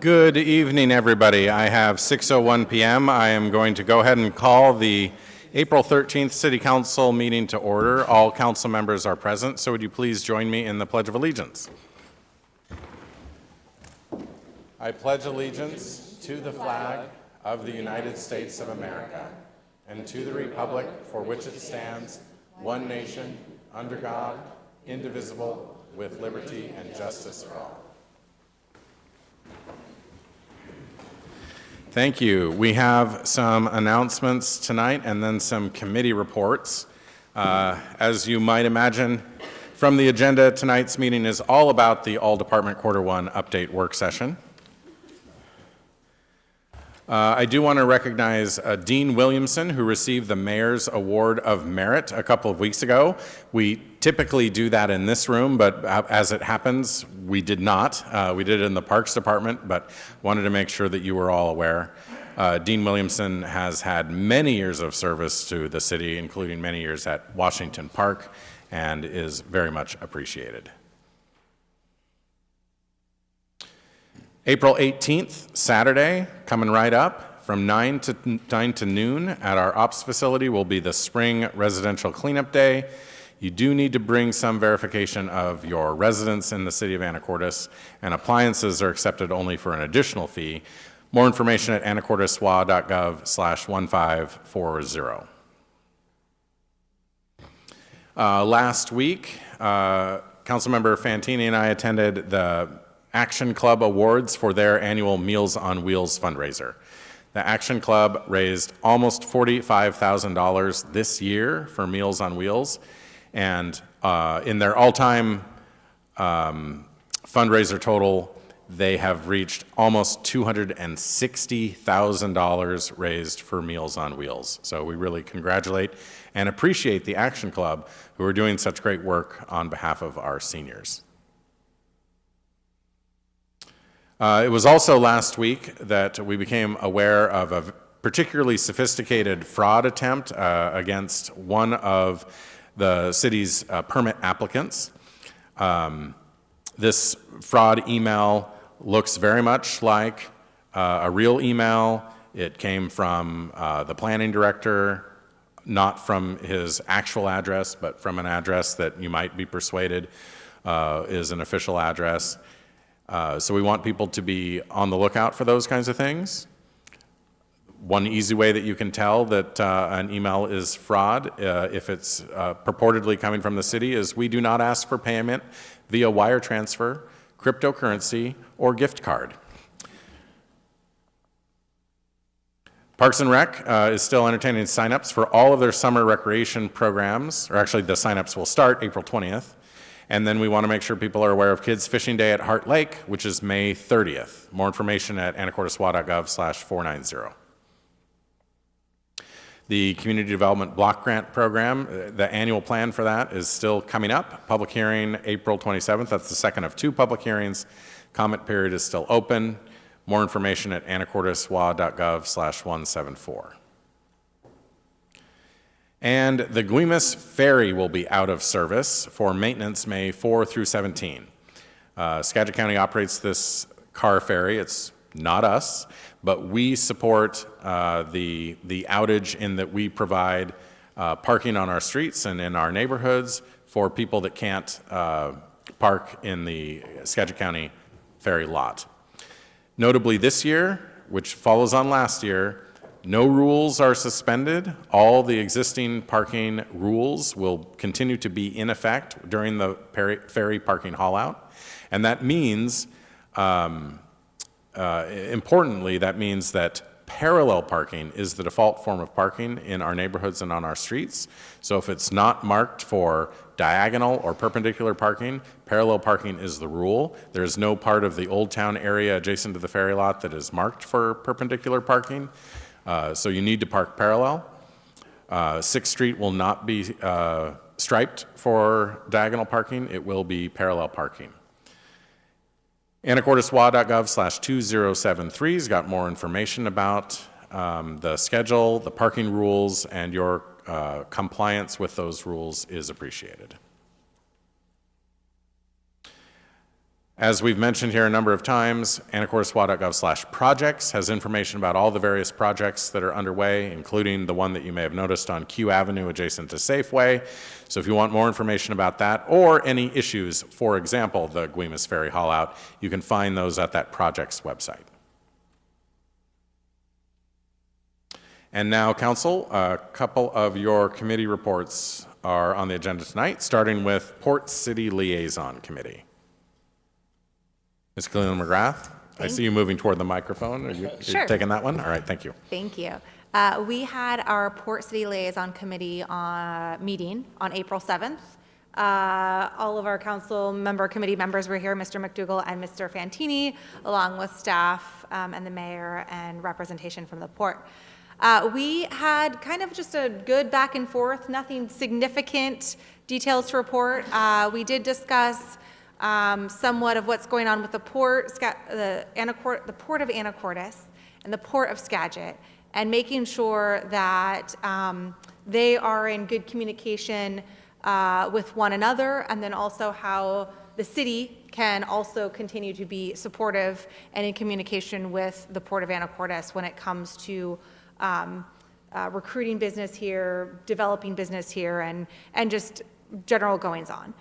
Good evening, everybody. I have 6:01 p.m. I am going to go ahead and call the April 13th City Council meeting to order. All council members are present, so would you please join me in the Pledge of Allegiance? I pledge allegiance to the flag of the United States of America and to the republic for which it stands, one nation, under God, indivisible, with liberty and justice for all. Thank you. We have some announcements tonight and then some committee reports. As you might imagine from the agenda, tonight's meeting is all about the All-Department Quarter 1 Update Work Session. I do want to recognize Dean Williamson, who received the Mayor's Award of Merit a couple of weeks ago. We typically do that in this room, but as it happens, we did not. We did it in the Parks Department, but wanted to make sure that you were all aware. Dean Williamson has had many years of service to the city, including many years at Washington Park, and is very much appreciated. April 18th, Saturday, coming right up, from 9 to noon at our ops facility will be the Spring Residential Cleanup Day. You do need to bring some verification of your residence in the city of Anacortes, and appliances are accepted only for an additional fee. More information at anacorteswa.gov/1540. Last week, Councilmember Fantini and I attended the Action Club Awards for their annual Meals on Wheels fundraiser. The Action Club raised almost $45,000 this year for Meals on Wheels, and in their all-time fundraiser total, they have reached almost $260,000 raised for Meals on Wheels. So we really congratulate and appreciate the Action Club, who are doing such great work on behalf of our seniors. It was also last week that we became aware of a particularly sophisticated fraud attempt against one of the city's permit applicants. This fraud email looks very much like a real email. It came from the planning director, not from his actual address, but from an address that you might be persuaded is an official address. So we want people to be on the lookout for those kinds of things. One easy way that you can tell that an email is fraud, if it's purportedly coming from the city, is we do not ask for payment via wire transfer, cryptocurrency, or gift card. Parks and Rec is still entertaining signups for all of their summer recreation programs, or actually the signups will start April 20th. And then we want to make sure people are aware of Kids Fishing Day at Heart Lake, which is May 30th. More information at anacorteswa.gov/490. The Community Development Block Grant Program, the annual plan for that is still coming up. Public hearing April 27th. That's the second of 2 public hearings. Comment period is still open. More information at anacorteswa.gov/174. And the Guimas Ferry will be out of service for maintenance May 4 through 17. Skagit County operates this car ferry. It's not us, but we support the outage in that we provide parking on our streets and in our neighborhoods for people that can't park in the Skagit County ferry lot. Notably this year, which follows on last year, no rules are suspended. All the existing parking rules will continue to be in effect during the ferry parking haulout. And that means, importantly, that means that parallel parking is the default form of parking in our neighborhoods and on our streets. So if it's not marked for diagonal or perpendicular parking, parallel parking is the rule. There's no part of the Old Town area adjacent to the ferry lot that is marked for perpendicular parking. So you need to park parallel. 6th Street will not be striped for diagonal parking. It will be parallel parking. anacorteswa.gov/2073 has got more information about the schedule, the parking rules, and your compliance with those rules is appreciated. As we've mentioned here a number of times, anacorteswa.gov/projects has information about all the various projects that are underway, including the one that you may have noticed on Q Avenue adjacent to Safeway. So if you want more information about that or any issues, for example, the Guimas Ferry haul-out, you can find those at that project's website. And now, Council, a couple of your committee reports are on the agenda tonight, starting with Port City Liaison Committee. Ms. Cleland McGrath, I see you moving toward the microphone. Are you taking that one? All right, thank you. Thank you. We had our Port City Liaison Committee meeting on April 7th. All of our council committee members were here, Mr. McDougall and Mr. Fantini, along with staff and the mayor and representation from the port. We had kind of just a good back and forth, nothing significant details to report. We did discuss somewhat of what's going on with the port, the port of Anacortes and the port of Skagit, and making sure that they are in good communication with one another, and then also how the city can also continue to be supportive and in communication with the port of Anacortes when it comes to recruiting business here, developing business here, and just general goings on.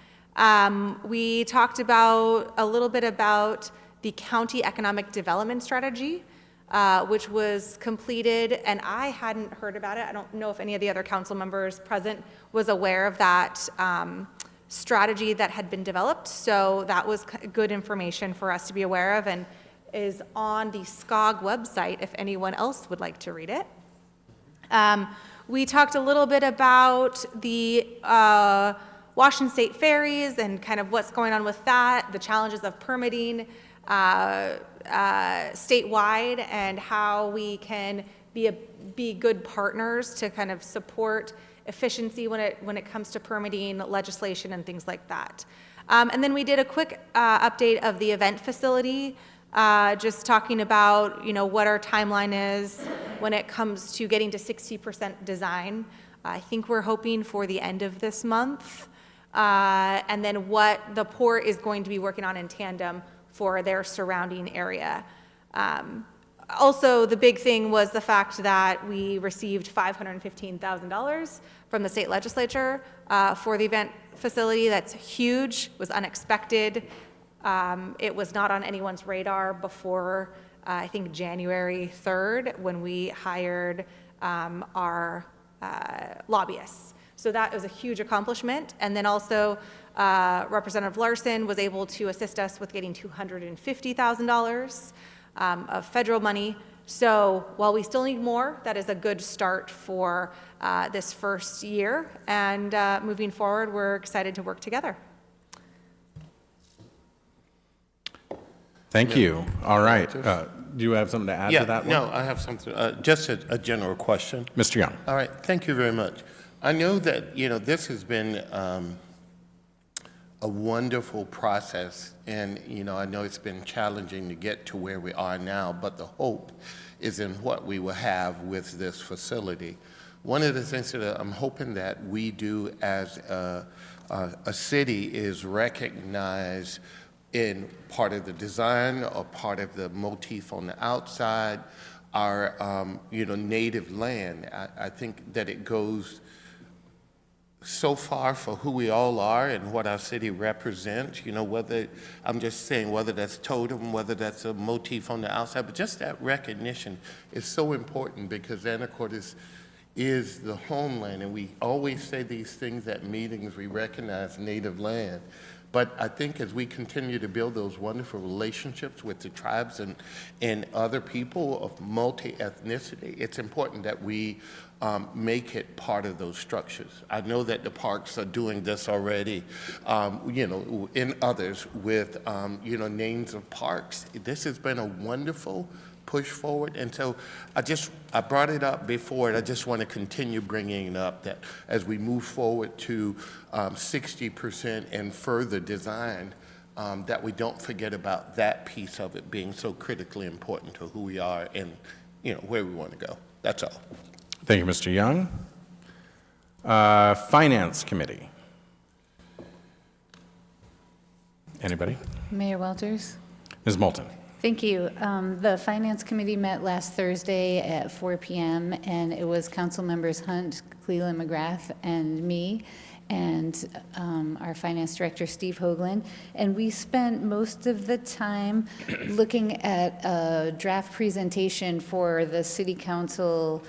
We talked a little bit about the county economic development strategy, which was completed, and I hadn't heard about it. I don't know if any of the other council members present was aware of that strategy that had been developed. So that was good information for us to be aware of, and is on the SCOG website if anyone else would like to read it. We talked a little bit about the Washington State ferries and kind of what's going on with that, the challenges of permitting statewide, and how we can be good partners to kind of support efficiency when it comes to permitting legislation and things like that. And then we did a quick update of the event facility, just talking about what our timeline is when it comes to getting to 60% design. I think we're hoping for the end of this month. And then what the port is going to be working on in tandem for their surrounding area. Also, the big thing was the fact that we received $515,000 from the state legislature for the event facility. That's huge, was unexpected. It was not on anyone's radar before, I think, January 3rd, when we hired our lobbyists. So that was a huge accomplishment. And then also, Representative Larson was able to assist us with getting $250,000 of federal money. So while we still need more, that is a good start for this first year. And moving forward, we're excited to work together. Thank you. All right. Do you have something to add to that one? No, I have something, just a general question. Mr. Young. All right, thank you very much. I know that, this has been a wonderful process, and, I know it's been challenging to get to where we are now, but the hope is in what we will have with this facility. One of the things that I'm hoping that we do as a city is recognize in part of the design or part of the motif on the outside, our, native land. I think that it goes so far for who we all are and what our city represents, whether, I'm just saying, whether that's totem, whether that's a motif on the outside, but just that recognition is so important, because Anacortes is the homeland, and we always say these things at meetings, we recognize native land. But I think as we continue to build those wonderful relationships with the tribes and other people of multi-ethnicity, it's important that we make it part of those structures. I know that the parks are doing this already, in others with, names of parks. This has been a wonderful push forward, and so I brought it up before, and I just want to continue bringing it up, that as we move forward to 60% and further design, that we don't forget about that piece of it being so critically important to who we are and where we want to go. That's all. Thank you, Mr. Young. Finance Committee. Anybody? Mayor Walters? Ms. Moulton. Thank you. The Finance Committee met last Thursday at 4 p.m., and it was Council Members Hunt, Cleland McGrath, and me, and our Finance Director, Steve Hoagland. And we spent most of the time looking at a draft presentation for the City Council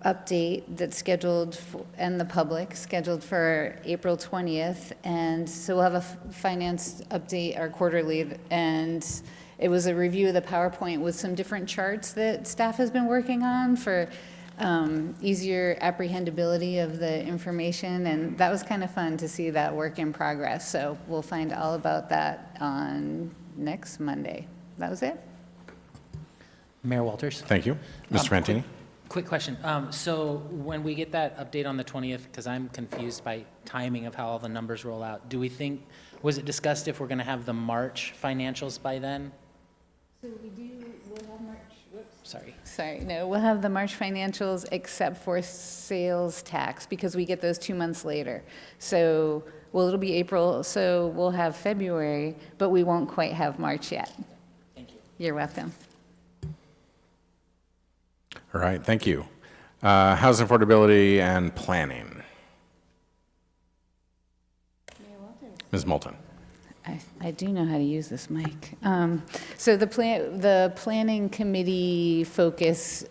update that's scheduled, and the public, scheduled for April 20th. And so we'll have a finance update, our quarterly, and it was a review of the PowerPoint with some different charts that staff has been working on for easier apprehendability of the information, and that was kind of fun to see that work in progress. So we'll find all about that on next Monday. That was it. Mayor Walters? Thank you. Mr. Fantini. Quick question. So when we get that update on the 20th, because I'm confused by timing of how all the numbers roll out, do we think, was it discussed if we're going to have the March financials by then? So we'll have March, Sorry. no, we'll have the March financials except for sales tax because we get those 2 months later. So, well, it'll be April, so we'll have February, but we won't quite have March yet. Thank you. You're welcome. All right, thank you. Housing affordability and planning. Ms. Moulton. I do know how to use this mic. So the planning committee focus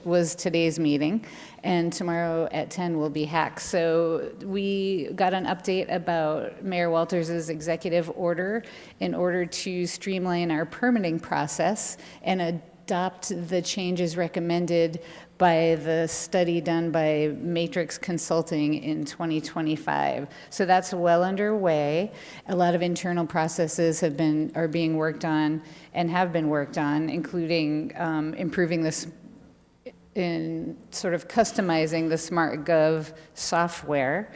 was today's meeting, and tomorrow at 10 will be HACS. So we got an update about Mayor Walters' executive order in order to streamline our permitting process and adopt the changes recommended by the study done by Matrix Consulting in 2025. So that's well underway. A lot of internal processes are being worked on and have been worked on, including improving this in sort of customizing the SmartGov software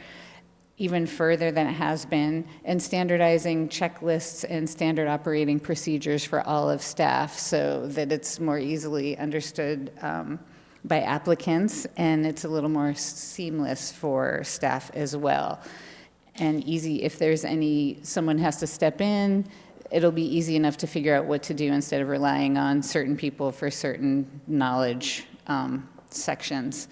even further than it has been, and standardizing checklists and standard operating procedures for all of staff so that it's more easily understood by applicants, and it's a little more seamless for staff as well. And easy, if there's someone has to step in, it'll be easy enough to figure out what to do instead of relying on certain people for certain knowledge sections.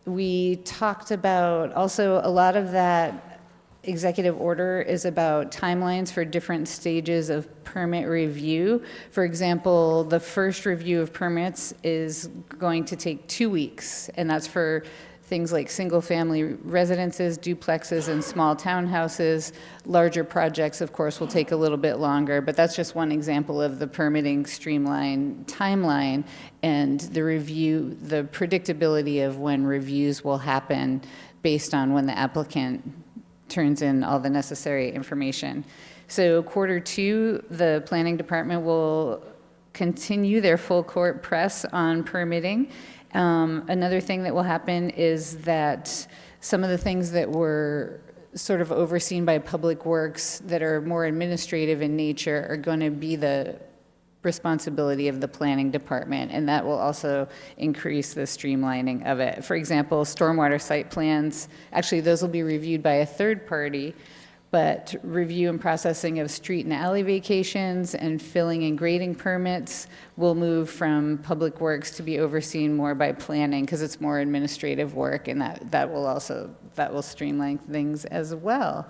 We talked about also a lot of that executive order is about timelines for different stages of permit review. For example, the first review of permits is going to take 2 weeks, and that's for things like single-family residences, duplexes, and small townhouses. Larger projects, of course, will take a little bit longer, but that's just one example of the permitting streamline timeline and the predictability of when reviews will happen based on when the applicant turns in all the necessary information. So Q2, the planning department will continue their full court press on permitting. Another thing that will happen is that some of the things that were sort of overseen by Public Works that are more administrative in nature are going to be the responsibility of the planning department, and that will also increase the streamlining of it. For example, stormwater site plans, actually those will be reviewed by a third party, but review and processing of street and alley vacations and filling and grading permits will move from Public Works to be overseen more by planning because it's more administrative work, and that will streamline things as well.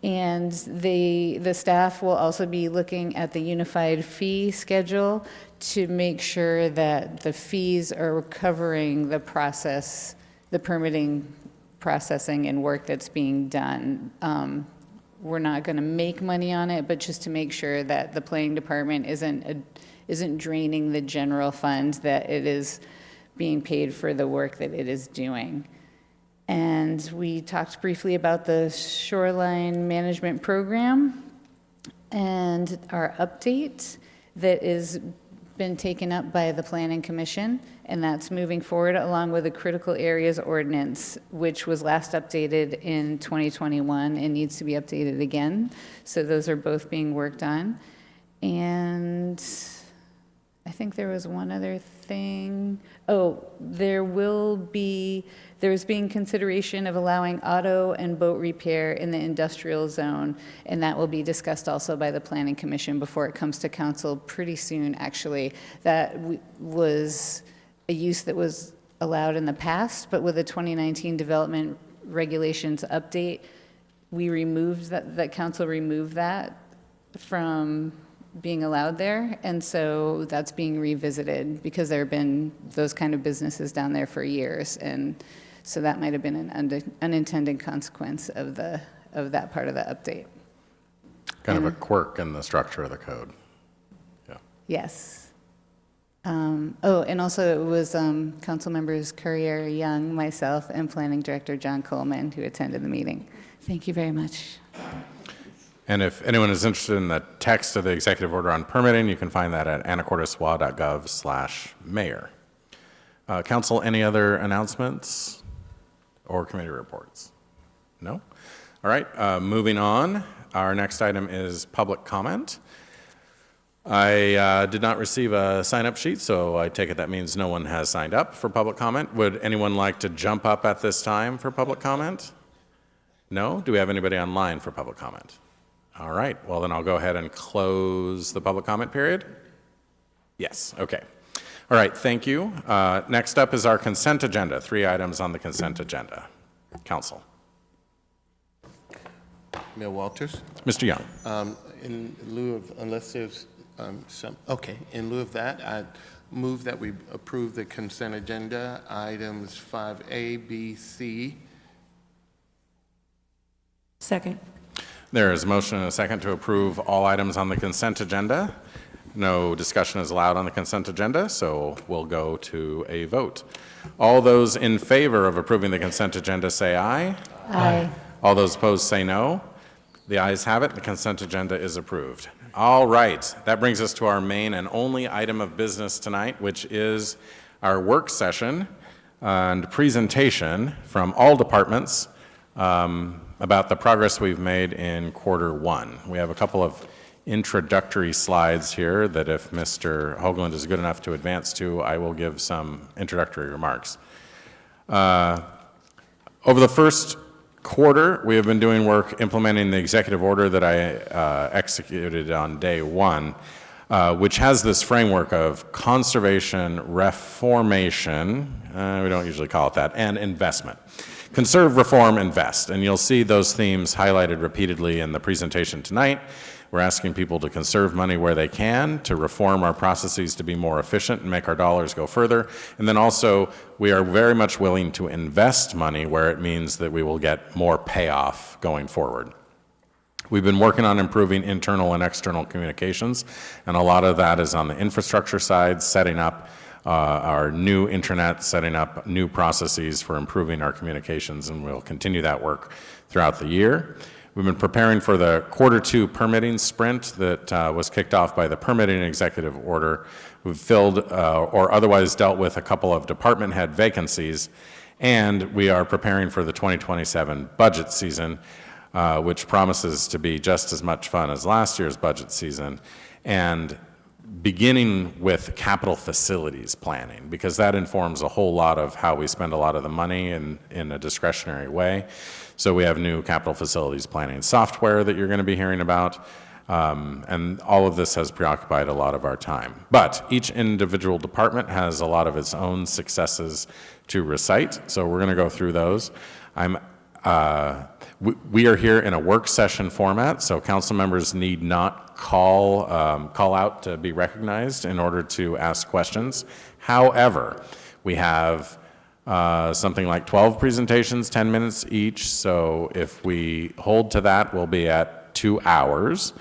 And the staff will also be looking at the unified fee schedule to make sure that the fees are covering the process, the permitting, processing, and work that's being done. We're not going to make money on it, but just to make sure that the planning department isn't draining the general fund, that it is being paid for the work that it is doing. And we talked briefly about the shoreline management program and our update that is been taken up by the Planning Commission, and that's moving forward along with the critical areas ordinance, which was last updated in 2021 and needs to be updated again. So those are both being worked on. And I think think there was one other thing. Oh, there's being consideration of allowing auto and boat repair in the industrial zone, and that will be discussed also by the Planning Commission before it comes to council pretty soon, actually. That was a use that was allowed in the past, but with the 2019 development regulations update, we removed that council removed that from being allowed there, and so that's being revisited because there have been those kind of businesses down there for years, and so that might have been an unintended consequence of that part of the update. Kind of a quirk in the structure of the code. Yeah. Yes. And also it was council members Courier Young, myself, and Planning Director John Coleman who attended the meeting. Thank you very much. And if anyone is interested in the text of the executive order on permitting, you can find that at anacorteswa.gov/mayor. Council, any other announcements or committee reports? No? All right, moving on. Our next item is public comment. I did not receive a sign-up sheet, so I take it that means no one has signed up for public comment. Would anyone like to jump up at this time for public comment? No? Do we have anybody online for public comment? All right, well then I'll go ahead and close the public comment period. Yes, okay. All right, thank you. Next up is our consent agenda, 3 items on the consent agenda. Council. Mayor Walters? Mr. Young. In lieu of, unless there's in lieu of that, I move that we approve the consent agenda, items 5A, B, C. Second. There is a motion and a second to approve all items on the consent agenda. No discussion is allowed on the consent agenda, so we'll go to a vote. All those in favor of approving the consent agenda say aye. Aye. All those opposed say no. The ayes have it. The consent agenda is approved. All right. That brings us to our main and only item of business tonight, which is our work session and presentation from all departments about the progress we've made in Q1. We have a couple of introductory slides here that if Mr. Hoagland is good enough to advance to, I will give some introductory remarks. Over the first quarter, we have been doing work implementing the executive order that I executed on day 1, which has this framework of conservation, reformation, we don't usually call it that, and investment. Conserve, reform, invest, and you'll see those themes highlighted repeatedly in the presentation tonight. We're asking people to conserve money where they can, to reform our processes to be more efficient and make our dollars go further. And then also, we are very much willing to invest money where it means that we will get more payoff going forward. We've been working on improving internal and external communications, and a lot of that is on the infrastructure side, setting up our new intranet, setting up new processes for improving our communications, and we'll continue that work throughout the year. We've been preparing for the Q2 permitting sprint that was kicked off by the permitting executive order. We've filled or otherwise dealt with a couple of department head vacancies, and we are preparing for the 2027 budget season, which promises to be just as much fun as last year's budget season, and beginning with capital facilities planning, because that informs a whole lot of how we spend a lot of the money in a discretionary way. So we have new capital facilities planning software that you're going to be hearing about, and all of this has preoccupied a lot of our time. But each individual department has a lot of its own successes to recite, so we're going to go through those. We are here in a work session format, so council members need not call out to be recognized in order to ask questions. However, we have something like 12 presentations, 10 minutes each, so if we hold to that, we'll be at 2 hours.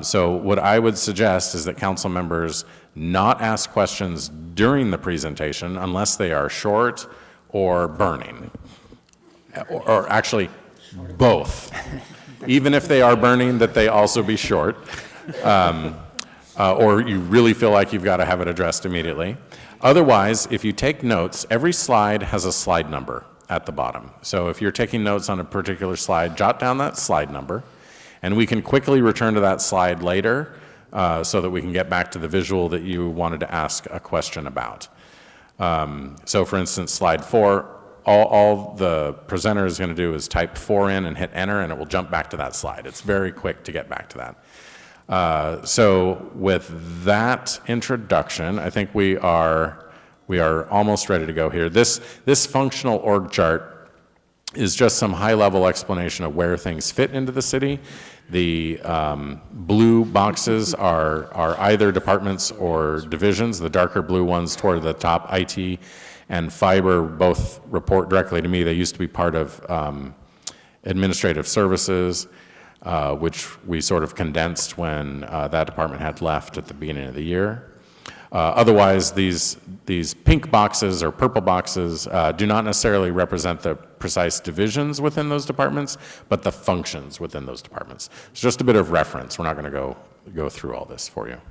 So what I would suggest is that council members not ask questions during the presentation unless they are short or burning, or actually both. Even if they are burning, that they also be short, or you really feel like you've got to have it addressed immediately. Otherwise, if you take notes, every slide has a slide number at the bottom. So if you're taking notes on a particular slide, jot down that slide number, and we can quickly return to that slide later so that we can get back to the visual that you wanted to ask a question about. So for instance, slide 4, all the presenter is going to do is type 4 in and hit enter, and it will jump back to that slide. It's very quick to get back to that. So with that introduction, I think we are almost ready to go here. This functional org chart is just some high-level explanation of where things fit into the city. The blue boxes are either departments or divisions. The darker blue ones toward the top, IT and fiber, both report directly to me. They used to be part of administrative services, which we sort of condensed when that department had left at the beginning of the year. Otherwise, these pink boxes or purple boxes do not necessarily represent the precise divisions within those departments, but the functions within those departments. It's just a bit of reference. We're not going to go through all this for you.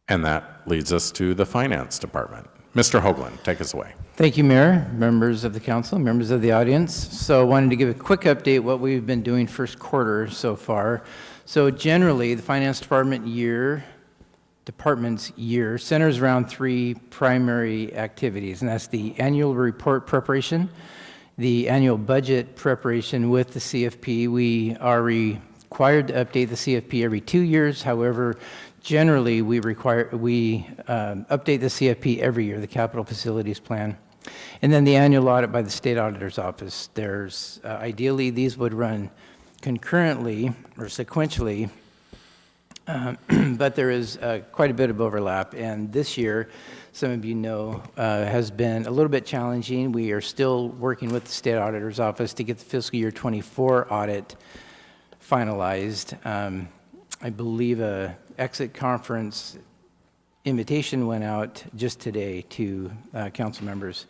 And that leads us to the finance department. Mr. Hoagland, take us away. Thank you, Mayor, members of the council, members of the audience. So I wanted to give a quick update what we've been doing first quarter so far. So generally, the finance department's year centers around 3 primary activities, and that's the annual report preparation, the annual budget preparation with the CFP. We are required to update the CFP every 2 years. However, generally, we update the CFP every year, the capital facilities plan. And then the annual audit by the state auditor's office. There's ideally, these would run concurrently or sequentially, but there is quite a bit of overlap. And this year, some of you know, has been a little bit challenging. We are still working with the state auditor's office to get the fiscal year 24 audit finalized. I believe a exit conference invitation went out just today to council members.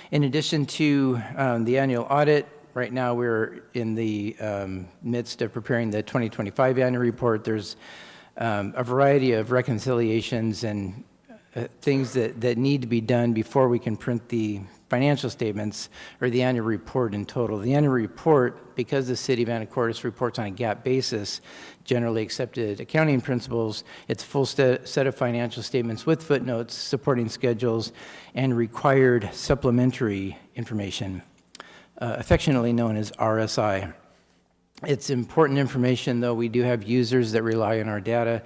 In addition to the annual audit, right now we're in the midst of preparing the 2025 annual report. There's a variety of reconciliations and things that need to be done before we can print the financial statements or the annual report in total. The annual report, because the city of Anacortes reports on a GAAP basis, generally accepted accounting principles, it's a full set of financial statements with footnotes, supporting schedules, and required supplementary information, affectionately known as RSI. It's important information, though. We do have users that rely on our data,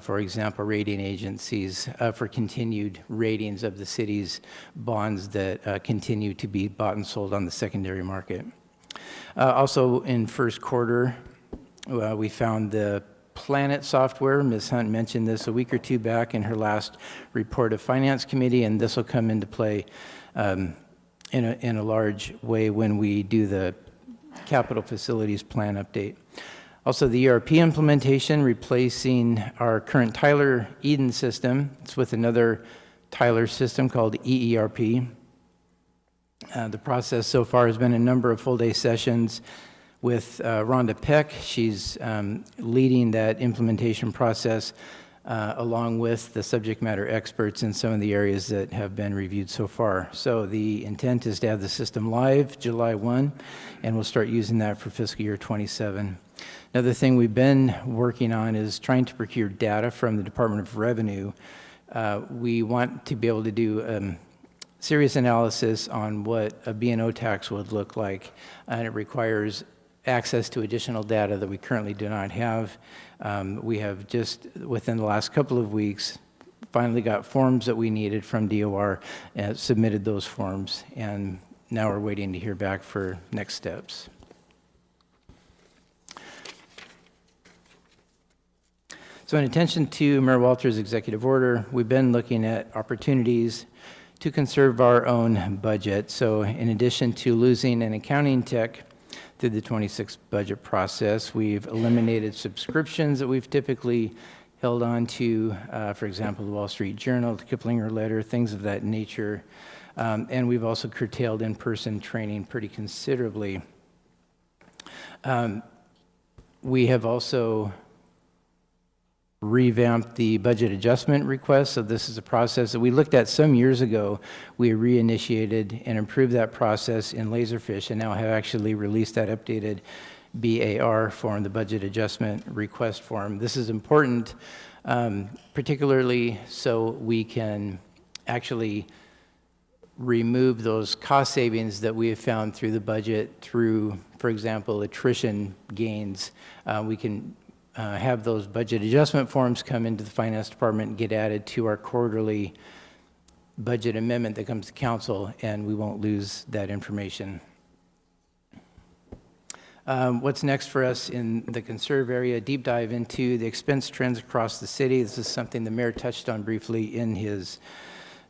for example, rating agencies, for continued ratings of the city's bonds that continue to be bought and sold on the secondary market. Also in first quarter, we found the Planet software. Ms. Hunt mentioned this a week or two back in her last report of Finance Committee, and this will come into play in a large way when we do the capital facilities plan update. Also, the ERP implementation, replacing our current Tyler Eden system. It's with another Tyler system called EERP. The process so far has been a number of full-day sessions with Rhonda Peck. She's leading that implementation process along with the subject matter experts in some of the areas that have been reviewed so far. So the intent is to have the system live July 1, and we'll start using that for fiscal year 27. Another thing we've been working on is trying to procure data from the Department of Revenue. We want to be able to do serious analysis on what a B&O tax would look like, and it requires access to additional data that we currently do not have. We have just, within the last couple of weeks, finally got forms that we needed from DOR, and submitted those forms, and now we're waiting to hear back for next steps. So in attention to Mayor Walter's executive order, we've been looking at opportunities to conserve our own budget. So in addition to losing an accounting tech through the 26 budget process, we've eliminated subscriptions that we've typically held on to, for example, the Wall Street Journal, the Kiplinger Letter, things of that nature. And we've also curtailed in-person training pretty considerably. We have also revamped the budget adjustment request. So this is a process that we looked at some years ago. We reinitiated and improved that process in Laserfish, and now have actually released that updated BAR form, the budget adjustment request form. This is important, particularly so we can actually remove those cost savings that we have found through the budget through, for example, attrition gains. We can have those budget adjustment forms come into the finance department and get added to our quarterly budget amendment that comes to council, and we won't lose that information. What's next for us in the conserve area? Deep dive into the expense trends across the city. This is something the mayor touched on briefly in his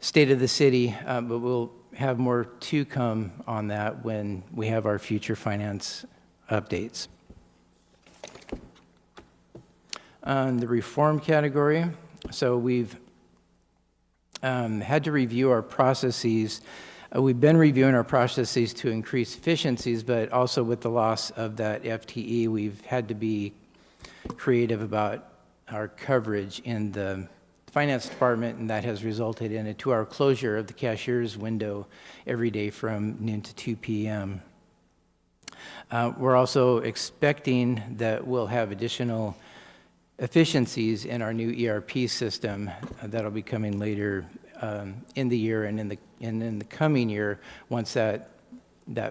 state of the city, but we'll have more to come on that when we have our future finance updates. On the reform category, so we've had to review our processes. We've been reviewing our processes to increase efficiencies, but also with the loss of that FTE, we've had to be creative about our coverage in the finance department, and that has resulted in a 2-hour closure of the cashier's window every day from noon to 2 p.m. We're also expecting that we'll have additional efficiencies in our new ERP system that'll be coming later in the year and in the coming year once that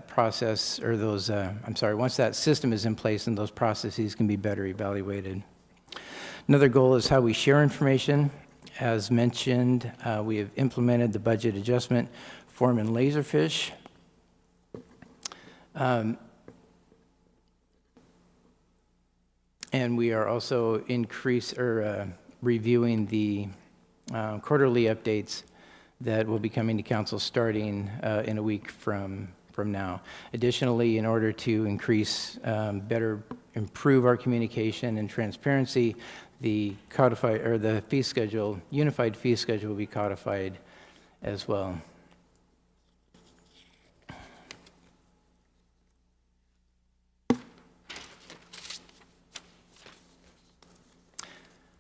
process or those once that system is in place and those processes can be better evaluated. Another goal is how we share information. As mentioned, we have implemented the budget adjustment form in Laserfish. And we are also reviewing the quarterly updates that will be coming to council starting in a week from now. Additionally, in order to improve our communication and transparency, the fee schedule, unified fee schedule, will be codified as well.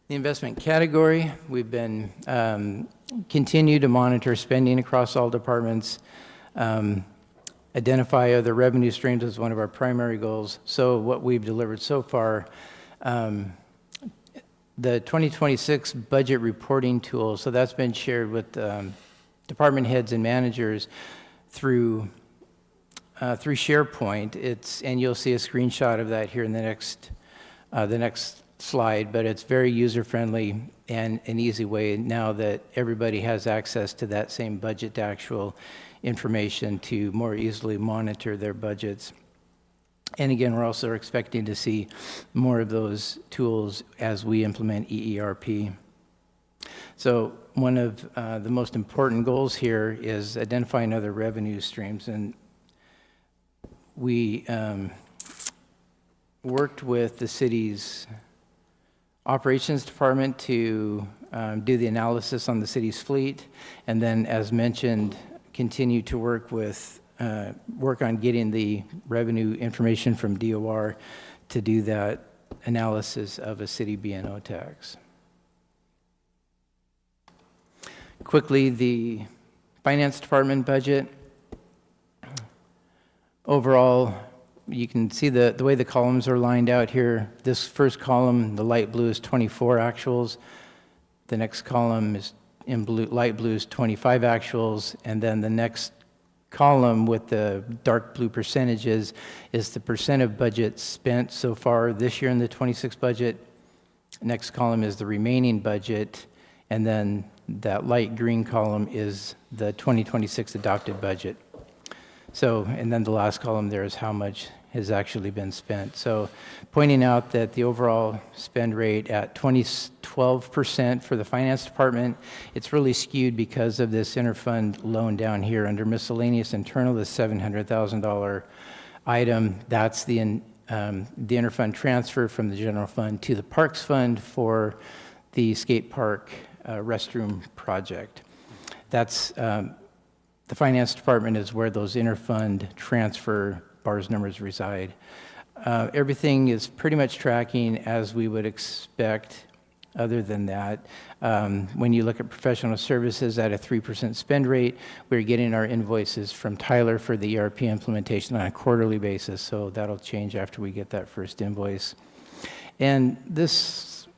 The investment category, we've been continue to monitor spending across all departments, identify other revenue streams as one of our primary goals. So what we've delivered so far, the 2026 budget reporting tool, so that's been shared with department heads and managers through SharePoint. And you'll see a screenshot of that here in the next slide, but it's very user-friendly and an easy way now that everybody has access to that same budget to actual information to more easily monitor their budgets. And again, we're also expecting to see more of those tools as we implement EERP. So one of the most important goals here is identifying other revenue streams, and we worked with the city's operations department to do the analysis on the city's fleet, and then, as mentioned, continue to work on getting the revenue information from DOR to do that analysis of a city B&O tax. Quickly, the finance department budget. Overall, you can see the way the columns are lined out here. This first column, the light blue, is 24 actuals. The next column is in blue, light blue, is 25 actuals, and then the next column with the dark blue percentages is the percent of budget spent so far this year in the 26 budget. Next column is the remaining budget, and then that light green column is the 2026 adopted budget. So, and then the last column there is how much has actually been spent. So, pointing out that the overall spend rate at 12% for the finance department, it's really skewed because of this interfund loan down here under miscellaneous internal, the $700,000 item. That's the interfund transfer from the general fund to the parks fund for the skate park restroom project. That's the finance department is where those interfund transfer bars numbers reside. Everything is pretty much tracking as we would expect. other than that. When you look at professional services at a 3% spend rate, we're getting our invoices from Tyler for the ERP implementation on a quarterly basis, so that'll change after we get that first invoice. And this,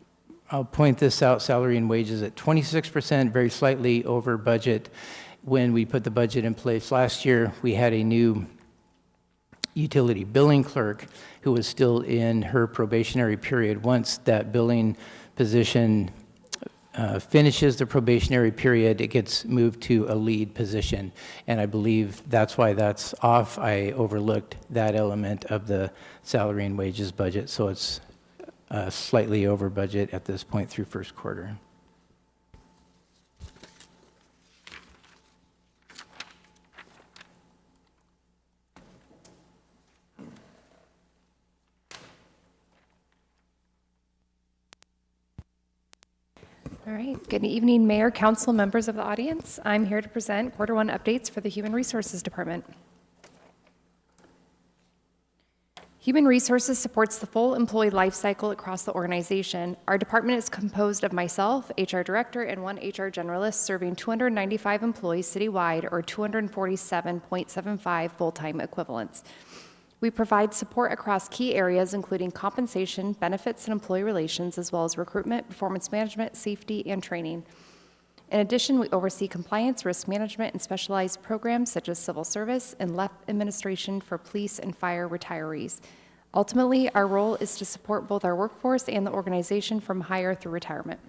I'll point this out, salary and wages at 26%, very slightly over budget. When we put the budget in place last year, we had a new utility billing clerk who was still in her probationary period. Once that billing position finishes the probationary period, it gets moved to a lead position. And I believe that's why that's off. I overlooked that element of the salary and wages budget, so it's slightly over budget at this point through first quarter. All right. Good evening, Mayor, Council, members of the audience. I'm here to present Quarter 1 updates for the Human Resources Department. Human Resources supports the full employee life cycle across the organization. Our department is composed of myself, HR Director, and one HR Generalist serving 295 employees citywide, or 247.75 full-time equivalents. We provide support across key areas, including compensation, benefits, and employee relations, as well as recruitment, performance management, safety, and training. In addition, we oversee compliance, risk management, and specialized programs such as civil service and LEF administration for police and fire retirees. Ultimately, our role is to support both our workforce and the organization from hire through retirement.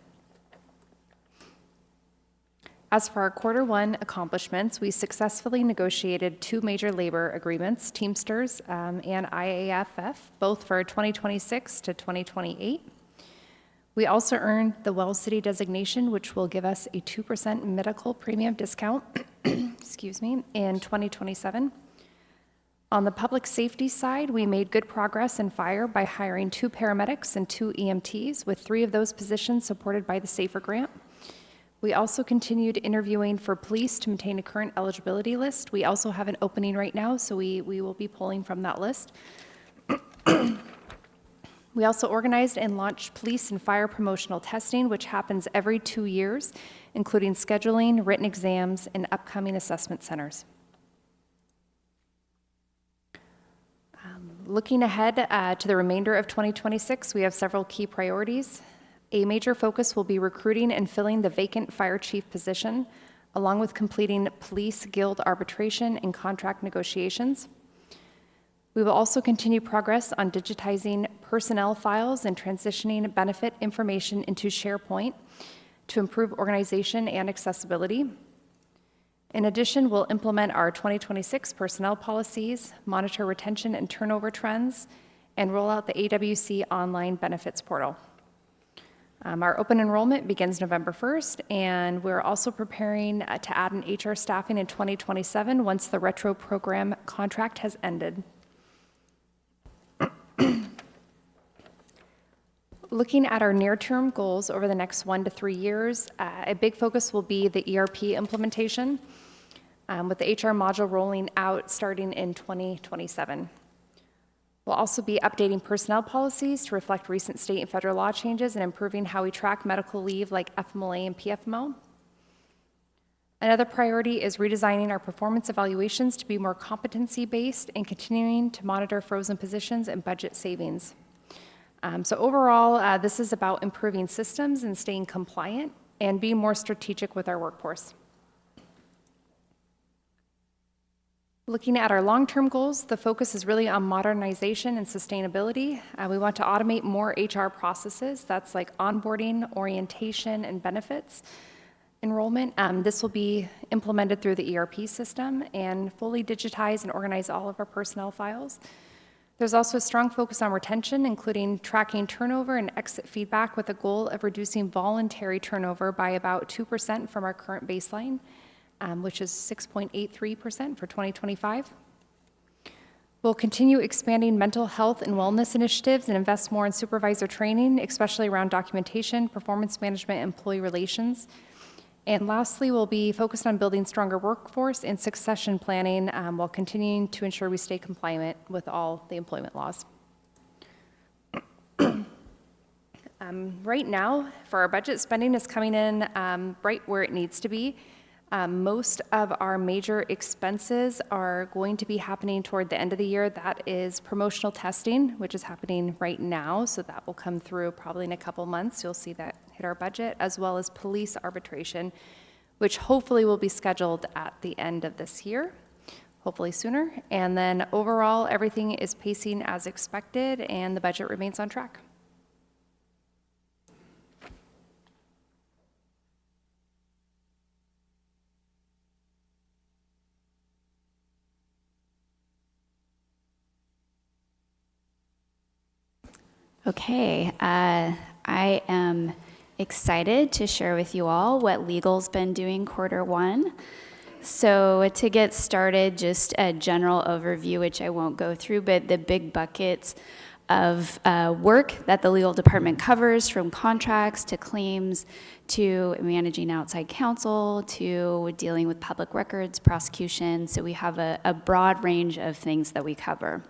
As for our Quarter 1 accomplishments, we successfully negotiated 2 major labor agreements, Teamsters and IAFF, both for 2026 to 2028. We also earned the Wells City designation, which will give us a 2% medical premium discount excuse me, in 2027. On the public safety side, we made good progress in fire by hiring 2 paramedics and 2 EMTs, with 3 of those positions supported by the SAFER grant. We also continued interviewing for police to maintain a current eligibility list. We also have an opening right now, so we will be pulling from that list. We also organized and launched police and fire promotional testing, which happens every 2 years, including scheduling, written exams, and upcoming assessment centers. Looking ahead to the remainder of 2026, we have several key priorities. A major focus will be recruiting and filling the vacant fire chief position, along with completing police guild arbitration and contract negotiations. We will also continue progress on digitizing personnel files and transitioning benefit information into SharePoint to improve organization and accessibility. In addition, we'll implement our 2026 personnel policies, monitor retention and turnover trends, and roll out the AWC online benefits portal. Our open enrollment begins November 1st, and we're also preparing to add an HR staffing in 2027 once the retro program contract has ended. Looking at our near-term goals over the next 1 to 3 years, a big focus will be the ERP implementation, with the HR module rolling out starting in 2027. We'll also be updating personnel policies to reflect recent state and federal law changes and improving how we track medical leave like FMLA and PFMO. Another priority is redesigning our performance evaluations to be more competency-based and continuing to monitor frozen positions and budget savings. So overall, this is about improving systems and staying compliant and being more strategic with our workforce. Looking at our long-term goals, the focus is really on modernization and sustainability. We want to automate more HR processes. That's like onboarding, orientation, and benefits enrollment. This will be implemented through the ERP system and fully digitize and organize all of our personnel files. There's also a strong focus on retention, including tracking turnover and exit feedback with a goal of reducing voluntary turnover by about 2% from our current baseline, which is 6.83% for 2025. We'll continue expanding mental health and wellness initiatives and invest more in supervisor training, especially around documentation, performance management, and employee relations. And lastly, we'll be focused on building stronger workforce and succession planning while continuing to ensure we stay compliant with all the employment laws. Right now, for our budget, spending is coming in right where it needs to be. Most of our major expenses are going to be happening toward the end of the year. That is promotional testing, which is happening right now, so that will come through probably in a couple months. You'll see that hit our budget, as well as police arbitration, which hopefully will be scheduled at the end of this year, hopefully sooner. And then overall, everything is pacing as expected, and the budget remains on track. Okay, I am excited to share with you all what legal's been doing Q1. So to get started, just a general overview, which I won't go through, but the big buckets of work that the legal department covers, from contracts to claims to managing outside counsel to dealing with public records, prosecution. So we have a broad range of things that we cover.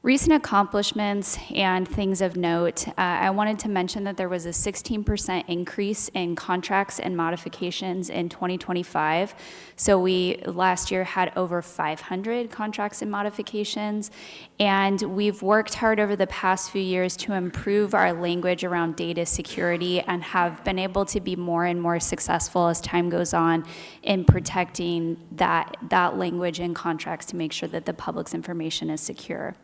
Recent accomplishments and things of note, I wanted to mention that there was a 16% increase in contracts and modifications in 2025. So we last year had over 500 contracts and modifications, and we've worked hard over the past few years to improve our language around data security and have been able to be more and more successful as time goes on in protecting that language in contracts to make sure that the public's information is secure.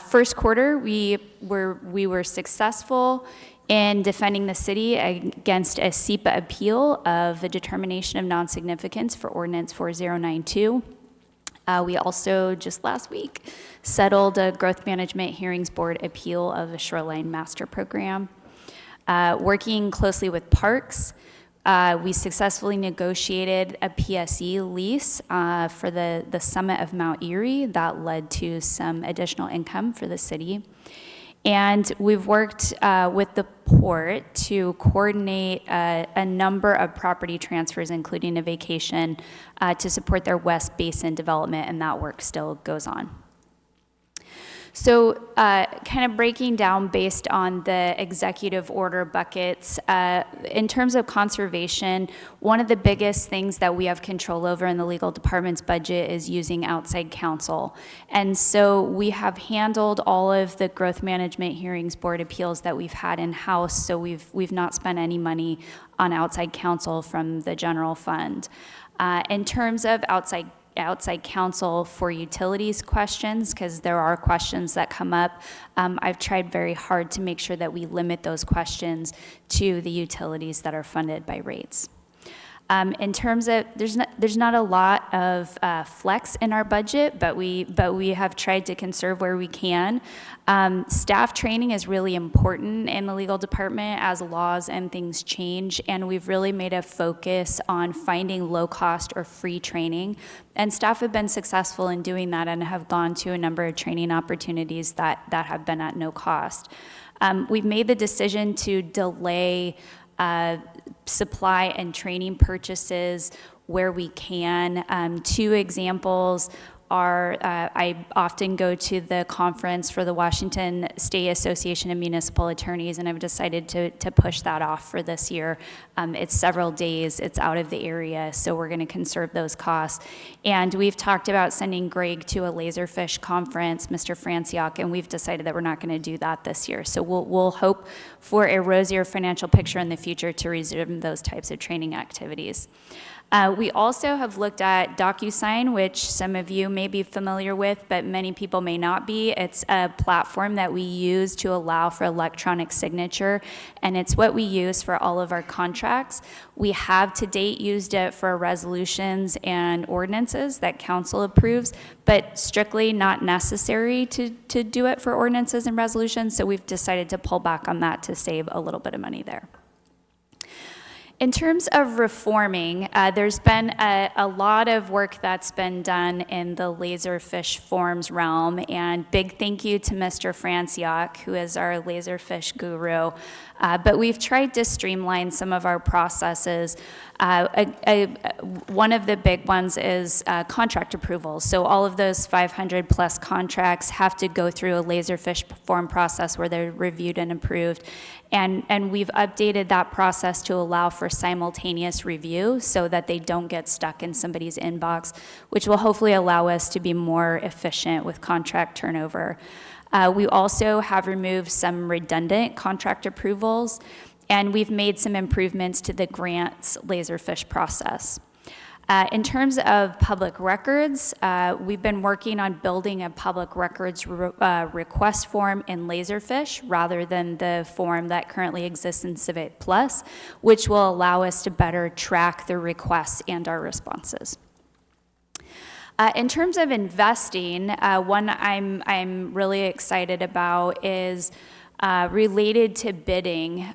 First quarter, we were successful in defending the city against a SEPA appeal of a determination of non-significance for Ordinance 4092. We also, just last week, settled a Growth Management Hearings Board appeal of a Shoreline Master Program. Working closely with parks, we successfully negotiated a PSE lease for the summit of Mount Erie that led to some additional income for the city. And we've worked with the port to coordinate a number of property transfers, including a vacation, to support their West Basin development, and that work still goes on. So kind of breaking down based on the executive order buckets, in terms of conservation, one of the biggest things that we have control over in the legal department's budget is using outside counsel. And so we have handled all of the Growth Management Hearings Board appeals that we've had in-house, so we've not spent any money on outside counsel from the general fund. In terms of outside counsel for utilities questions, because there are questions that come up. I've tried very hard to make sure that we limit those questions to the utilities that are funded by rates. In terms of, there's not a lot of flex in our budget, but we have tried to conserve where we can. Staff training is really important in the legal department as laws and things change, and we've really made a focus on finding low-cost or free training. And staff have been successful in doing that and have gone to a number of training opportunities that have been at no cost. We've made the decision to delay supply and training purchases where we can. Two examples are, I often go to the conference for the Washington State Association of Municipal Attorneys, and I've decided to push that off for this year. It's several days, it's out of the area, so we're gonna conserve those costs. And we've talked about sending Greg to a laserfish conference, Mr. Franciak, and we've decided that we're not gonna do that this year. So we'll hope for a rosier financial picture in the future to resume those types of training activities. We also have looked at DocuSign, which some of you may be familiar with, but many people may not be. It's a platform that we use to allow for electronic signature, and it's what we use for all of our contracts. We have to date used it for resolutions and ordinances that council approves, but strictly not necessary to do it for ordinances and resolutions, so we've decided to pull back on that to save a little bit of money there. In terms of reforming, there's been a lot of work that's been done in the laserfish forms realm, and big thank you to Mr. Franciak, who is our laserfish guru. But we've tried to streamline some of our processes. One of the big ones is contract approvals. So all of those 500 plus contracts have to go through a laserfish form process where they're reviewed and approved. And we've updated that process to allow for simultaneous review so that they don't get stuck in somebody's inbox, which will hopefully allow us to be more efficient with contract turnover. We also have removed some redundant contract approvals, and we've made some improvements to the grants laserfish process. In terms of public records, we've been working on building a public records request form in Laserfish rather than the form that currently exists in Civic Plus, which will allow us to better track the requests and our responses. In terms of investing, one I'm really excited about is related to bidding.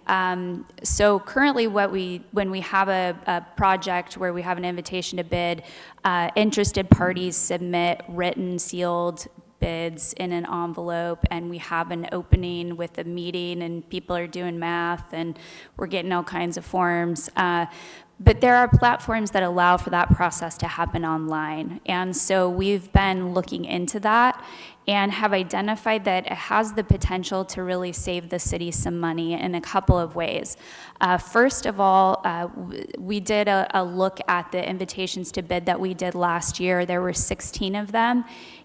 So currently when we have a project where we have an invitation to bid, interested parties submit written sealed bids in an envelope, and we have an opening with a meeting and people are doing math and we're getting all kinds of forms. But there are platforms that allow for that process to happen online. And so we've been looking into that and have identified that it has the potential to really save the city some money in a couple of ways. First of all, we did a look at the invitations to bid that we did last year. There were 16 of them.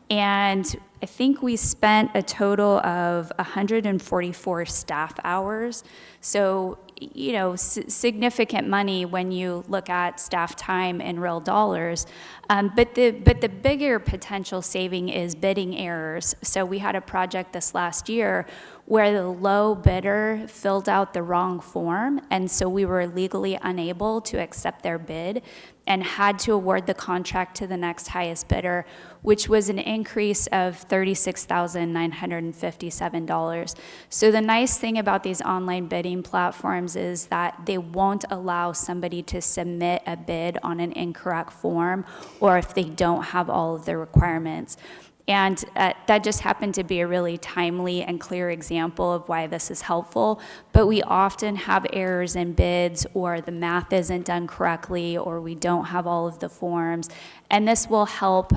And I think we spent a total of 144 staff hours. So, you know, significant money when you look at staff time in real dollars. But the bigger potential saving is bidding errors. So we had a project this last year where the low bidder filled out the wrong form, and so we were legally unable to accept their bid and had to award the contract to the next highest bidder, which was an increase of $36,957. So the nice thing about these online bidding platforms is that they won't allow somebody to submit a bid on an incorrect form or if they don't have all of the requirements. And that just happened to be a really timely and clear example of why this is helpful. But we often have errors in bids, or the math isn't done correctly, or we don't have all of the forms. And this will help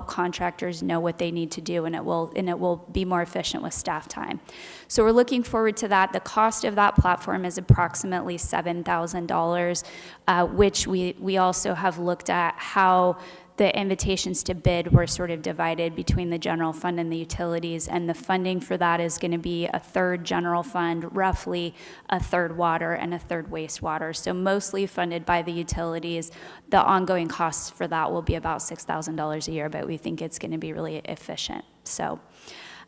contractors know what they need to do, and it will be more efficient with staff time. So we're looking forward to that. The cost of that platform is approximately $7,000, which we also have looked at how the invitations to bid were sort of divided between the general fund and the utilities, and the funding for that is going to be a third general fund, roughly a third water, and a third wastewater. So mostly funded by the utilities. The ongoing costs for that will be about $6,000 a year, but we think it's going to be really efficient. So.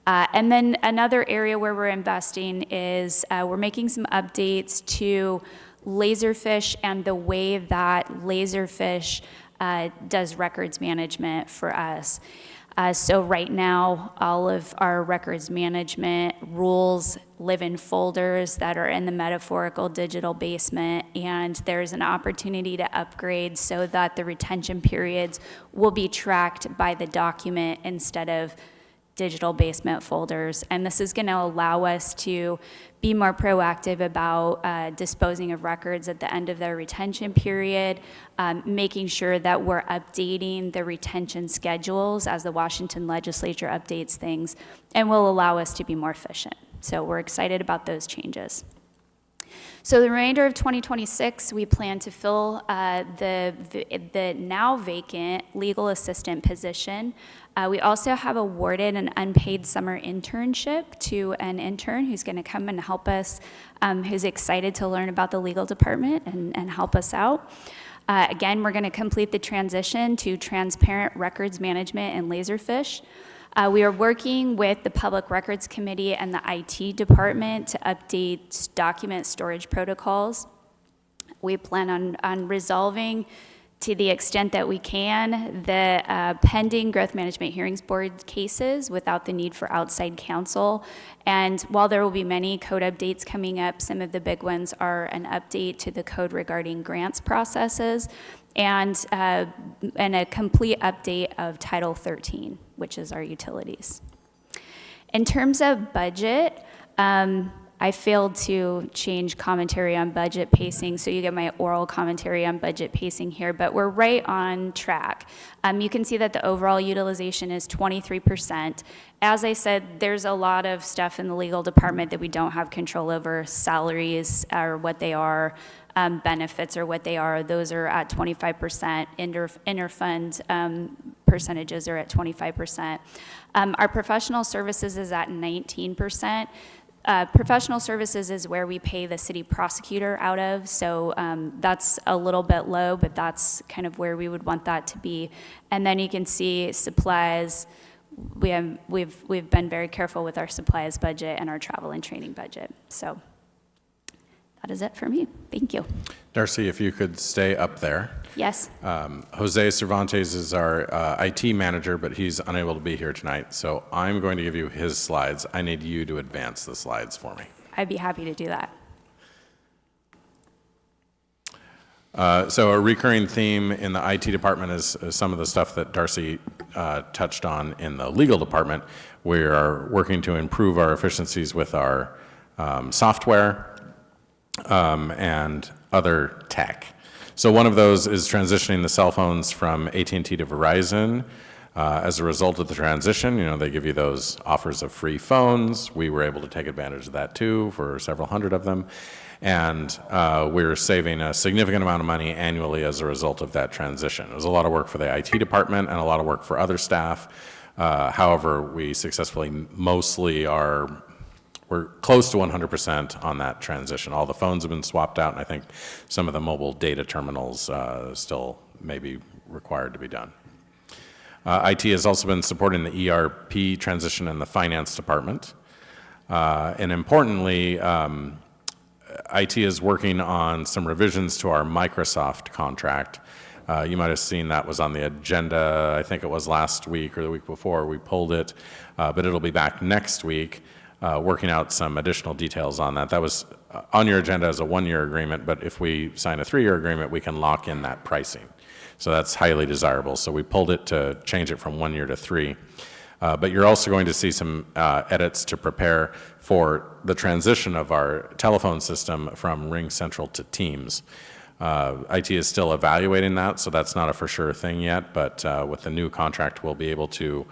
And then another area where we're investing is we're making some updates to Laserfish and the way that Laserfish does records management for us. So right now, all of our records management rules live in folders that are in the metaphorical digital basement, and there's an opportunity to upgrade so that the retention periods will be tracked by the document instead of digital basement folders. And this is going to allow us to be more proactive about disposing of records at the end of their retention period, making sure that we're updating the retention schedules as the Washington legislature updates things, and will allow us to be more efficient. So we're excited about those changes. So the remainder of 2026, we plan to fill the now vacant legal assistant position. We also have awarded an unpaid summer internship to an intern who's going to come and help us, who's excited to learn about the legal department and help us out. Again, we're going to complete the transition to transparent records management and Laserfish. We are working with the Public Records Committee and the IT department to update document storage protocols. We plan on resolving to the extent that we can, the pending Growth Management Hearings Board cases without the need for outside counsel. And while there will be many code updates coming up, some of the big ones are an update to the code regarding grants processes and a complete update of Title 13, which is our utilities. In terms of budget, I failed to change commentary on budget pacing, so you get my oral commentary on budget pacing here, but we're right on track. You can see that the overall utilization is 23%. As I said, there's a lot of stuff in the legal department that we don't have control over. Salaries are what they are, benefits are what they are. Those are at 25%. Interfund percentages are at 25%. Our professional services is at 19%. Professional services is where we pay the city prosecutor out of, so that's a little bit low, but that's kind of where we would want that to be. And then you can see supplies. We've been very careful with our supplies budget and our travel and training budget. So that is it for me. Thank you. Darcy, if you could stay up there. Yes. Jose Cervantes is our IT manager, but he's unable to be here tonight. So I'm going to give you his slides. I need you to advance the slides for me. I'd be happy to do that. So a recurring theme in the IT department is some of the stuff that Darcy touched on in the legal department. We are working to improve our efficiencies with our software and other tech. So one of those is transitioning the cell phones from AT&T to Verizon. As a result of the transition, they give you those offers of free phones. We were able to take advantage of that too for several hundred of them. And we're saving a significant amount of money annually as a result of that transition. It was a lot of work for the IT department and a lot of work for other staff. However, we successfully we're close to 100% on that transition. All the phones have been swapped out, and I think some of the mobile data terminals still may be required to be done. IT has also been supporting the ERP transition in the finance department. And importantly, IT is working on some revisions to our Microsoft contract. You might have seen that was on the agenda, I think it was last week or the week before. We pulled it, but it'll be back next week, working out some additional details on that. That was on your agenda as a one-year agreement, but if we sign a 3-year agreement, we can lock in that pricing. So that's highly desirable. So we pulled it to change it from 1 year to 3. But you're also going to see some edits to prepare for the transition of our telephone system from Ring Central to Teams. IT is still evaluating that, so that's not a for sure thing yet, but with the new contract, we'll be able to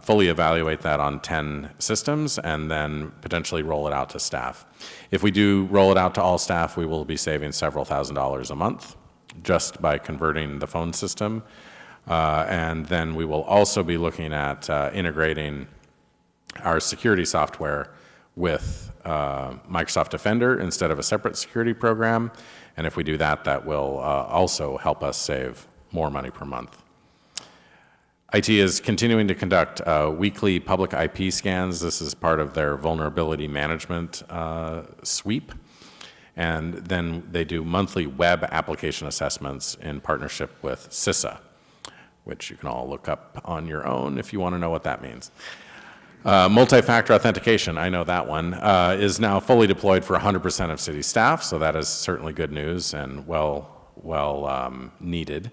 fully evaluate that on 10 systems and then potentially roll it out to staff. If we do roll it out to all staff, we will be saving several $1,000s a month just by converting the phone system. And then we will also be looking at integrating our security software with Microsoft Defender instead of a separate security program. And if we do that, that will also help us save more money per month. IT is continuing to conduct weekly public IP scans. This is part of their vulnerability management sweep. And then they do monthly web application assessments in partnership with CISA, which you can all look up on your own if you want to know what that means. Multi-factor authentication, I know that one, is now fully deployed for 100% of city staff, so that is certainly good news and well needed.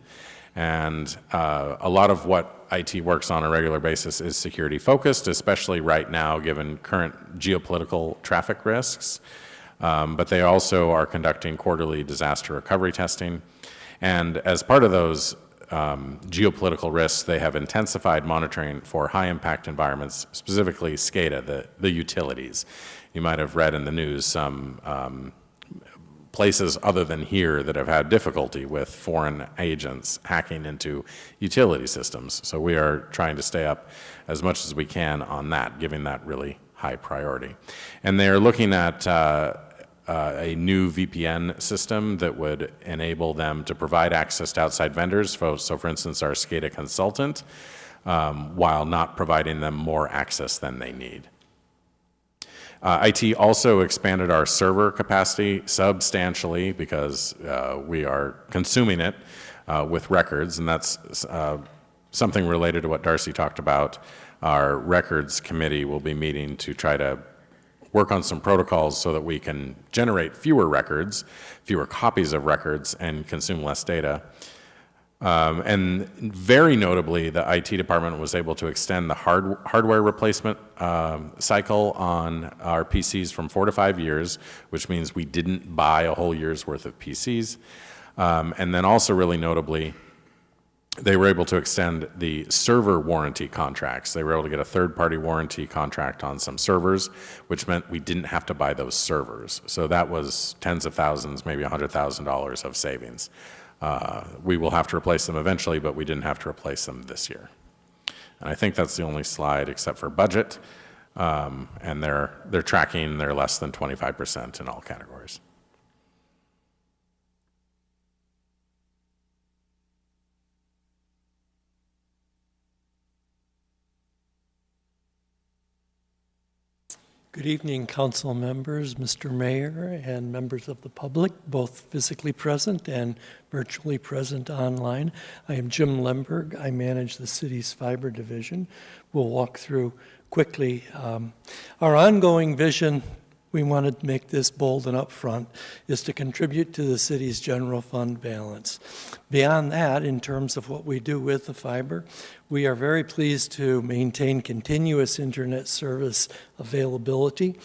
And a lot of what IT works on a regular basis is security focused, especially right now given current geopolitical traffic risks. But they also are conducting quarterly disaster recovery testing. And as part of those geopolitical risks, they have intensified monitoring for high-impact environments, specifically SCADA, the utilities. You might have read in the news some places other than here that have had difficulty with foreign agents hacking into utility systems. So we are trying to stay up as much as we can on that, giving that really high priority. And they are looking at a new VPN system that would enable them to provide access to outside vendors. So for instance, our SCADA consultant, while not providing them more access than they need. IT also expanded our server capacity substantially because we are consuming it with records, and that's something related to what Darcy talked about. Our records committee will be meeting to try to work on some protocols so that we can generate fewer records, fewer copies of records, and consume less data. And very notably, the IT department was able to extend the hardware replacement cycle on our PCs from 4 to 5 years, which means we didn't buy a whole year's worth of PCs. And then also really notably, they were able to extend the server warranty contracts. They were able to get a third-party warranty contract on some servers, which meant we didn't have to buy those servers. So that was tens of thousands, maybe $100,000 of savings. We will have to replace them eventually, but we didn't have to replace them this year. And I think that's the only slide except for budget. And they're tracking, they're less than 25% in all categories. Good evening, council members, Mr. Mayor, and members of the public, both physically present and virtually present online. I am Jim Lemberg. I manage the city's fiber division. We'll walk through quickly. Our ongoing vision, we wanted to make this bold and upfront, is to contribute to the city's general fund balance. Beyond that, in terms of what we do with the fiber, we are very pleased to maintain continuous internet service availability.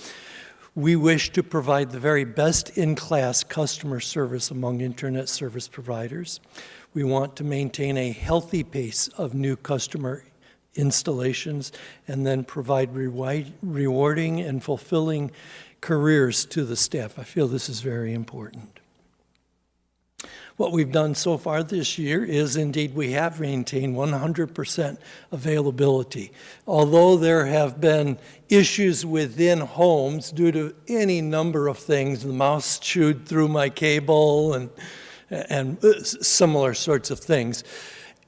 We wish to provide the very best in-class customer service among internet service providers. We want to maintain a healthy pace of new customer installations and then provide rewarding and fulfilling careers to the staff. I feel this is very important. What we've done so far this year is indeed we have maintained 100% availability. Although there have been issues within homes due to any number of things, the mouse chewed through my cable and similar sorts of things.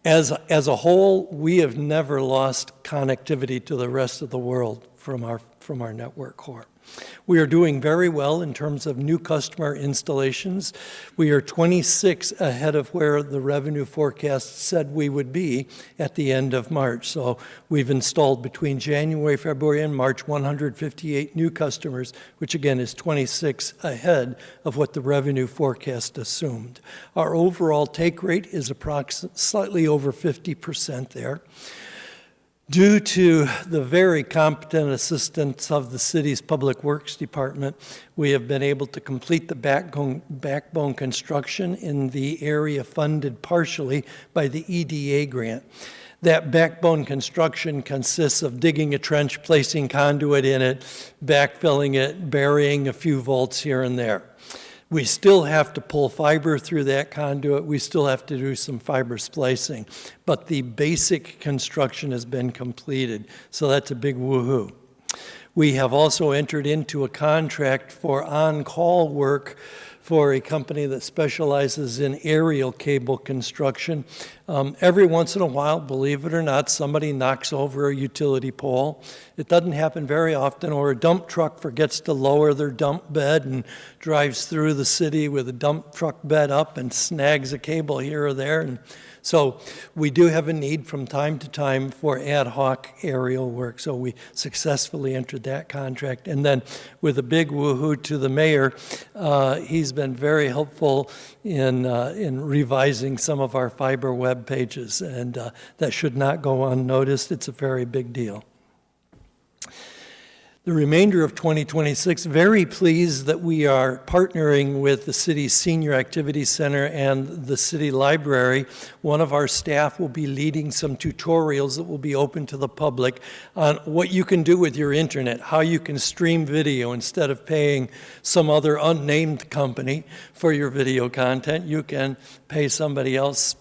As a whole, we have never lost connectivity to the rest of the world from our network core. We are doing very well in terms of new customer installations. We are 26 ahead of where the revenue forecast said we would be at the end of March. So we've installed between January, February, and March 158 new customers, which again is 26 ahead of what the revenue forecast assumed. Our overall take rate is approximately slightly over 50% there. Due to the very competent assistance of the city's Public Works Department, we have been able to complete the backbone construction in the area funded partially by the EDA grant. That backbone construction consists of digging a trench, placing conduit in it, backfilling it, burying a few volts here and there. We still have to pull fiber through that conduit. We still have to do some fiber splicing. But the basic construction has been completed, so that's a big woohoo. We have also entered into a contract for on-call work for a company that specializes in aerial cable construction. Every once in a while, believe it or not, somebody knocks over a utility pole. It doesn't happen very often, or a dump truck forgets to lower their dump bed and drives through the city with a dump truck bed up and snags a cable here or there. And so we do have a need from time to time for ad hoc aerial work. So we successfully entered that contract. And then with a big woohoo to the mayor, he's been very helpful in revising some of our fiber web pages. And that should not go unnoticed. It's a very big deal. The remainder of 2026, very pleased that we are partnering with the city's Senior Activities Center and the city library. One of our staff will be leading some tutorials that will be open to the public on what you can do with your internet, how you can stream video instead of paying some other unnamed company for your video content. You can pay somebody else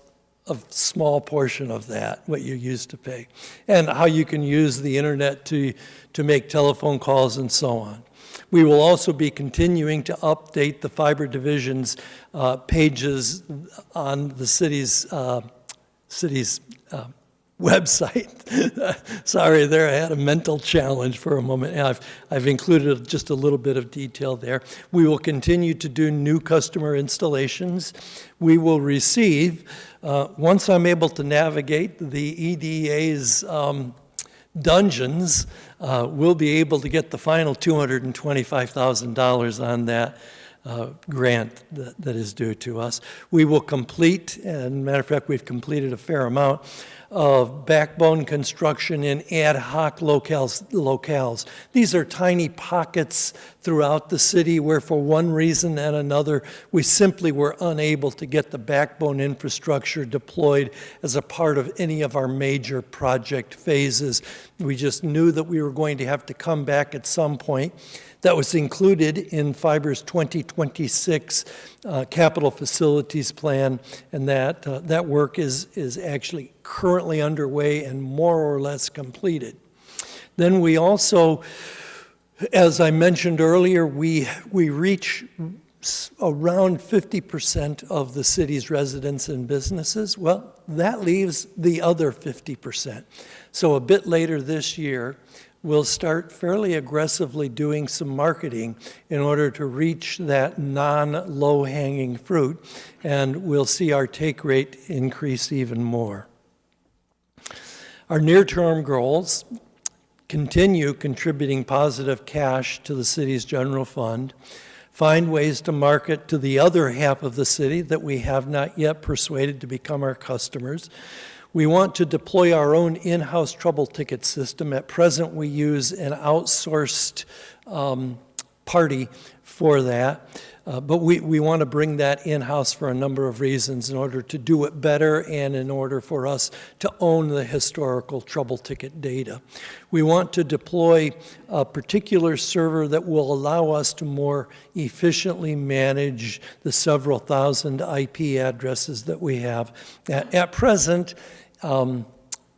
a small portion of that, what you used to pay, and how you can use the internet to make telephone calls and so on. We will also be continuing to update the fiber division's pages on the city's website. Sorry there, I had a mental challenge for a moment. And I've included just a little bit of detail there. We will continue to do new customer installations. We will receive, once I'm able to navigate the EDA's dungeons, we'll be able to get the final $225,000 on that grant that is due to us. We will complete, and matter of fact, we've completed a fair amount of backbone construction in ad hoc locales. These are tiny pockets throughout the city where for one reason and another, we simply were unable to get the backbone infrastructure deployed as a part of any of our major project phases. We just knew that we were going to have to come back at some point. That was included in Fiber's 2026 capital facilities plan, and that work is actually currently underway and more or less completed. Then we also, as I mentioned earlier, we reach around 50% of the city's residents and businesses. Well, that leaves the other 50%. So a bit later this year, we'll start fairly aggressively doing some marketing in order to reach that non-low-hanging fruit, and we'll see our take rate increase even more. Our near-term goals continue contributing positive cash to the city's general fund, find ways to market to the other half of the city that we have not yet persuaded to become our customers. We want to deploy our own in-house trouble ticket system. At present, we use an outsourced party for that, but we want to bring that in-house for a number of reasons in order to do it better and in order for us to own the historical trouble ticket data. We want to deploy a particular server that will allow us to more efficiently manage the several thousand IP addresses that we have. At present,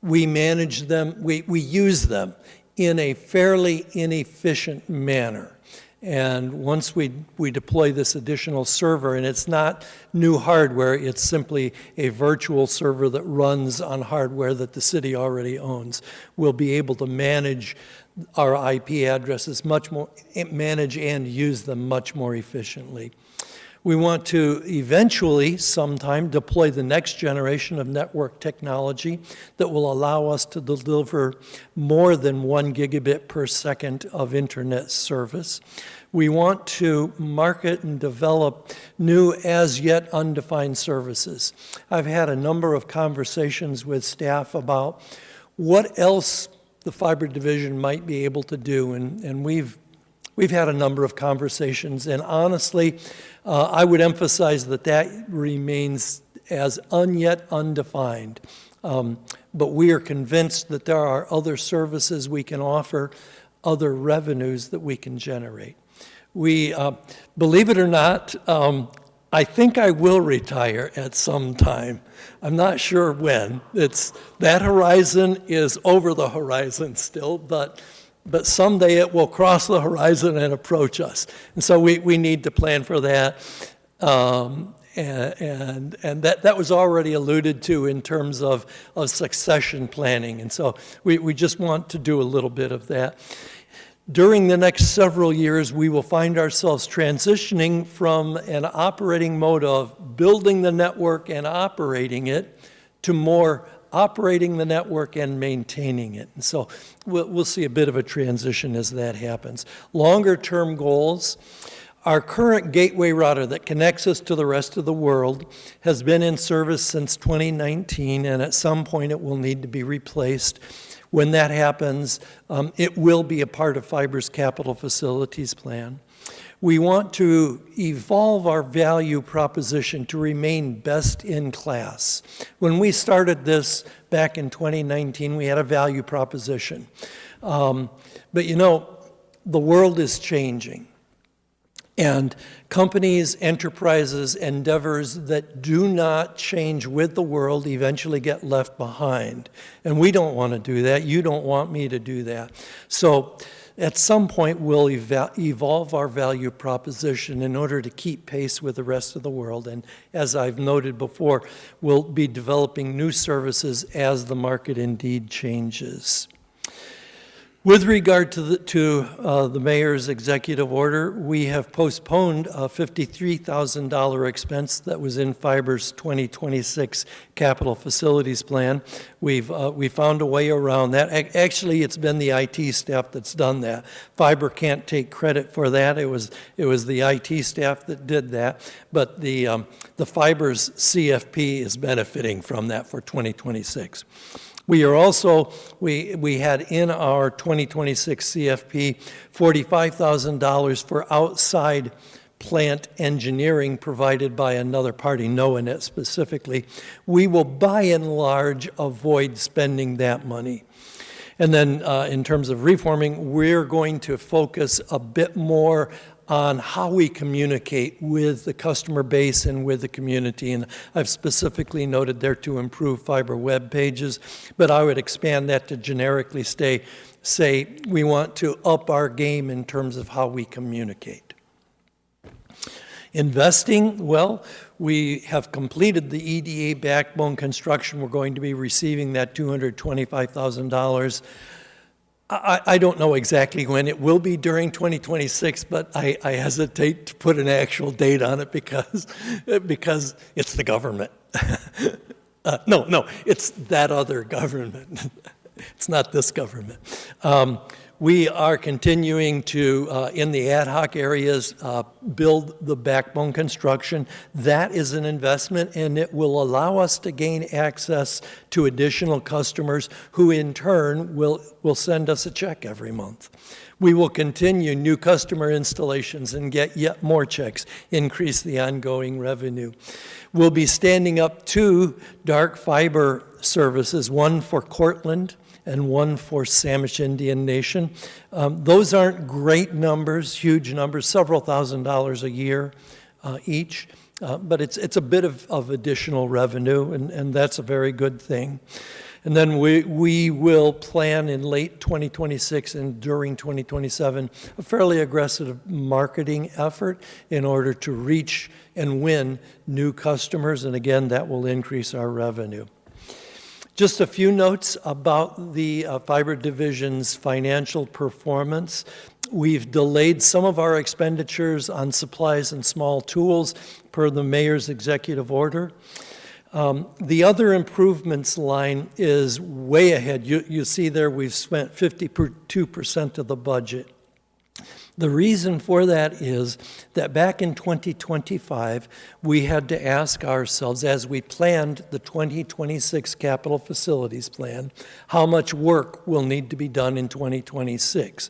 we manage them, we use them in a fairly inefficient manner. And once we deploy this additional server, and it's not new hardware, it's simply a virtual server that runs on hardware that the city already owns, we'll be able to manage our IP addresses much more, manage and use them much more efficiently. We want to eventually, sometime, deploy the next generation of network technology that will allow us to deliver more than 1 gigabit per second of internet service. We want to market and develop new, as yet undefined services. I've had a number of conversations with staff about what else the fiber division might be able to do, and we've had a number of conversations, and honestly, I would emphasize that remains as yet undefined. But we are convinced that there are other services we can offer, other revenues that we can generate. We, believe it or not, I think I will retire at some time. I'm not sure when. That horizon is over the horizon still, but someday it will cross the horizon and approach us. And so we need to plan for that. And that was already alluded to in terms of succession planning. And so we just want to do a little bit of that. During the next several years, we will find ourselves transitioning from an operating mode of building the network and operating it to more operating the network and maintaining it. And so we'll see a bit of a transition as that happens. Longer term goals. Our current gateway router that connects us to the rest of the world has been in service since 2019, and at some point it will need to be replaced. When that happens, it will be a part of Fiber's capital facilities plan. We want to evolve our value proposition to remain best in class. When we started this back in 2019, we had a value proposition. But you know, the world is changing. And companies, enterprises, endeavors that do not change with the world eventually get left behind. And we don't want to do that. You don't want me to do that. So at some point, we'll evolve our value proposition in order to keep pace with the rest of the world. And as I've noted before, we'll be developing new services as the market indeed changes. With regard to the mayor's executive order, we have postponed a $53,000 expense that was in Fiber's 2026 capital facilities plan. We found a way around that. Actually, it's been the IT staff that's done that. Fiber can't take credit for that. It was the IT staff that did that. But the Fiber's CFP is benefiting from that for 2026. We are also, we had in our 2026 CFP $45,000 for outside plant engineering provided by another party, knowing it specifically. We will by and large avoid spending that money. And then in terms of reforming, we're going to focus a bit more on how we communicate with the customer base and with the community. And I've specifically noted there to improve Fiber web pages, but I would expand that to generically say we want to up our game in terms of how we communicate. Investing, well, we have completed the EDA backbone construction. We're going to be receiving that $225,000. I don't know exactly when. It will be during 2026, but I hesitate to put an actual date on it because it's the government. No, it's that other government. It's not this government. We are continuing to, in the ad hoc areas, build the backbone construction. That is an investment, and it will allow us to gain access to additional customers who, in turn, will send us a check every month. We will continue new customer installations and get yet more checks, increase the ongoing revenue. We'll be standing up 2 dark fiber services, one for Cortland and one for Samish Indian Nation. Those aren't great numbers, huge numbers, several $1,000s a year each, but it's a bit of additional revenue, and that's a very good thing. And then we will plan in late 2026 and during 2027 a fairly aggressive marketing effort in order to reach and win new customers, and again, that will increase our revenue. Just a few notes about the Fiber Division's financial performance. We've delayed some of our expenditures on supplies and small tools per the mayor's executive order. The other improvements line is way ahead. You see there we've spent 52% of the budget. The reason for that is that back in 2025, we had to ask ourselves, as we planned the 2026 capital facilities plan, how much work will need to be done in 2026.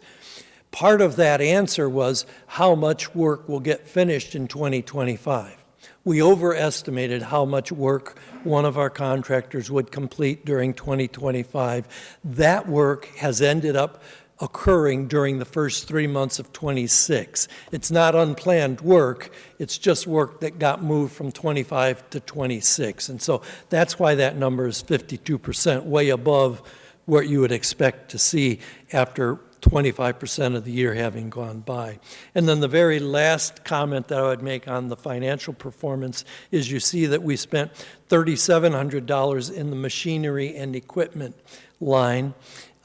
Part of that answer was how much work will get finished in 2025. We overestimated how much work one of our contractors would complete during 2025. That work has ended up occurring during the first 3 months of 26. It's not unplanned work, it's just work that got moved from 25 to 26. And so that's why that number is 52%, way above what you would expect to see after 25% of the year having gone by. And then the very last comment that I would make on the financial performance is you see that we spent $3,700 in the machinery and equipment line.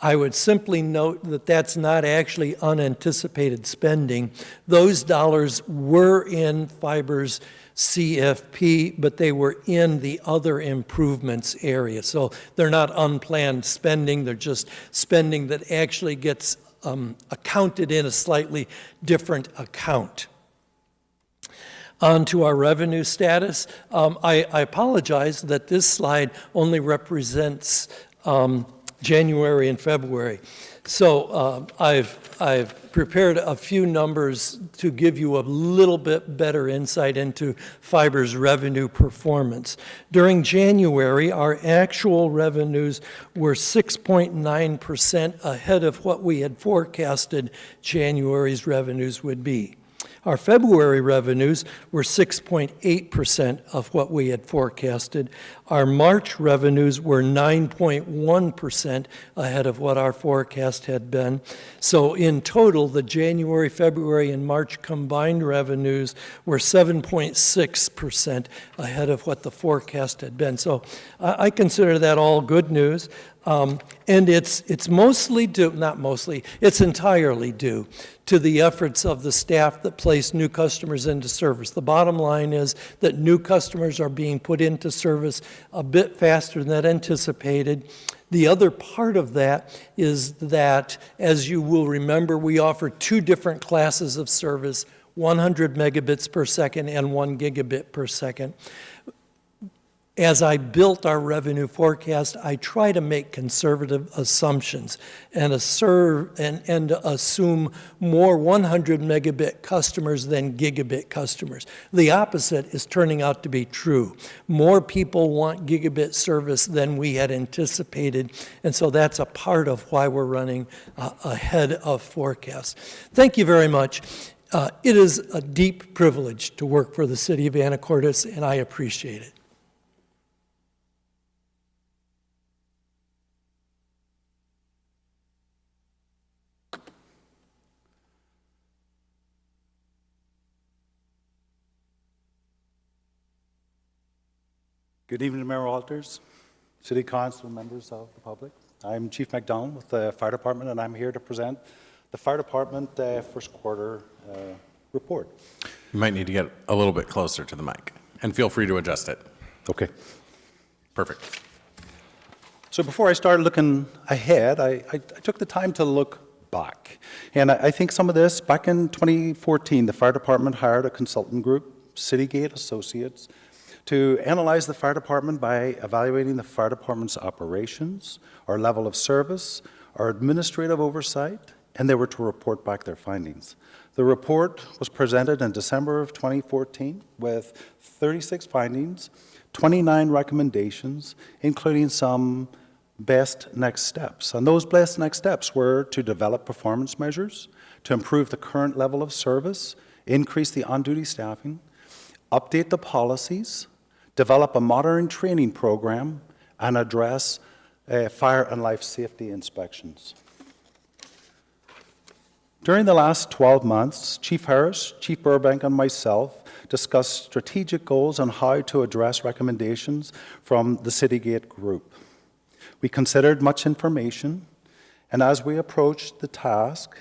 I would simply note that that's not actually unanticipated spending. Those dollars were in Fiber's CFP, but they were in the other improvements area. So they're not unplanned spending, they're just spending that actually gets accounted in a slightly different account. On to our revenue status. I apologize that this slide only represents January and February. So I've prepared a few numbers to give you a little bit better insight into Fiber's revenue performance. During January, our actual revenues were 6.9% ahead of what we had forecasted January's revenues would be. Our February revenues were 6.8% of what we had forecasted. Our March revenues were 9.1% ahead of what our forecast had been. So in total, the January, February, and March combined revenues were 7.6% ahead of what the forecast had been. So I consider that all good news. And it's mostly due, not mostly, it's entirely due to the efforts of the staff that place new customers into service. The bottom line is that new customers are being put into service a bit faster than anticipated. The other part of that is that, as you will remember, we offer two different classes of service, 100 megabits per second and 1 gigabit per second. As I built our revenue forecast, I try to make conservative assumptions and assume more 100 megabit customers than gigabit customers. The opposite is turning out to be true. More people want gigabit service than we had anticipated, and so that's a part of why we're running ahead of forecast. Thank you very much. It is a deep privilege to work for the city of Anacortes, and I appreciate it. Good evening, Mayor Walters, City Council, members of the public. I'm Chief McDonald with the Fire Department, and I'm here to present the Fire Department first quarter report. You might need to get a little bit closer to the mic, and feel free to adjust it. Okay. Perfect. So before I started looking ahead, I took the time to look back. And I think some of this, back in 2014, the Fire Department hired a consultant group, Citygate Associates, to analyze the fire department by evaluating the fire department's operations, our level of service, our administrative oversight, and they were to report back their findings. The report was presented in December of 2014 with 36 findings, 29 recommendations, including some best next steps. And those best next steps were to develop performance measures, to improve the current level of service, increase the on-duty staffing, update the policies, develop a modern training program, and address fire and life safety inspections. During the last 12 months, Chief Harris, Chief Burbank, and myself discussed strategic goals on how to address recommendations from the Citygate group. We considered much information, and as we approached the task,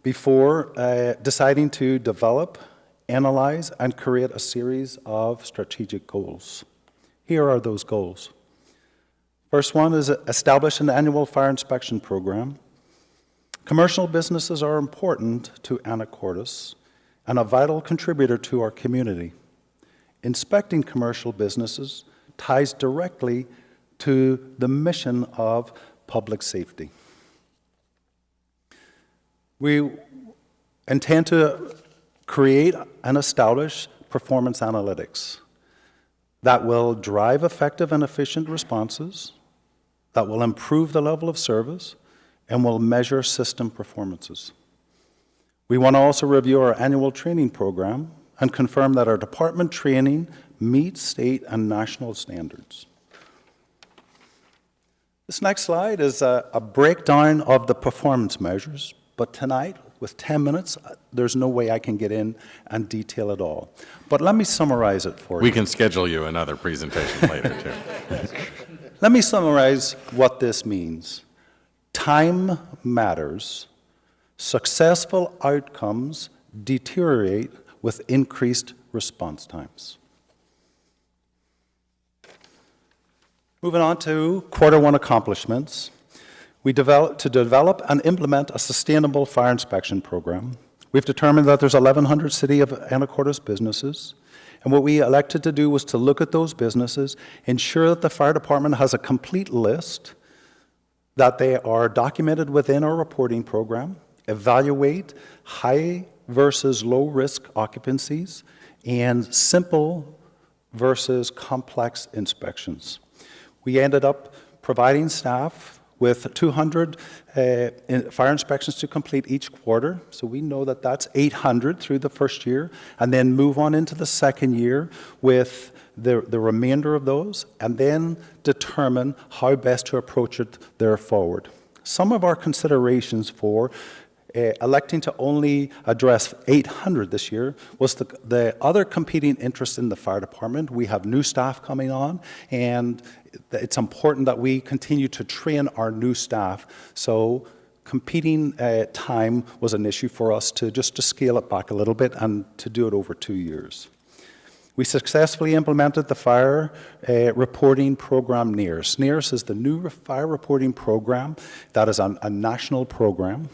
before deciding to develop, analyze, and create a series of strategic goals. Here are those goals. First one is establish an annual fire inspection program. Commercial businesses are important to Anacortes and a vital contributor to our community. Inspecting commercial businesses ties directly to the mission of public safety. We intend to create and establish performance analytics that will drive effective and efficient responses, that will improve the level of service, and will measure system performances. We want to also review our annual training program and confirm that our department training meets state and national standards. This next slide is a breakdown of the performance measures, but tonight, with 10 minutes, there's no way I can get in and detail it all. But let me summarize it for you. We can schedule you another presentation later, too. Let me summarize what this means. Time matters. Successful outcomes deteriorate with increased response times. Moving on to quarter one accomplishments. To develop and implement a sustainable fire inspection program. We've determined that there's 1,100 City of Anacortes businesses, and what we elected to do was to look at those businesses, ensure that the fire department has a complete list, that they are documented within our reporting program, evaluate high versus low risk occupancies, and simple versus complex inspections. We ended up providing staff with 200 fire inspections to complete each quarter. So we know that that's 800 through the first year, and then move on into the second year with the remainder of those, and then determine how best to approach it there forward. Some of our considerations for electing to only address 800 this year was the other competing interests in the fire department. We have new staff coming on, and it's important that we continue to train our new staff. So competing time was an issue for us to scale it back a little bit and to do it over 2 years. We successfully implemented the fire reporting program, NEARS. NEARS is the new fire reporting program that is a national program.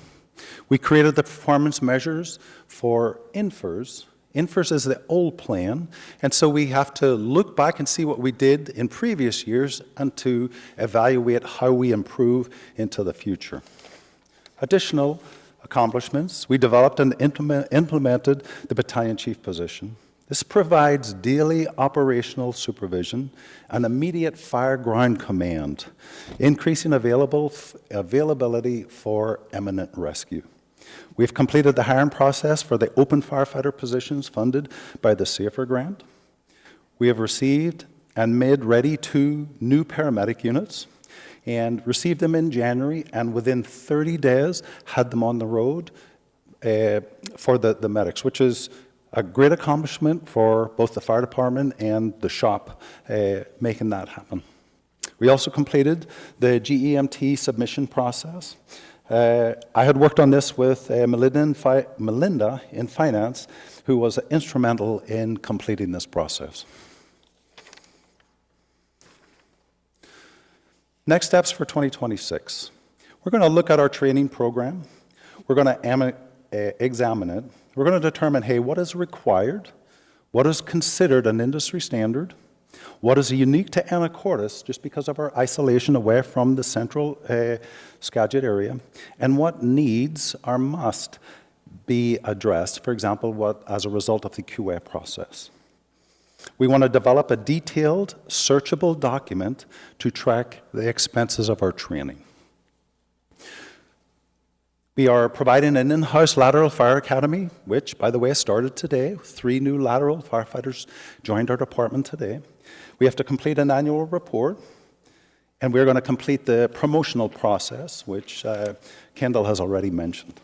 We created the performance measures for INFRS. INFRS is the old plan, and so we have to look back and see what we did in previous years and to evaluate how we improve into the future. Additional accomplishments, we developed and implemented the battalion chief position. This provides daily operational supervision and immediate fire ground command, increasing availability for imminent rescue. We've completed the hiring process for the open firefighter positions funded by the SAFER grant. We have received and made ready 2 new paramedic units and received them in January, and within 30 days had them on the road for the medics, which is a great accomplishment for both the fire department and the shop making that happen. We also completed the GEMT submission process. I had worked on this with Melinda in finance, who was instrumental in completing this process. Next steps for 2026. We're going to look at our training program. We're going to examine it. We're going to determine, hey, what is required? What is considered an industry standard? What is unique to Anacortes just because of our isolation away from the central Skagit area? And what needs or must be addressed, for example, as a result of the QA process? We want to develop a detailed, searchable document to track the expenses of our training. We are providing an in-house lateral fire academy, which, by the way, started today. 3 new lateral firefighters joined our department today. We have to complete an annual report, and we're going to complete the promotional process, which Kendall has already mentioned.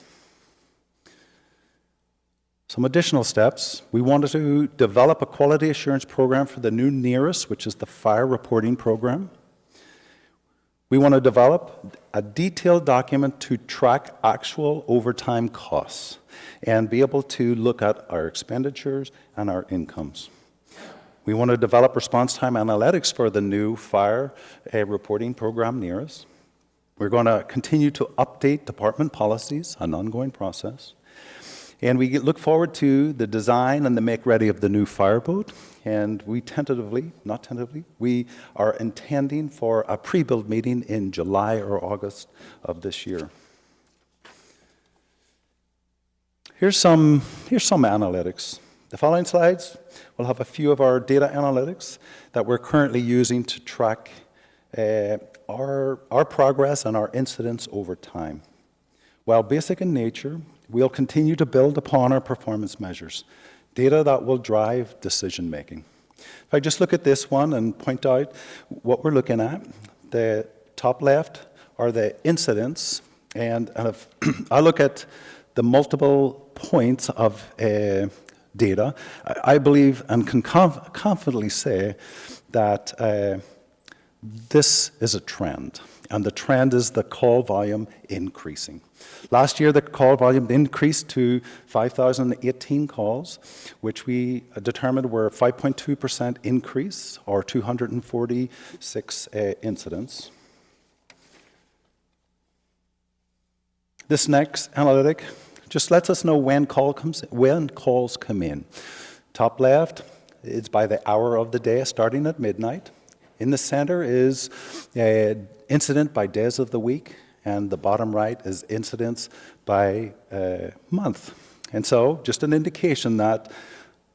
Some additional steps. We wanted to develop a quality assurance program for the new NEARS, which is the fire reporting program. We want to develop a detailed document to track actual overtime costs and be able to look at our expenditures and our incomes. We want to develop response time analytics for the new fire reporting program, NEARS. We're going to continue to update department policies, an ongoing process. And we look forward to the design and the make ready of the new fireboat. And we we are intending for a pre-build meeting in July or August of this year. Here's some analytics. The following slides will have a few of our data analytics that we're currently using to track our progress and our incidents over time. While basic in nature, we'll continue to build upon our performance measures, data that will drive decision making. If I just look at this one and point out what we're looking at, the top left are the incidents, and if I look at the multiple points of data, I believe and can confidently say that this is a trend, and the trend is the call volume increasing. Last year, the call volume increased to 5,018 calls, which we determined were a 5.2% increase, or 246 incidents. This next analytic just lets us know when calls come in. Top left, it's by the hour of the day, starting at midnight. In the center is incident by days of the week, and the bottom right is incidents by month. And so, just an indication that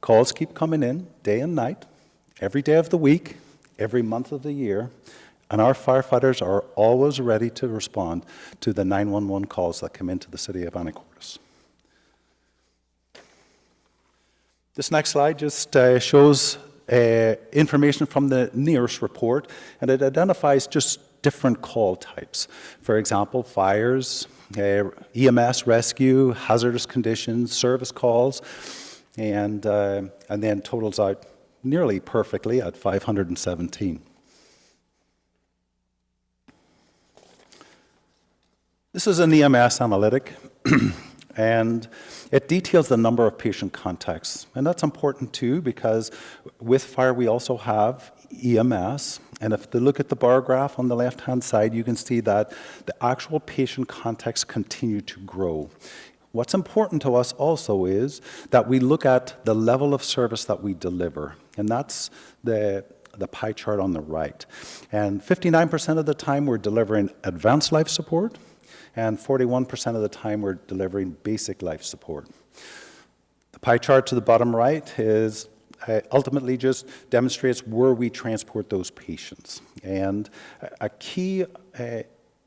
calls keep coming in day and night, every day of the week, every month of the year, And our firefighters are always ready to respond to the 911 calls that come into the city of Anacortes. This next slide just shows information from the NEARS report, and it identifies just different call types. For example, fires, EMS rescue, hazardous conditions, service calls, and then totals out nearly perfectly at 517. This is an EMS analytic, and it details the number of patient contacts. And that's important too, because with fire we also have EMS. And if you look at the bar graph on the left-hand side, you can see that the actual patient contacts continue to grow. What's important to us also is that we look at the level of service that we deliver. And that's the pie chart on the right. And 59% of the time we're delivering advanced life support, and 41% of the time we're delivering basic life support. The pie chart to the bottom right is ultimately just demonstrates where we transport those patients. And a key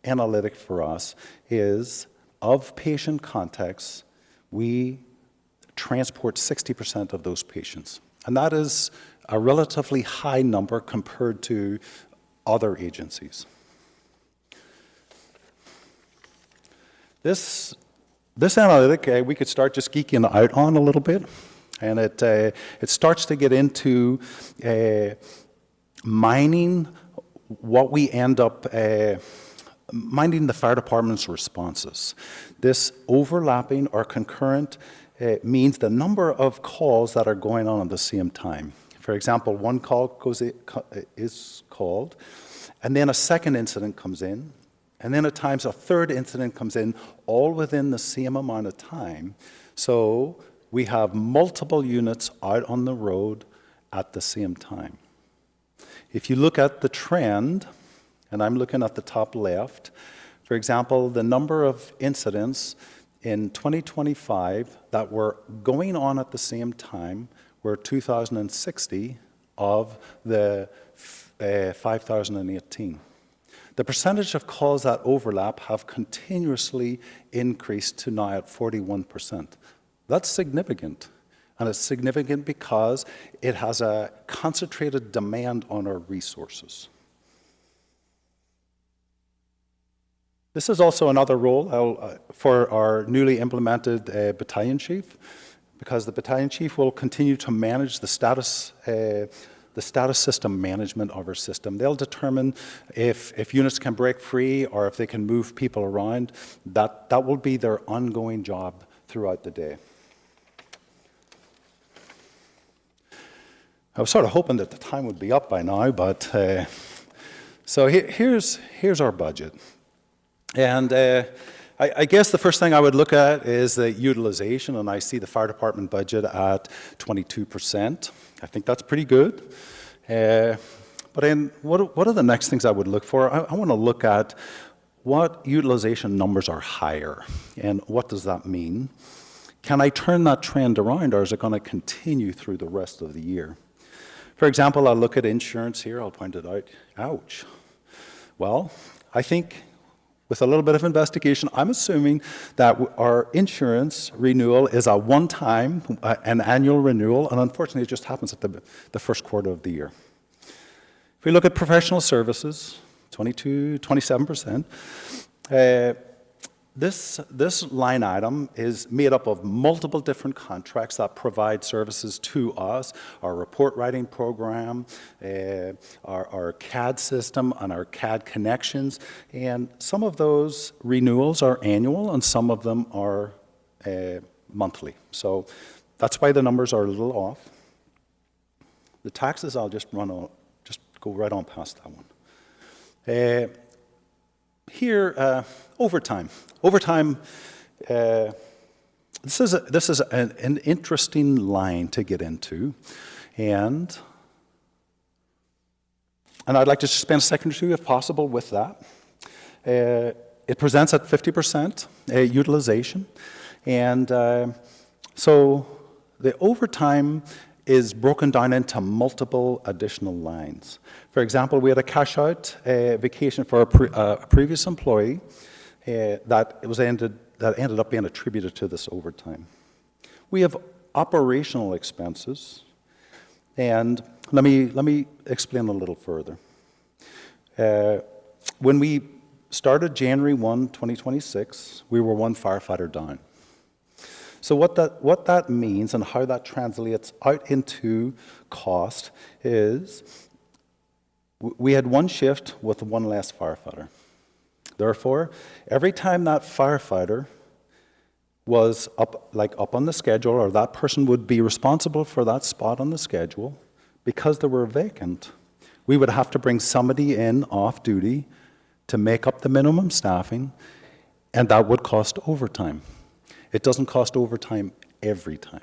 analytic for us is, of patient contacts, we transport 60% of those patients. And that is a relatively high number compared to other agencies. This analytic, we could start just geeking out on a little bit, and it starts to get into mining what we end up, mining the fire department's responses. This overlapping or concurrent means the number of calls that are going on at the same time. For example, one call is called, and then a second incident comes in, and then at times a third incident comes in, all within the same amount of time. So we have multiple units out on the road at the same time. If you look at the trend, and I'm looking at the top left, for example, the number of incidents in 2025 that were going on at the same time were 2,060 of the 5,018. The percentage of calls that overlap have continuously increased to now at 41%. That's significant. And it's significant because it has a concentrated demand on our resources. This is also another role for our newly implemented battalion chief, because the battalion chief will continue to manage the status system management of our system. They'll determine if units can break free or if they can move people around. That will be their ongoing job throughout the day. I was sort of hoping that the time would be up by now, but so here's our budget. And I guess the first thing I would look at is the utilization, and I see the fire department budget at 22%. I think that's pretty good. But then what are the next things I would look for? I want to look at what utilization numbers are higher, and what does that mean? Can I turn that trend around, or is it going to continue through the rest of the year? For example, I'll look at insurance here. I'll point it out. Ouch. Well, I think with a little bit of investigation, I'm assuming that our insurance renewal is a one-time, an annual renewal, and unfortunately it just happens at the first quarter of the year. If we look at professional services, 27%, this line item is made up of multiple different contracts that provide services to us, our report writing program, our CAD system, and our CAD connections. And some of those renewals are annual, and some of them are monthly. So that's why the numbers are a little off. The taxes, I'll just go right on past that one. Here, overtime. Overtime, this is an interesting line to get into, and I'd like to spend a second or two, if possible, with that. It presents at 50% utilization, and so the overtime is broken down into multiple additional lines. For example, we had a cash out vacation for a previous employee that ended up being attributed to this overtime. We have operational expenses, and let me explain a little further. When we started January 1, 2026, we were one firefighter down. So what that means and how that translates out into cost is we had one shift with one less firefighter. Therefore, every time that firefighter was up on the schedule, or that person would be responsible for that spot on the schedule, because they were vacant, we would have to bring somebody in off duty to make up the minimum staffing, and that would cost overtime. It doesn't cost overtime every time,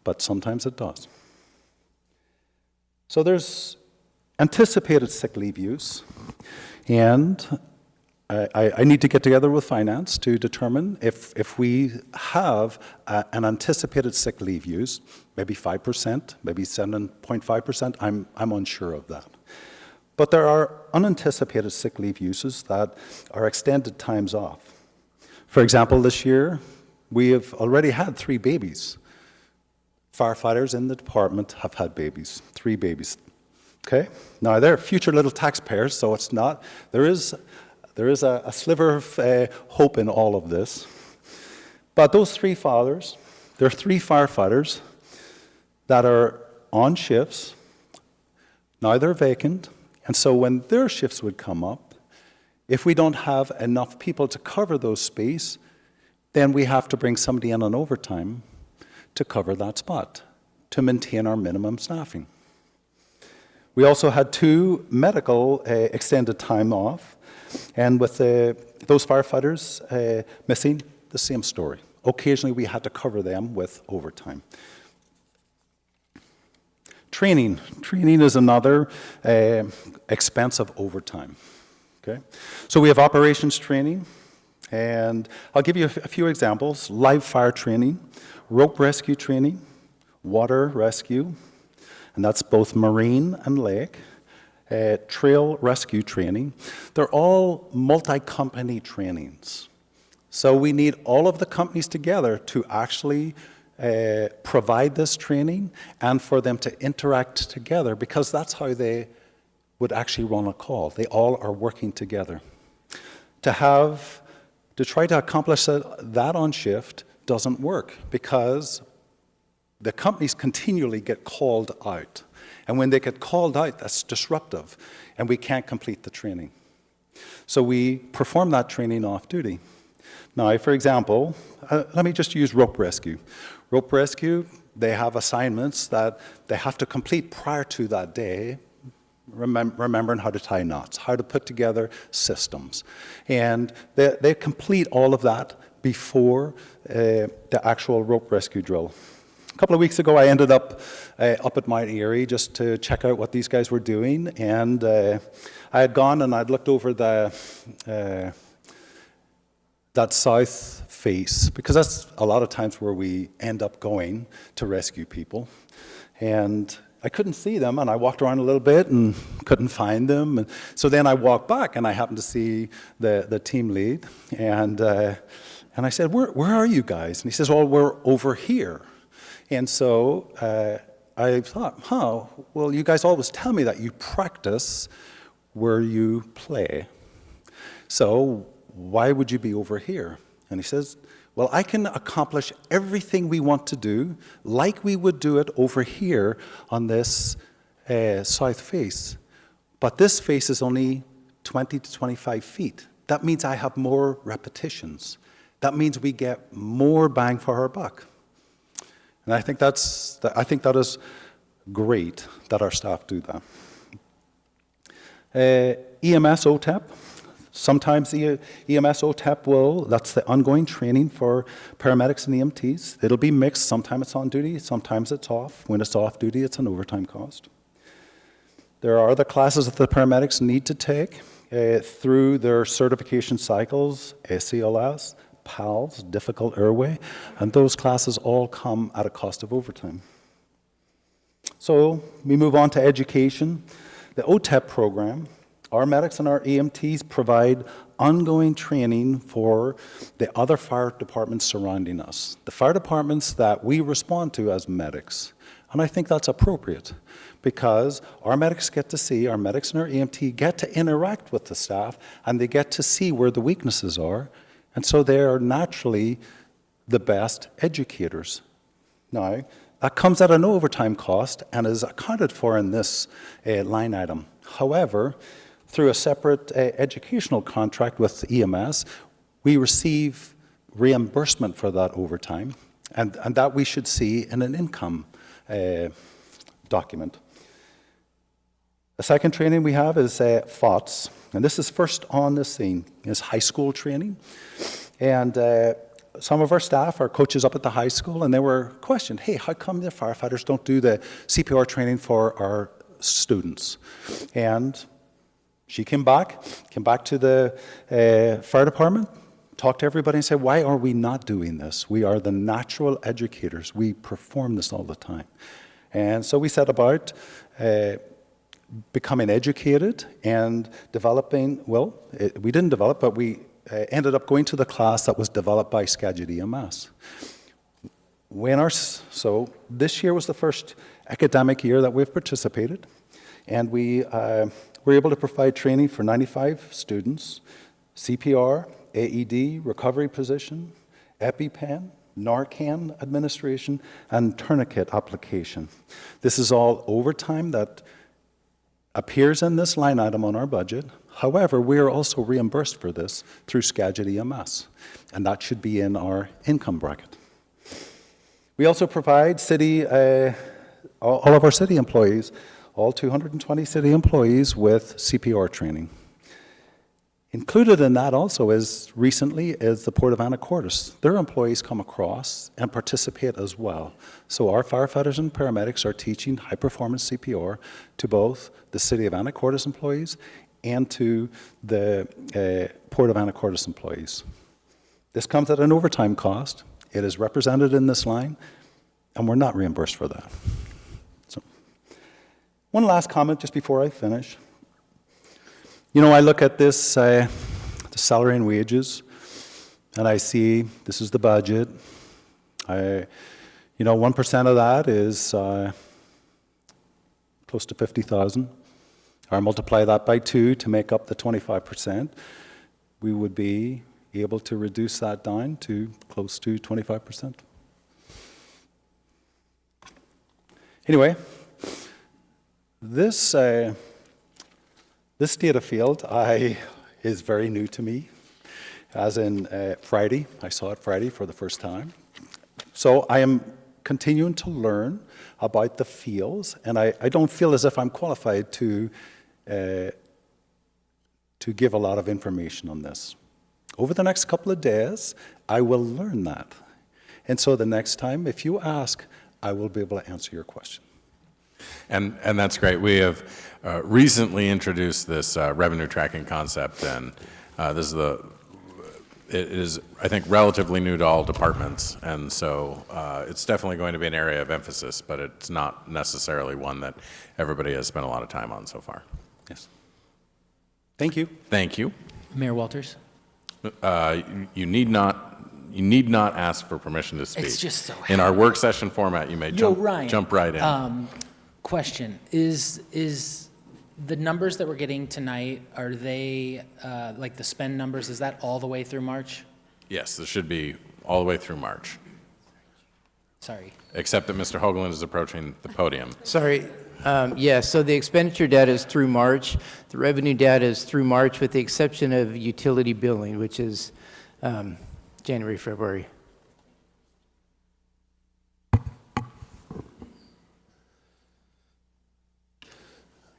but sometimes it does. So there's anticipated sick leave use, and I need to get together with finance to determine if we have an anticipated sick leave use, maybe 5%, maybe 7.5%, I'm unsure of that. But there are unanticipated sick leave uses that are extended times off. For example, this year, we have already had 3 babies. Firefighters in the department have had babies, 3 babies. Okay? Now, they're future little taxpayers, so it's not, there is a sliver of hope in all of this. But those 3 fathers, there are 3 firefighters that are on shifts. Now they're vacant, and so when their shifts would come up, if we don't have enough people to cover those space, then we have to bring somebody in on overtime to cover that spot, to maintain our minimum staffing. We also had 2 medical extended time off, and with those firefighters missing, the same story. Occasionally, we had to cover them with overtime. Training is another expense of overtime. Okay, so we have operations training, and I'll give you a few examples: live fire training, rope rescue training, water rescue, and that's both marine and lake. Trail rescue training. They're all multi-company trainings. So we need all of the companies together to actually provide this training and for them to interact together, because that's how they would actually run a call. They all are working together. To try to accomplish that on shift doesn't work, because the companies continually get called out. And when they get called out, that's disruptive, and we can't complete the training. So we perform that training off duty. Now, for example, let me just use rope rescue. Rope rescue, they have assignments that they have to complete prior to that day, remembering how to tie knots, how to put together systems. And they complete all of that before the actual rope rescue drill. A couple of weeks ago, I ended up at Mount Erie just to check out what these guys were doing, and I had gone and I'd looked over that south face, because that's a lot of times where we end up going to rescue people, and I couldn't see them, and I walked around a little bit and couldn't find them, and so then I walked back and I happened to see the team lead, and I said, where are you guys? And he says, well, we're over here. And so I thought, well, you guys always tell me that you practice where you play. So why would you be over here? And he says, well, I can accomplish everything we want to do like we would do it over here on this south face. But this face is only 20 to 25 feet. That means I have more repetitions. That means we get more bang for our buck. And I think that is great that our staff do that. EMS OTEP. Sometimes the EMS OTEP that's the ongoing training for paramedics and EMTs. It'll be mixed. Sometimes it's on duty, sometimes it's off. When it's off duty, it's an overtime cost. There are other classes that the paramedics need to take through their certification cycles, ACLS, PALS, difficult airway, and those classes all come at a cost of overtime. So we move on to education. The OTEP program, our medics and our EMTs provide ongoing training for the other fire departments surrounding us, the fire departments that we respond to as medics. And I think that's appropriate because our medics get to see, our medics and our EMT get to interact with the staff and they get to see where the weaknesses are. And so they are naturally the best educators. Now, that comes at an overtime cost and is accounted for in this line item. However, through a separate educational contract with EMS, we receive reimbursement for that overtime, and that we should see in an income document. The second training we have is FOTS, and this is first on the scene. It's high school training, and some of our staff are coaches up at the high school, and they were questioned, hey, how come the firefighters don't do the CPR training for our students? And she came back to the fire department, talked to everybody and said, why are we not doing this? We are the natural educators. We perform this all the time. And so we set about becoming educated and developing, well, we didn't develop, but we ended up going to the class that was developed by Skagit EMS. So this year was the first academic year that we've participated, and we were able to provide training for 95 students, CPR, AED, recovery position, EpiPen, Narcan administration, and tourniquet application. This is all overtime that appears in this line item on our budget. However, we are also reimbursed for this through Skagit EMS, and that should be in our income bracket. We also provide all of our city employees, all 220 city employees, with CPR training. Included in that also is the Port of Anacortes. Their employees come across and participate as well. So our firefighters and paramedics are teaching high-performance CPR to both the City of Anacortes employees and to the Port of Anacortes employees. This comes at an overtime cost. It is represented in this line, and we're not reimbursed for that. So, one last comment just before I finish. You know, I look at this, the salary and wages, and I see this is the budget. 1% of that is close to 50,000. Or multiply that by 2 to make up the 25%. We would be able to reduce that down to close to 25%. Anyway, this data field is very new to me, as in Friday. I saw it Friday for the first time. So I am continuing to learn about the fields, and I don't feel as if I'm qualified to give a lot of information on this. Over the next couple of days, I will learn that. And so the next time, if you ask, I will be able to answer your question. And that's great. We have recently introduced this revenue tracking concept, and it is, I think, relatively new to all departments, and so it's definitely going to be an area of emphasis, but it's not necessarily one that everybody has spent a lot of time on so far. Yes. Thank you. Thank you. Mayor Walters? You need not ask for permission to speak. It's just so in our work session format, you may jump right in. Question, is the numbers that we're getting tonight, are they, like the spend numbers, is that all the way through March? Yes, this should be all the way through March. Sorry. Except that Mr. Hoagland is approaching the podium. Sorry. Yes, so the expenditure data is through March. The revenue data is through March with the exception of utility billing, which is January, February.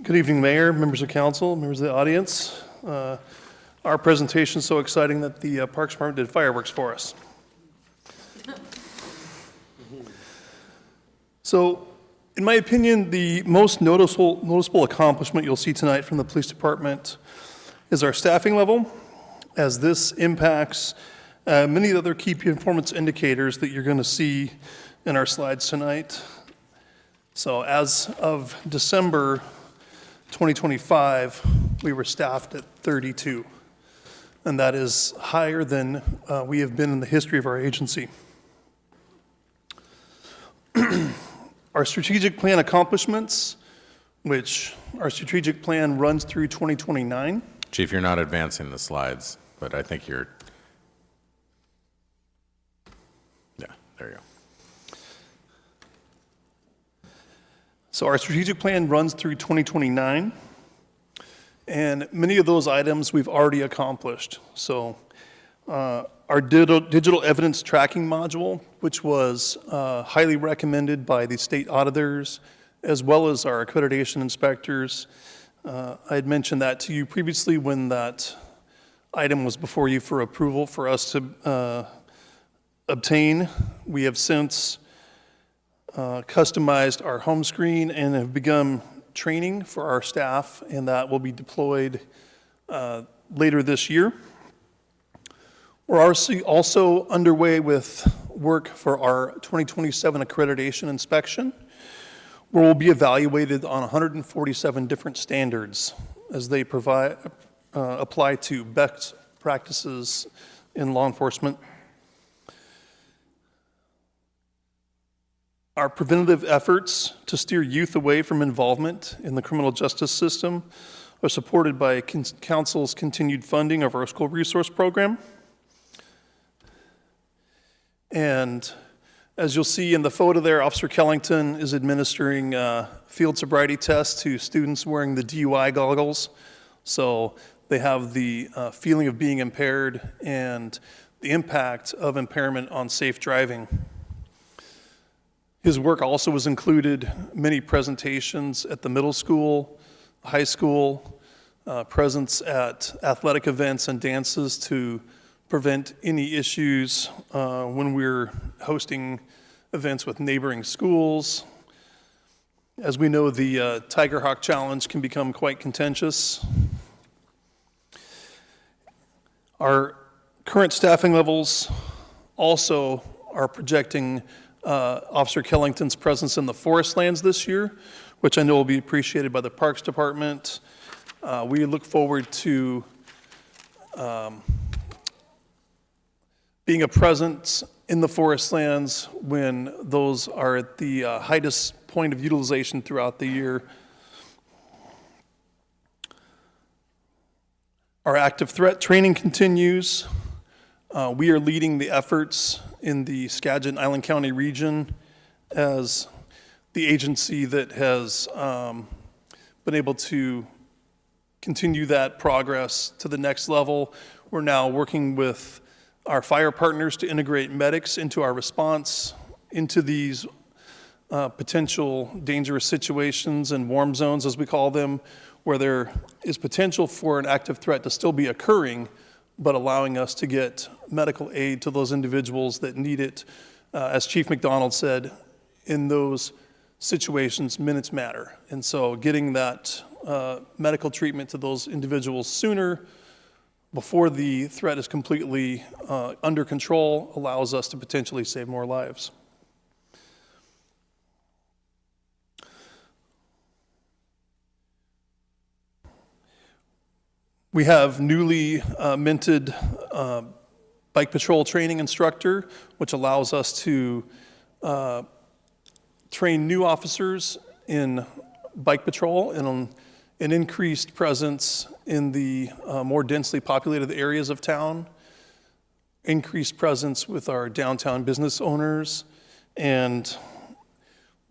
Good evening, Mayor, members of council, members of the audience. Our presentation is so exciting that the Parks Department did fireworks for us. So, in my opinion, the most noticeable accomplishment you'll see tonight from the police department is our staffing level, as this impacts many of the other key performance indicators that you're going to see in our slides tonight. So as of December 2025, we were staffed at 32, and that is higher than we have been in the history of our agency. Our strategic plan accomplishments, which our strategic plan runs through 2029. Chief, you're not advancing the slides, but I think you're, yeah, there you go. So our strategic plan runs through 2029, and many of those items we've already accomplished. So our digital evidence tracking module, which was highly recommended by the state auditors, as well as our accreditation inspectors. I had mentioned that to you previously when that item was before you for approval for us to obtain. We have since customized our home screen and have begun training for our staff, and that will be deployed later this year. We're also underway with work for our 2027 accreditation inspection, where we'll be evaluated on 147 different standards as they apply to best practices in law enforcement. Our preventative efforts to steer youth away from involvement in the criminal justice system are supported by Council's continued funding of our school resource program. And as you'll see in the photo there, Officer Kellington is administering field sobriety tests to students wearing the DUI goggles. So they have the feeling of being impaired and the impact of impairment on safe driving. His work also has included many presentations at the middle school, high school, presence at athletic events and dances to prevent any issues when we're hosting events with neighboring schools. As we know, the Tiger Hawk Challenge can become quite contentious. Our current staffing levels also are projecting Officer Kellington's presence in the forest lands this year, which I know will be appreciated by the Parks Department. We look forward to being a presence in the forest lands when those are at the highest point of utilization throughout the year. Our active threat training continues. We are leading the efforts in the Skagit and Island County region as the agency that has been able to continue that progress to the next level. We're now working with our fire partners to integrate medics into our response into these potential dangerous situations and warm zones, as we call them, where there is potential for an active threat to still be occurring, but allowing us to get medical aid to those individuals that need it. As Chief McDonald said, in those situations, minutes matter. And so getting that medical treatment to those individuals sooner, before the threat is completely under control, allows us to potentially save more lives. We have newly minted bike patrol training instructor, which allows us to train new officers in bike patrol and an increased presence in the more densely populated areas of town, increased presence with our downtown business owners, and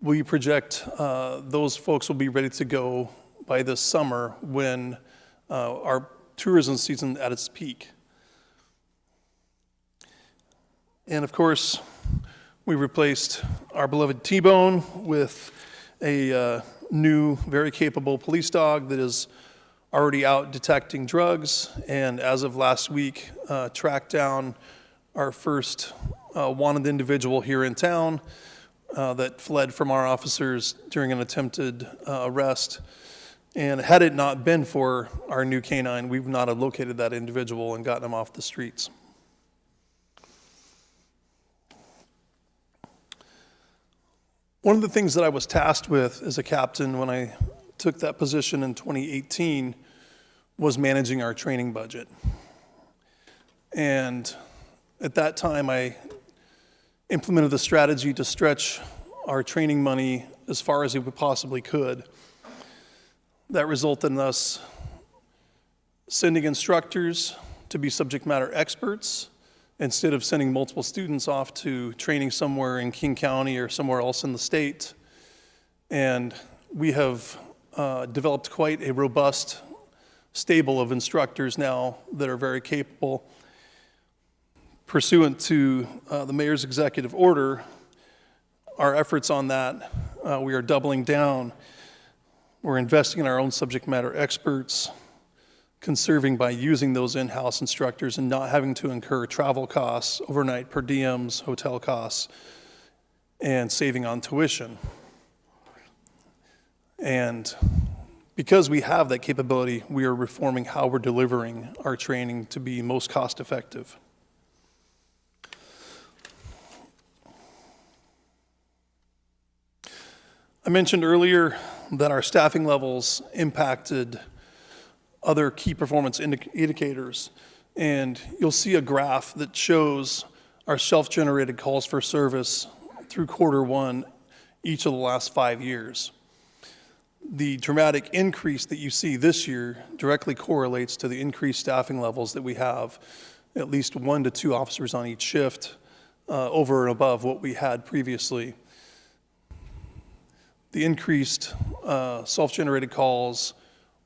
we project those folks will be ready to go by this summer when our tourism season at its peak. And of course, we replaced our beloved T-Bone with a new, very capable police dog that is already out detecting drugs, and as of last week, tracked down our first wanted individual here in town that fled from our officers during an attempted arrest. And had it not been for our new canine, we would not have located that individual and gotten him off the streets. One of the things that I was tasked with as a captain when I took that position in 2018 was managing our training budget. And at that time, I implemented the strategy to stretch our training money as far as we possibly could. That resulted in us sending instructors to be subject matter experts instead of sending multiple students off to training somewhere in King County or somewhere else in the state. And we have developed quite a robust stable of instructors now that are very capable. Pursuant to the mayor's executive order, our efforts on that, we are doubling down. We're investing in our own subject matter experts, conserving by using those in-house instructors and not having to incur travel costs, overnight per diems, hotel costs, and saving on tuition. And because we have that capability, we are reforming how we're delivering our training to be most cost-effective. I mentioned earlier that our staffing levels impacted other key performance indicators, and you'll see a graph that shows our self-generated calls for service through Q1 each of the last 5 years. The dramatic increase that you see this year directly correlates to the increased staffing levels that we have, at least 1 to 2 officers on each shift, over and above what we had previously. The increased self-generated calls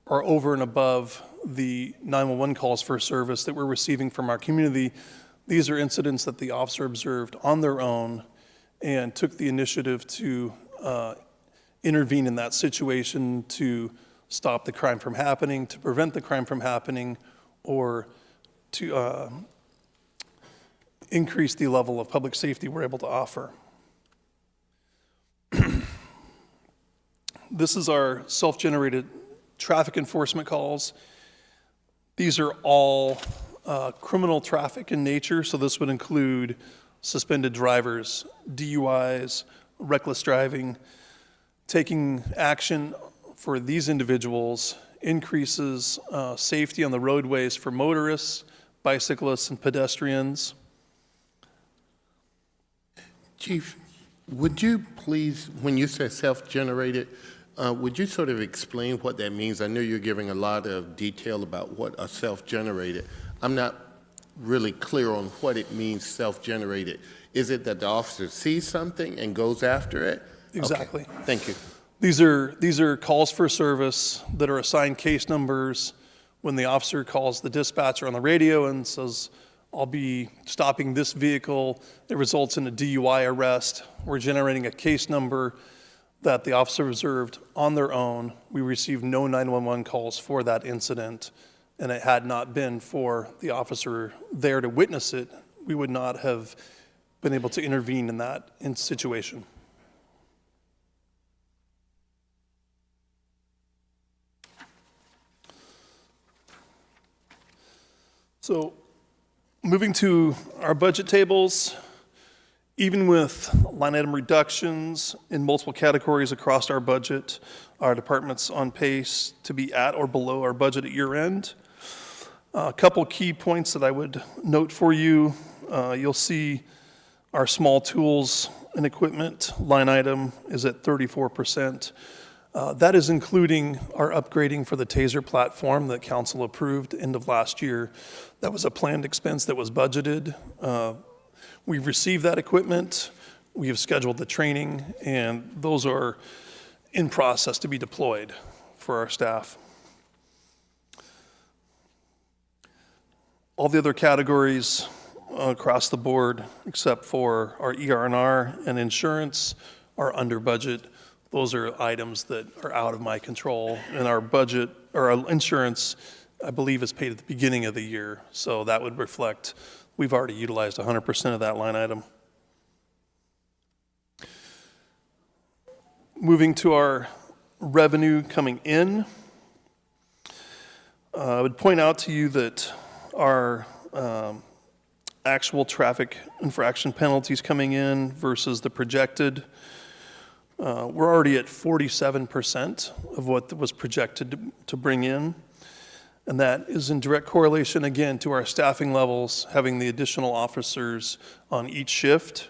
are over and above the 911 calls for service that we're receiving from our community. These are incidents that the officer observed on their own and took the initiative to intervene in that situation to stop the crime from happening, to prevent the crime from happening, or to increase the level of public safety we're able to offer. This is our self-generated traffic enforcement calls. These are all criminal traffic in nature, so this would include suspended drivers, DUIs, reckless driving. Taking action for these individuals increases safety on the roadways for motorists, bicyclists, and pedestrians. Chief, would you please, when you say self-generated, would you sort of explain what that means? I know you're giving a lot of detail about what are self-generated. I'm not really clear on what it means self-generated. Is it that the officer sees something and goes after it? Exactly. Okay. Thank you. These are calls for service that are assigned case numbers. When the officer calls the dispatcher on the radio and says, I'll be stopping this vehicle, it results in a DUI arrest. We're generating a case number that the officer observed on their own. We received no 911 calls for that incident, and it had not been for the officer there to witness it, we would not have been able to intervene in that situation. So, moving to our budget tables, even with line item reductions in multiple categories across our budget, our department's on pace to be at or below our budget at year end. A couple key points that I would note for you. You'll see our small tools and equipment line item is at 34%. That is including our upgrading for the TASER platform that council approved end of last year. That was a planned expense that was budgeted. We've received that equipment, we have scheduled the training, and those are in process to be deployed for our staff. All the other categories across the board, except for our ER&R and insurance, are under budget. Those are items that are out of my control, and our budget, or our insurance, I believe is paid at the beginning of the year, so that would reflect we've already utilized 100% of that line item. Moving to our revenue coming in, I would point out to you that our actual traffic infraction penalties coming in versus the projected We're already at 47% of what was projected to bring in. And that is in direct correlation, again, to our staffing levels, having the additional officers on each shift.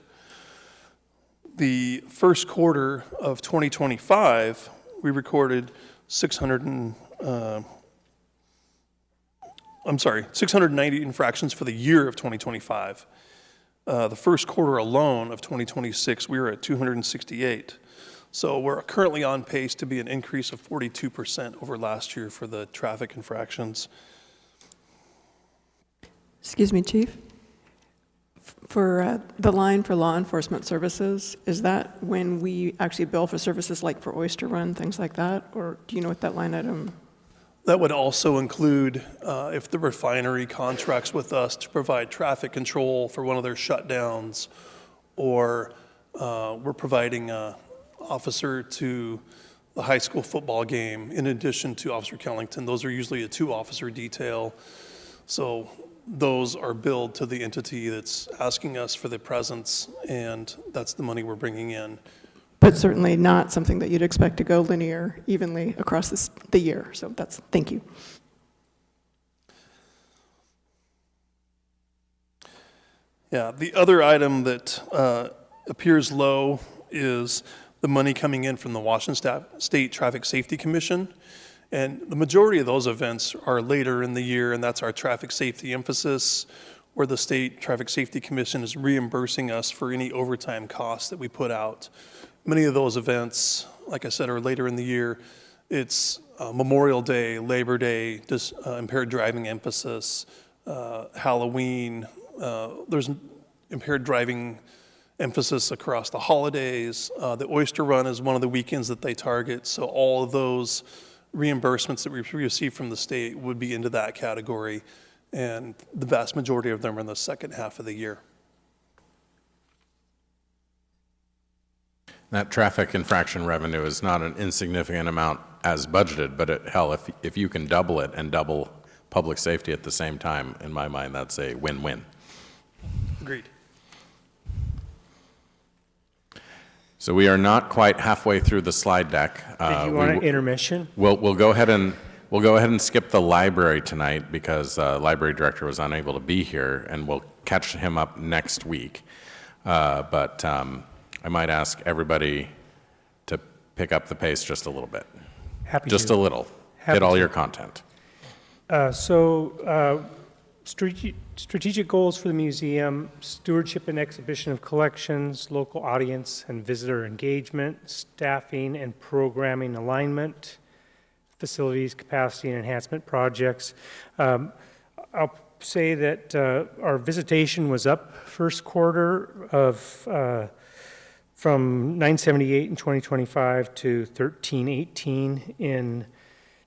The first quarter of 2025, we recorded 690 infractions for the year of 2025. The first quarter alone of 2026, we were at 268. So we're currently on pace to be an increase of 42% over last year for the traffic infractions. Excuse me, Chief. For the line for law enforcement services, is that when we actually bill for services like for Oyster Run, things like that? Or do you know what that line item? That would also include if the refinery contracts with us to provide traffic control for one of their shutdowns, or we're providing an officer to the high school football game in addition to Officer Kellington. Those are usually a 2-officer detail. So those are billed to the entity that's asking us for the presence, and that's the money we're bringing in. But certainly not something that you'd expect to go linear evenly across the year. So thank you. Yeah, the other item that appears low is the money coming in from the Washington State Traffic Safety Commission. And the majority of those events are later in the year, and that's our traffic safety emphasis, where the State Traffic Safety Commission is reimbursing us for any overtime costs that we put out. Many of those events, like I said, are later in the year. It's Memorial Day, Labor Day, impaired driving emphasis, Halloween. There's impaired driving emphasis across the holidays. The Oyster Run is one of the weekends that they target. So all of those reimbursements that we receive from the state would be into that category. And the vast majority of them are in the second half of the year. That traffic infraction revenue is not an insignificant amount as budgeted, but hell, if you can double it and double public safety at the same time, in my mind, that's a win-win. Agreed. So we are not quite halfway through the slide deck. Did you want an intermission? We'll go ahead and skip the library tonight because the library director was unable to be here, and we'll catch him up next week. But I might ask everybody to pick up the pace just a little bit. Just a little. Hit all your content. Strategic goals for the museum: stewardship and exhibition of collections, local audience and visitor engagement, staffing and programming alignment, facilities capacity and enhancement projects. I'll say that our visitation was up first quarter of from 978 in 2025 to 1318 in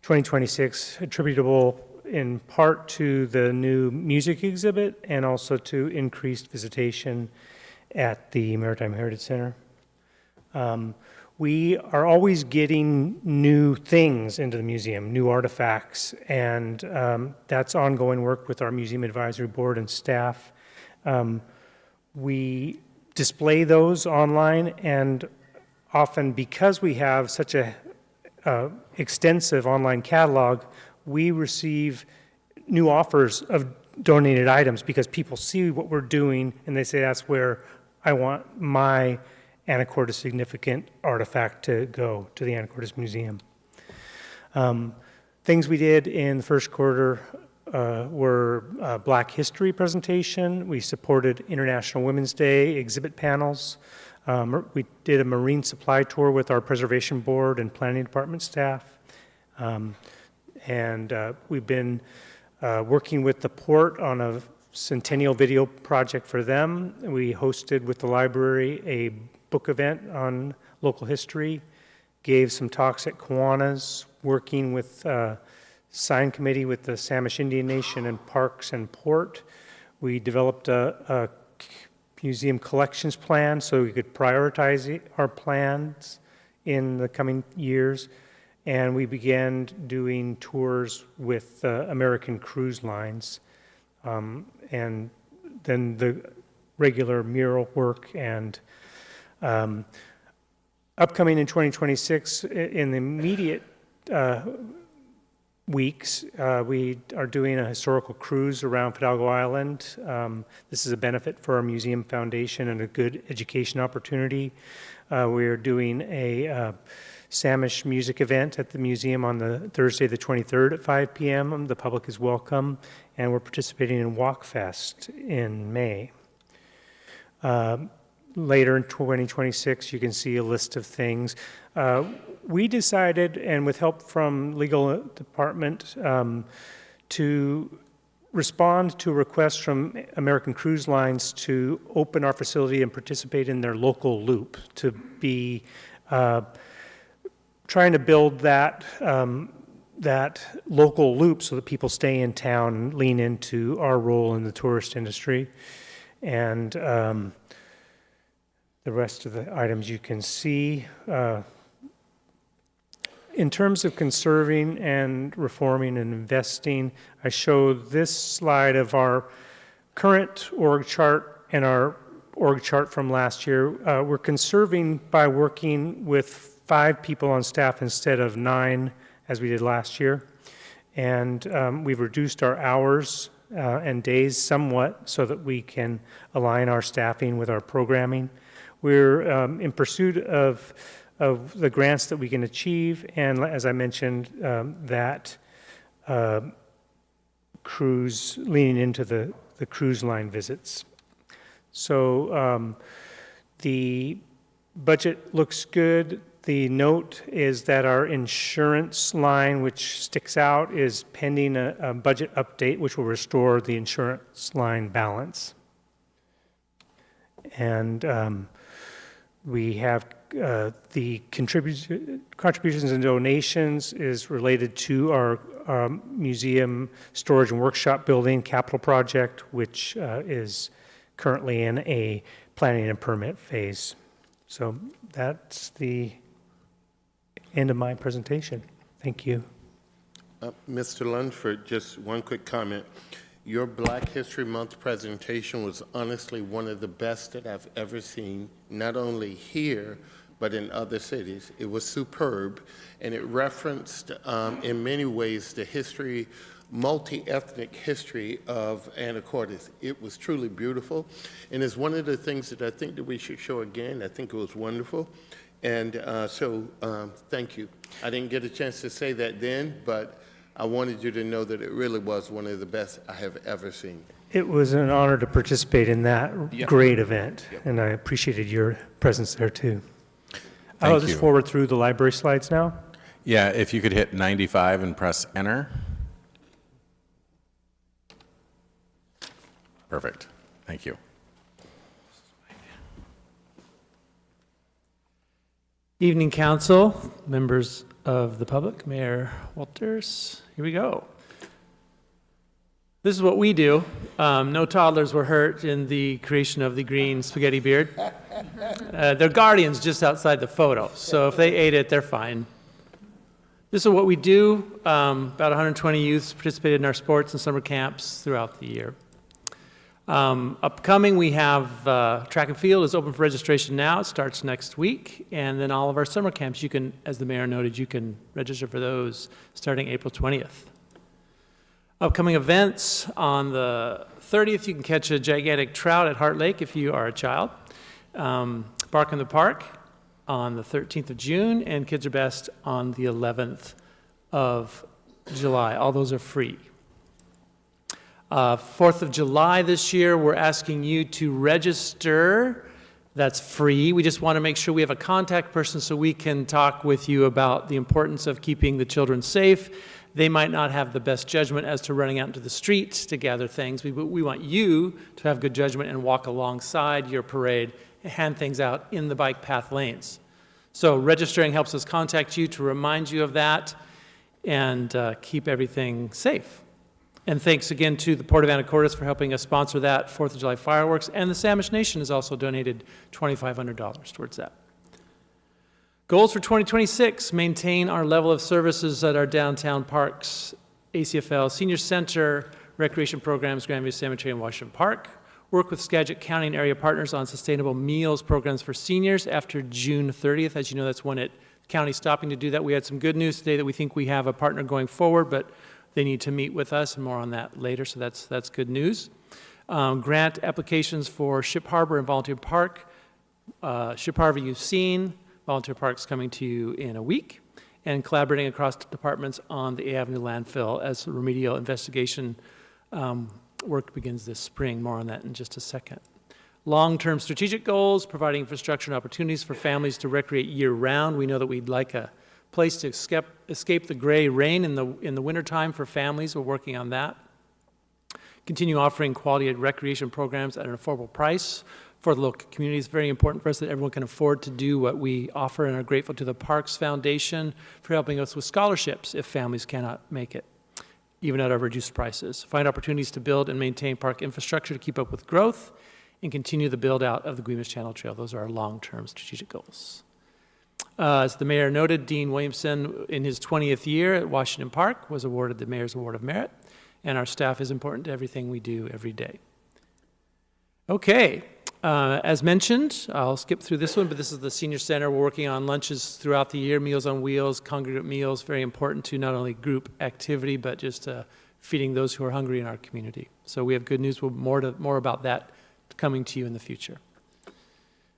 2026, attributable in part to the new music exhibit and also to increased visitation at the Maritime Heritage Center. We are always getting new things into the museum, new artifacts, and that's ongoing work with our Museum Advisory Board and staff. We display those online, and often because we have such a extensive online catalog, we receive new offers of donated items because people see what we're doing and they say, that's where I want my Anacortes significant artifact to go, to the Anacortes Museum. Things we did in the first quarter were a Black History presentation. We supported International Women's Day exhibit panels. We did a marine supply tour with our Preservation Board and Planning Department staff. And we've been working with the port on a centennial video project for them. We hosted with the library a book event on local history, gave some talks at Kiwanis, working with sign committee with the Samish Indian Nation and Parks and Port. We developed a museum collections plan so we could prioritize our plans in the coming years. And we began doing tours with American Cruise Lines, and then the regular mural work. And Upcoming in 2026, in the immediate weeks, we are doing a historical cruise around Fidalgo Island. This is a benefit for our museum foundation and a good education opportunity. We are doing a Samish music event at the museum on the Thursday, the 23rd at 5 p.m. The public is welcome, and we're participating in Walk Fest in May. Later in 2026, you can see a list of things. We decided, and with help from legal department, to respond to a request from American Cruise Lines to open our facility and participate in their local loop, to be trying to build that local loop so that people stay in town and lean into our role in the tourist industry. And the rest of the items you can see. In terms of conserving and reforming and investing, I showed this slide of our current org chart and our org chart from last year. We're conserving by working with 5 people on staff instead of 9 as we did last year. And we've reduced our hours and days somewhat so that we can align our staffing with our programming. We're in pursuit of the grants that we can achieve, and as I mentioned, that cruise, leaning into the cruise line visits. So the budget looks good. The note is that our insurance line, which sticks out, is pending a budget update, which will restore the insurance line balance. And we have the contributions and donations is related to our museum storage and workshop building capital project, which is currently in a planning and permit phase. So that's the end of my presentation. Thank you. Mr. Lunsford, just one quick comment. Your Black History Month presentation was honestly one of the best that I've ever seen, not only here, but in other cities. It was superb, and it referenced, in many ways, the history, multi-ethnic history of Anacortes. It was truly beautiful, and it's one of the things that I think that we should show again. I think it was wonderful, and so thank you. I didn't get a chance to say that then, but I wanted you to know that it really was one of the best I have ever seen. It was an honor to participate in that great event, and I appreciated your presence there too. I'll just forward through the library slides now. Yeah, if you could hit 95 and press enter. Perfect. Thank you. Evening, Council, members of the public, Mayor Walters. Here we go. This is what we do. No toddlers were hurt in the creation of the green spaghetti beard. They're guardians just outside the photo, so if they ate it, they're fine. This is what we do. About 120 youths participated in our sports and summer camps throughout the year. Upcoming, we have track and field is open for registration now. It starts next week. And then all of our summer camps, you can, as the mayor noted, you can register for those starting April 20th. Upcoming events, on the 30th, you can catch a gigantic trout at Heart Lake if you are a child. Bark in the Park on the 13th of June, and Kids Are Best on the 11th of July. All those are free. 4th of July this year, we're asking you to register. That's free. We just want to make sure we have a contact person so we can talk with you about the importance of keeping the children safe. They might not have the best judgment as to running out into the street to gather things. We want you to have good judgment and walk alongside your parade and hand things out in the bike path lanes. So registering helps us contact you to remind you of that and keep everything safe. And thanks again to the Port of Anacortes for helping us sponsor that 4th of July fireworks. And the Samish Nation has also donated $2,500 towards that. Goals for 2026, maintain our level of services at our downtown parks, ACFL, Senior Center, recreation programs, Grandview Cemetery, and Washington Park. work with Skagit County and area partners on sustainable meals programs for seniors after June 30th. As you know, that's when the county's stopping to do that. We had some good news today that we think we have a partner going forward, but they need to meet with us, and more on that later, so that's good news. Grant applications for Ship Harbor and Volunteer Park. Ship Harbor you've seen, Volunteer Park's coming to you in a week, and collaborating across departments on the A Avenue landfill as remedial investigation work begins this spring. More on that in just a second. Long-term strategic goals, providing infrastructure and opportunities for families to recreate year-round. We know that we'd like a place to escape the gray rain in the wintertime for families. We're working on that. Continue offering quality recreation programs at an affordable price for the local community. It's very important for us that everyone can afford to do what we offer, and are grateful to the Parks Foundation for helping us with scholarships if families cannot make it, even at our reduced prices. Find opportunities to build and maintain park infrastructure to keep up with growth, and continue the build out of the Guimas Channel Trail. Those are our long-term strategic goals. As the mayor noted, Dean Williamson, in his 20th year at Washington Park, was awarded the Mayor's Award of Merit, and our staff is important to everything we do every day. Okay, as mentioned, I'll skip through this one, but this is the Senior Center. We're working on lunches throughout the year, Meals on Wheels, congregate meals, very important to not only group activity, but just feeding those who are hungry in our community. So we have good news, more about that coming to you in the future.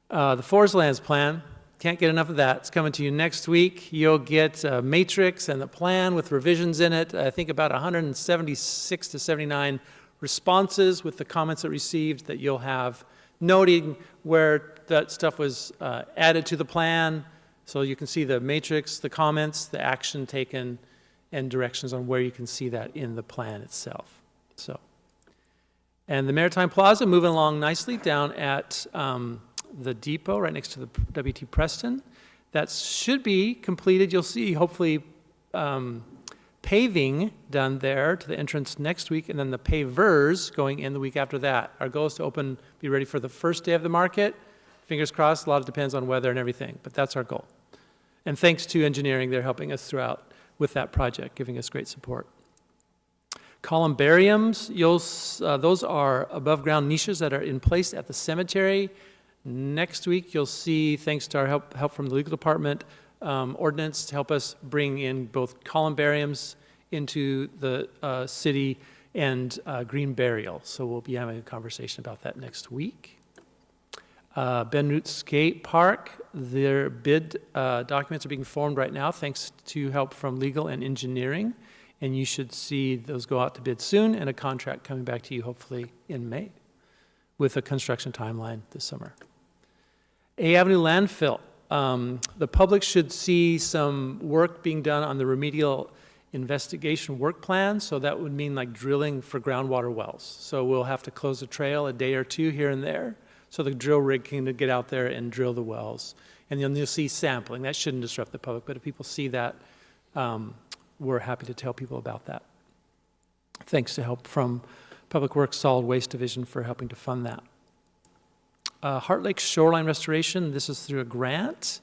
The Forest Lands Plan, can't get enough of that. It's coming to you next week. You'll get a matrix and the plan with revisions in it. I think about 176 to 79 responses with the comments that received that you'll have, noting where that stuff was added to the plan. So you can see the matrix, the comments, the action taken, and directions on where you can see that in the plan itself. So, and the Maritime Plaza moving along nicely down at the depot right next to the W.T. Preston. That should be completed. You'll see, hopefully, paving done there to the entrance next week, and then the pavers going in the week after that. Our goal is to be ready for the first day of the market. Fingers crossed, a lot depends on weather and everything, but that's our goal. And thanks to engineering, they're helping us throughout with that project, giving us great support. Columbariums, those are above-ground niches that are in place at the cemetery. Next week, you'll see, thanks to our help from the legal department, ordinance to help us bring in both columbariums into the city and green burial. So we'll be having a conversation about that next week. Ben Root Skate Park, their bid documents are being formed right now thanks to help from legal and engineering. And you should see those go out to bid soon, and a contract coming back to you hopefully in May with a construction timeline this summer. A Avenue landfill. The public should see some work being done on the remedial investigation work plan. So that would mean like drilling for groundwater wells. So we'll have to close the trail a day or two here and there so the drill rig can get out there and drill the wells. And then you'll see sampling. That shouldn't disrupt the public, but if people see that, we're happy to tell people about that. Thanks to help from Public Works Solid Waste Division for helping to fund that. Heart Lake Shoreline Restoration, this is through a grant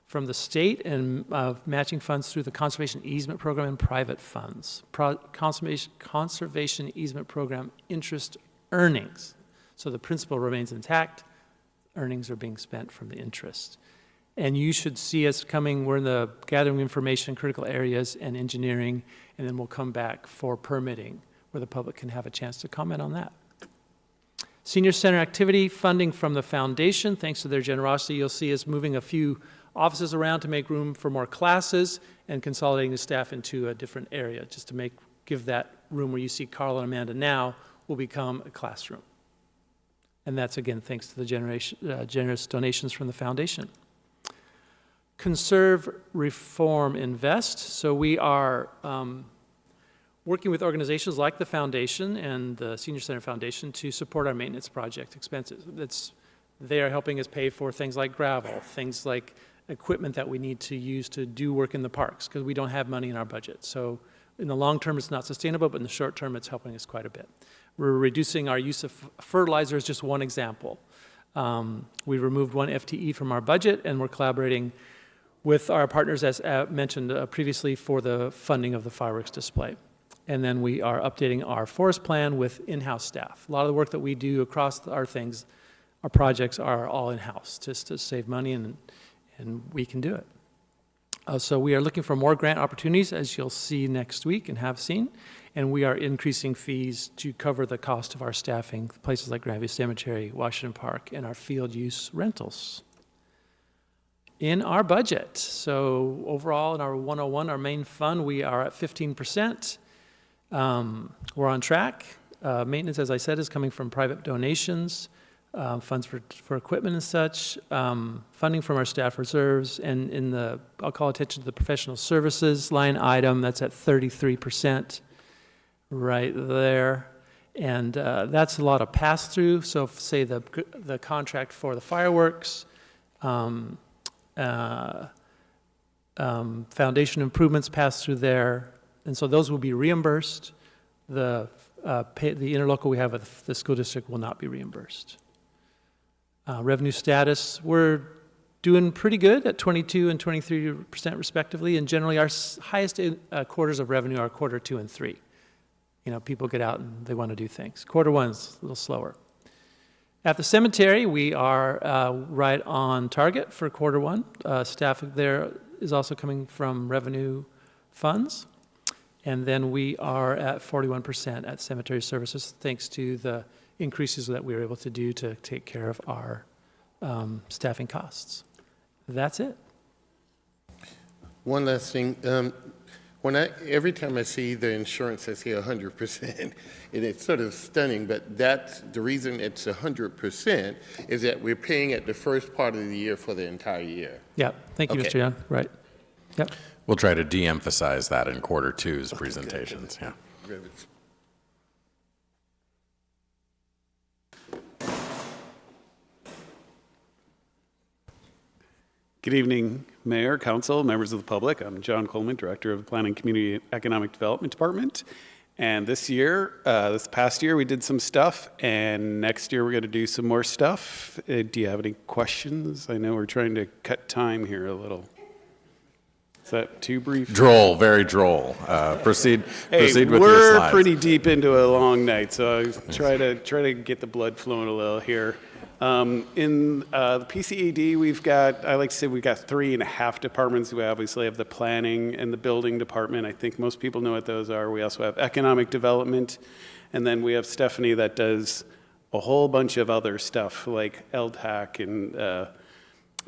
from the state and matching funds through the Conservation Easement Program and private funds. Conservation Easement Program interest earnings. So the principal remains intact, earnings are being spent from the interest. And you should see us coming, we're in the gathering information, critical areas, and engineering, and then we'll come back for permitting where the public can have a chance to comment on that. Senior Center activity funding from the foundation. Thanks to their generosity, you'll see us moving a few offices around to make room for more classes and consolidating the staff into a different area just to give that room where you see Carl and Amanda now will become a classroom. And that's, again, thanks to the generous donations from the foundation. Conserve, Reform, Invest. So we are working with organizations like the Foundation and the Senior Center Foundation to support our maintenance project expenses. They are helping us pay for things like gravel, things like equipment that we need to use to do work in the parks, because we don't have money in our budget. So in the long term, it's not sustainable, but in the short term, it's helping us quite a bit. We're reducing our use of fertilizer is just one example. We removed one FTE from our budget, and we're collaborating with our partners, as mentioned previously, for the funding of the fireworks display. And then we are updating our forest plan with in-house staff. A lot of the work that we do across our things, our projects are all in-house, just to save money, and we can do it. So we are looking for more grant opportunities, as you'll see next week and have seen, and we are increasing fees to cover the cost of our staffing, places like Grandview Cemetery, Washington Park, and our field use rentals. In our budget, so overall in our 101, our main fund, we are at 15%. We're on track. Maintenance, as I said, is coming from private donations, funds for equipment and such, funding from our staff reserves, and in the, I'll call attention to the professional services line item, that's at 33% right there. And that's a lot of pass-through. So if, say the contract for the fireworks, foundation improvements pass through there, and so those will be reimbursed. The interlocal we have with the school district will not be reimbursed. Revenue status, we're doing pretty good at 22 and 23% respectively, and generally our highest quarters of revenue are quarter 2 and 3. You know, people get out and they want to do things. Quarter 1's a little slower. At the cemetery, we are right on target for quarter 1. Staff there is also coming from revenue funds. And then we are at 41% at cemetery services, thanks to the increases that we were able to do to take care of our staffing costs. That's it. One last thing. Every time I see the insurance, I see 100%, and it's sort of stunning, but that's the reason it's 100% is that we're paying at the first part of the year for the entire year. Yeah, thank you, Mr. Young. Right. Yep. We'll try to de-emphasize that in quarter 2's presentations. Yeah. Good evening, Mayor, Council, members of the public. I'm John Coleman, Director of the Planning Community Economic Development Department. And this past year, we did some stuff, and next year we're going to do some more stuff. Do you have any questions? I know we're trying to cut time here a little. Is that too brief? Droll, very droll. Proceed with your slides. We're pretty deep into a long night, so I try to get the blood flowing a little here. In the PCED, I like to say we've got 3.5 departments. We obviously have the planning and the building department. I think most people know what those are. We also have economic development, and then we have Stephanie that does a whole bunch of other stuff like LTAC and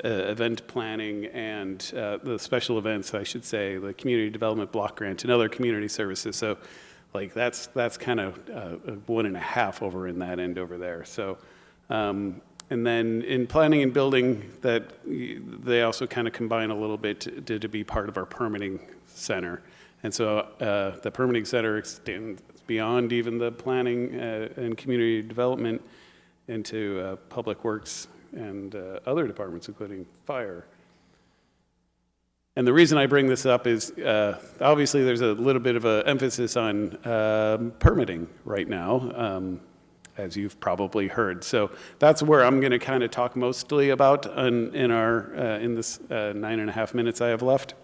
event planning and the special events, I should say, the community development block grant and other community services. So like that's kind of 1.5 over in that end over there. So and then in planning and building, that they also kind of combine a little bit to be part of our permitting center. And so the permitting center extends beyond even the planning and community development into public works and other departments, including fire. And the reason I bring this up is obviously there's a little bit of an emphasis on permitting right now, as you've probably heard. So that's where I'm going to kind of talk mostly about in this 9.5 minutes I have left.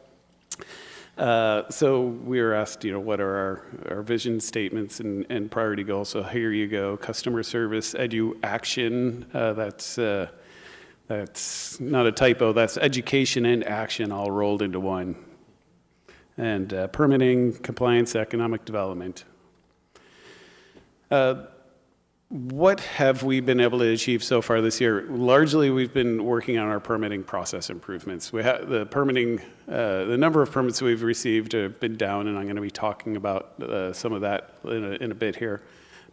So we were asked, what are our vision statements and priority goals? So here you go: customer service, edu action. That's not a typo. That's education and action all rolled into one. And permitting, compliance, economic development. What have we been able to achieve so far this year? Largely, we've been working on our permitting process improvements. We have the number of permits we've received have been down, and I'm going to be talking about some of that in a bit here.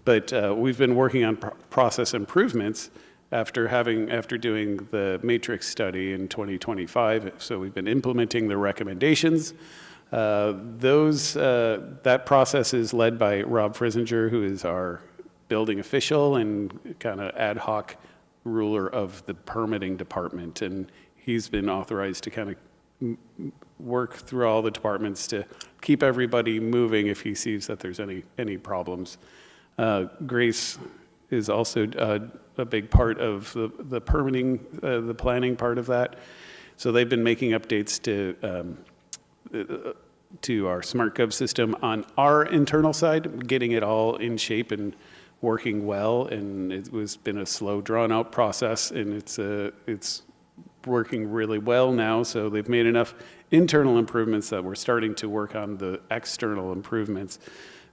But we've been working on process improvements after doing the matrix study in 2025. So we've been implementing the recommendations. That process is led by Rob Frisinger, who is our building official and kind of ad hoc ruler of the permitting department. And he's been authorized to kind of work through all the departments to keep everybody moving if he sees that there's any problems. Grace is also a big part of the permitting, the planning part of that. So they've been making updates to to our SmartGov system on our internal side, getting it all in shape and working well. And it was been a slow, drawn-out process, and it's working really well now. So they've made enough internal improvements that we're starting to work on the external improvements,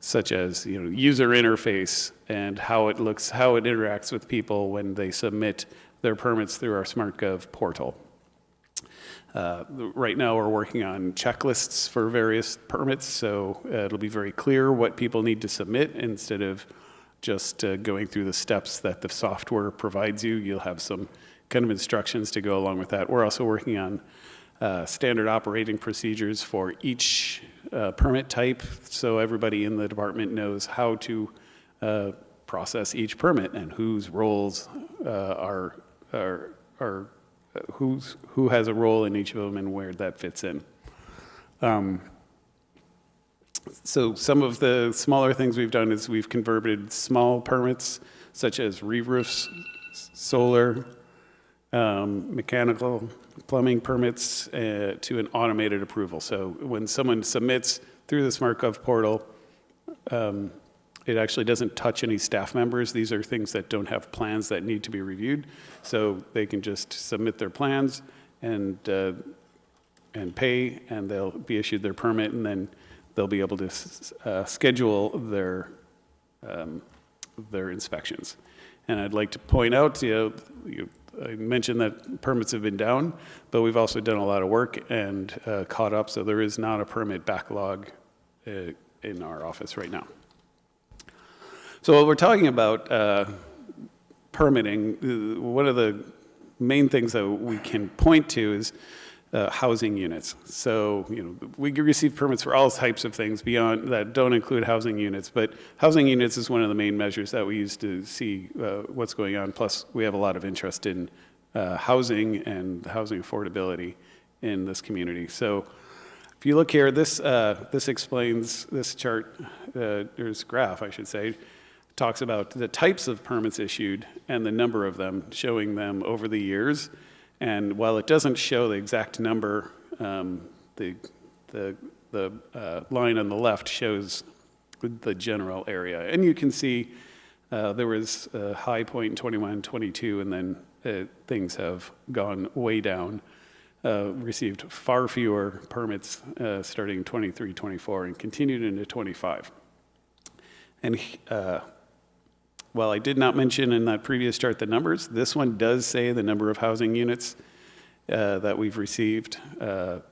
such as user interface and how it looks, how it interacts with people when they submit their permits through our SmartGov portal. Right now, we're working on checklists for various permits, so it'll be very clear what people need to submit instead of just going through the steps that the software provides you. You'll have some kind of instructions to go along with that. We're also working on standard operating procedures for each permit type, so everybody in the department knows how to process each permit and whose roles who has a role in each of them and where that fits in. So some of the smaller things we've done is we've converted small permits such as re-roofs, solar, mechanical, plumbing permits to an automated approval. So when someone submits through the SmartGov portal, it actually doesn't touch any staff members. These are things that don't have plans that need to be reviewed. So they can just submit their plans and pay, and they'll be issued their permit, and then they'll be able to schedule their inspections. And I'd like to point out, I mentioned that permits have been down, but we've also done a lot of work and caught up, so there is not a permit backlog in our office right now. So while we're talking about permitting, one of the main things that we can point to is housing units. So, we receive permits for all types of things beyond that don't include housing units, but housing units is one of the main measures that we use to see what's going on. Plus, we have a lot of interest in housing and housing affordability in this community. So, if you look here, this explains, this chart, there's graph, I should say, talks about the types of permits issued and the number of them, showing them over the years. And while it doesn't show the exact number, the line on the left shows the general area. And you can see there was a high point in 21, 22, and then things have gone way down. Received far fewer permits starting in 23, 24, and continued into 25. And while I did not mention in that previous chart the numbers, this one does say the number of housing units that we've received.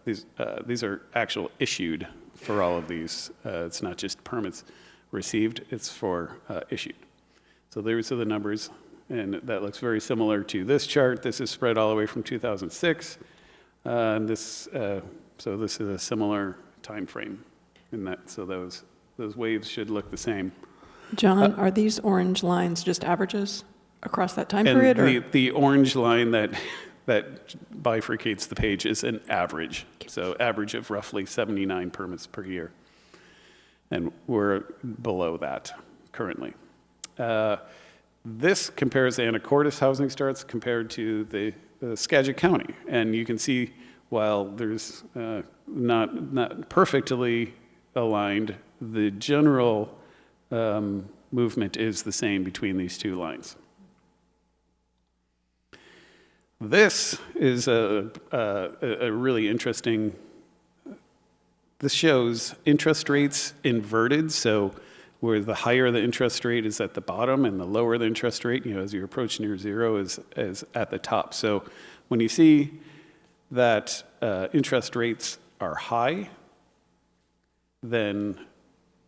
These are actual issued for all of these. It's not just permits received, it's for issued. So those are the numbers, and that looks very similar to this chart. This is spread all the way from 2006. And so this is a similar time frame in that, so those waves should look the same. John, are these orange lines just averages across that time period? And the orange line that bifurcates the page is an average. So average of roughly 79 permits per year. And we're below that currently. This compares the Anacortes housing starts compared to the Skagit County. And you can see, while there's not perfectly aligned, the general movement is the same between these two lines. This is a really interesting, this shows interest rates inverted. So where the higher the interest rate is at the bottom and the lower the interest rate, as you approach near zero, is at the top. So when you see that interest rates are high, then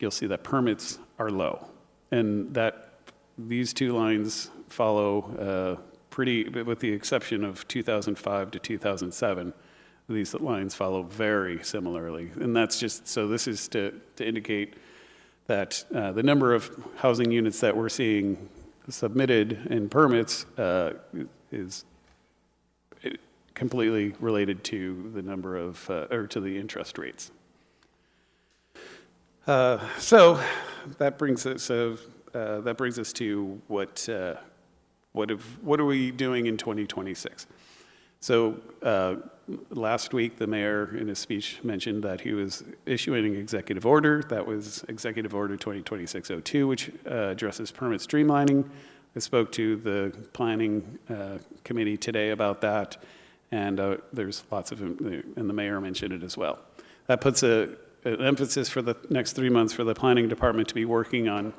you'll see that permits are low. And that these two lines follow with the exception of 2005 to 2007, these lines follow very similarly. And that's just, so this is to indicate that the number of housing units that we're seeing submitted in permits is completely related to the number of, or to the interest rates. So that brings us to what are we doing in 2026? So last week, the mayor in his speech mentioned that he was issuing an executive order. That was Executive Order 2026-02, which addresses permit streamlining. I spoke to the planning committee today about that, and there's lots of, and the mayor mentioned it as well. That puts an emphasis for the next 3 months for the planning department to be working on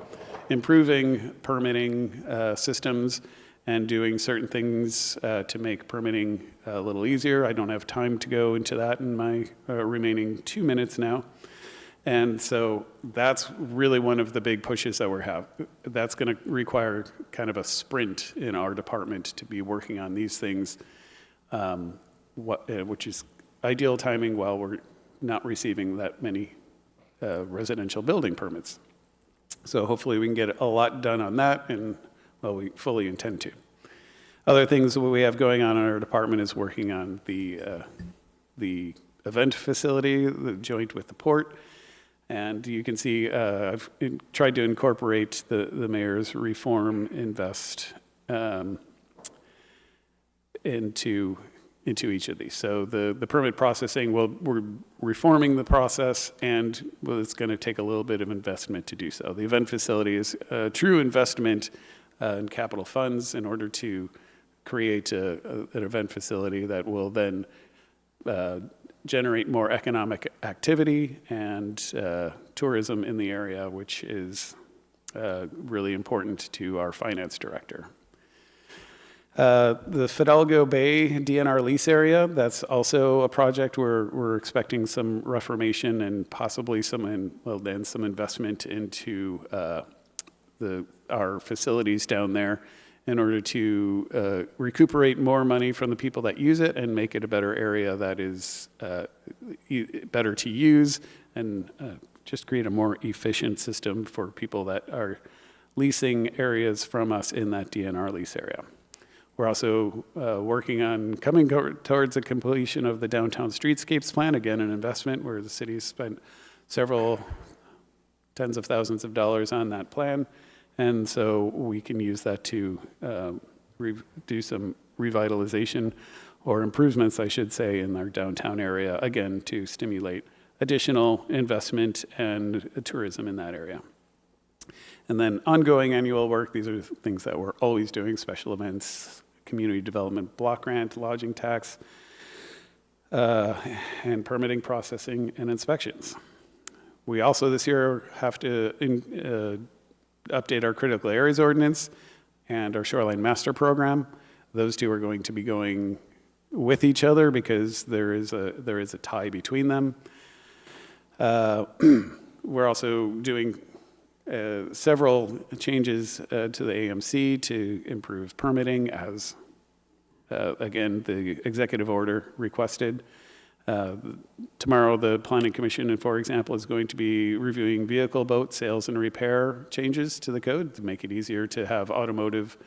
improving permitting systems and doing certain things to make permitting a little easier. I don't have time to go into that in my remaining 2 minutes now. And so that's really one of the big pushes that we're having. That's going to require kind of a sprint in our department to be working on these things, which is ideal timing while we're not receiving that many residential building permits. So hopefully we can get a lot done on that, and well, we fully intend to. Other things that we have going on in our department is working on the event facility, the joint with the port. And you can see I've tried to incorporate the mayor's reform invest into each of these. So the permit processing, well, we're reforming the process, and well, it's going to take a little bit of investment to do so. The event facility is a true investment in capital funds in order to create an event facility that will then generate more economic activity and tourism in the area, which is really important to our finance director. The Fidalgo Bay DNR lease area, that's also a project where we're expecting some reformation and possibly some investment into our facilities down there in order to recuperate more money from the people that use it and make it a better area that is better to use, and just create a more efficient system for people that are leasing areas from us in that DNR lease area. We're also working on coming towards the completion of the downtown streetscapes plan, again, an investment where the city spent several tens of thousands of dollars on that plan. And so we can use that to do some revitalization or improvements, I should say, in our downtown area, again, to stimulate additional investment and tourism in that area. And then ongoing annual work, these are things that we're always doing, special events, community development block grant, lodging tax, and permitting, processing, and inspections. We also this year have to update our critical areas ordinance and our shoreline master program. Those two are going to be going with each other because there is a tie between them. We're also doing several changes to the AMC to improve permitting as, again, the executive order requested. Tomorrow, the Planning Commission, for example, is going to be reviewing vehicle, boat sales, and repair changes to the code to make it easier to have automotive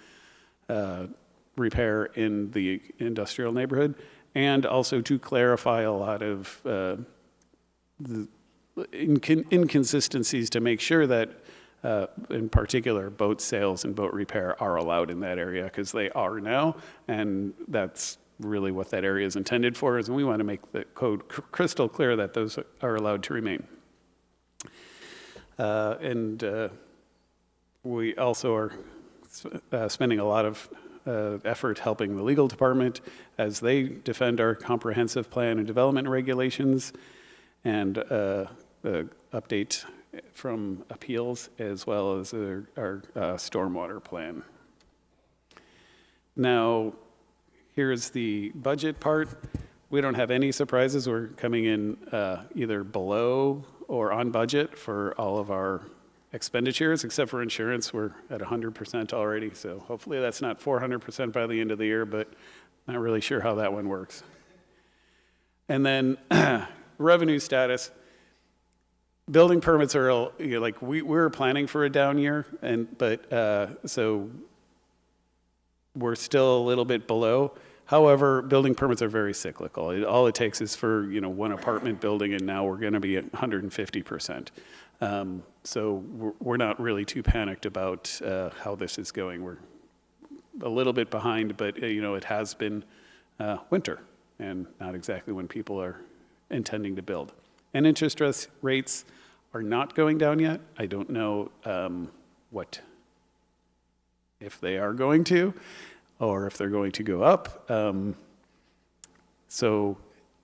repair in the industrial neighborhood, and also to clarify a lot of the inconsistencies to make sure that, in particular, boat sales and boat repair are allowed in that area, because they are now, and that's really what that area is intended for, is we want to make the code crystal clear that those are allowed to remain. We also are spending a lot of effort helping the legal department as they defend our comprehensive plan and development regulations and update from appeals, as well as our stormwater plan. Now, here's the budget part. We don't have any surprises. We're coming in either below or on budget for all of our expenditures, except for insurance. We're at 100% already, so hopefully that's not 400% by the end of the year, but not really sure how that one works. And then revenue status. Building permits are, like, we're planning for a down year, but so we're still a little bit below. However, building permits are very cyclical. All it takes is for one apartment building, and now we're going to be at 150%. So we're not really too panicked about how this is going. We're a little bit behind, but it has been winter and not exactly when people are intending to build. And interest rates are not going down yet. I don't know if they are going to, or if they're going to go up. So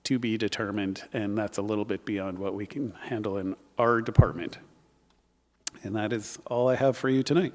to be determined, and that's a little bit beyond what we can handle in our department. And that is all I have for you tonight.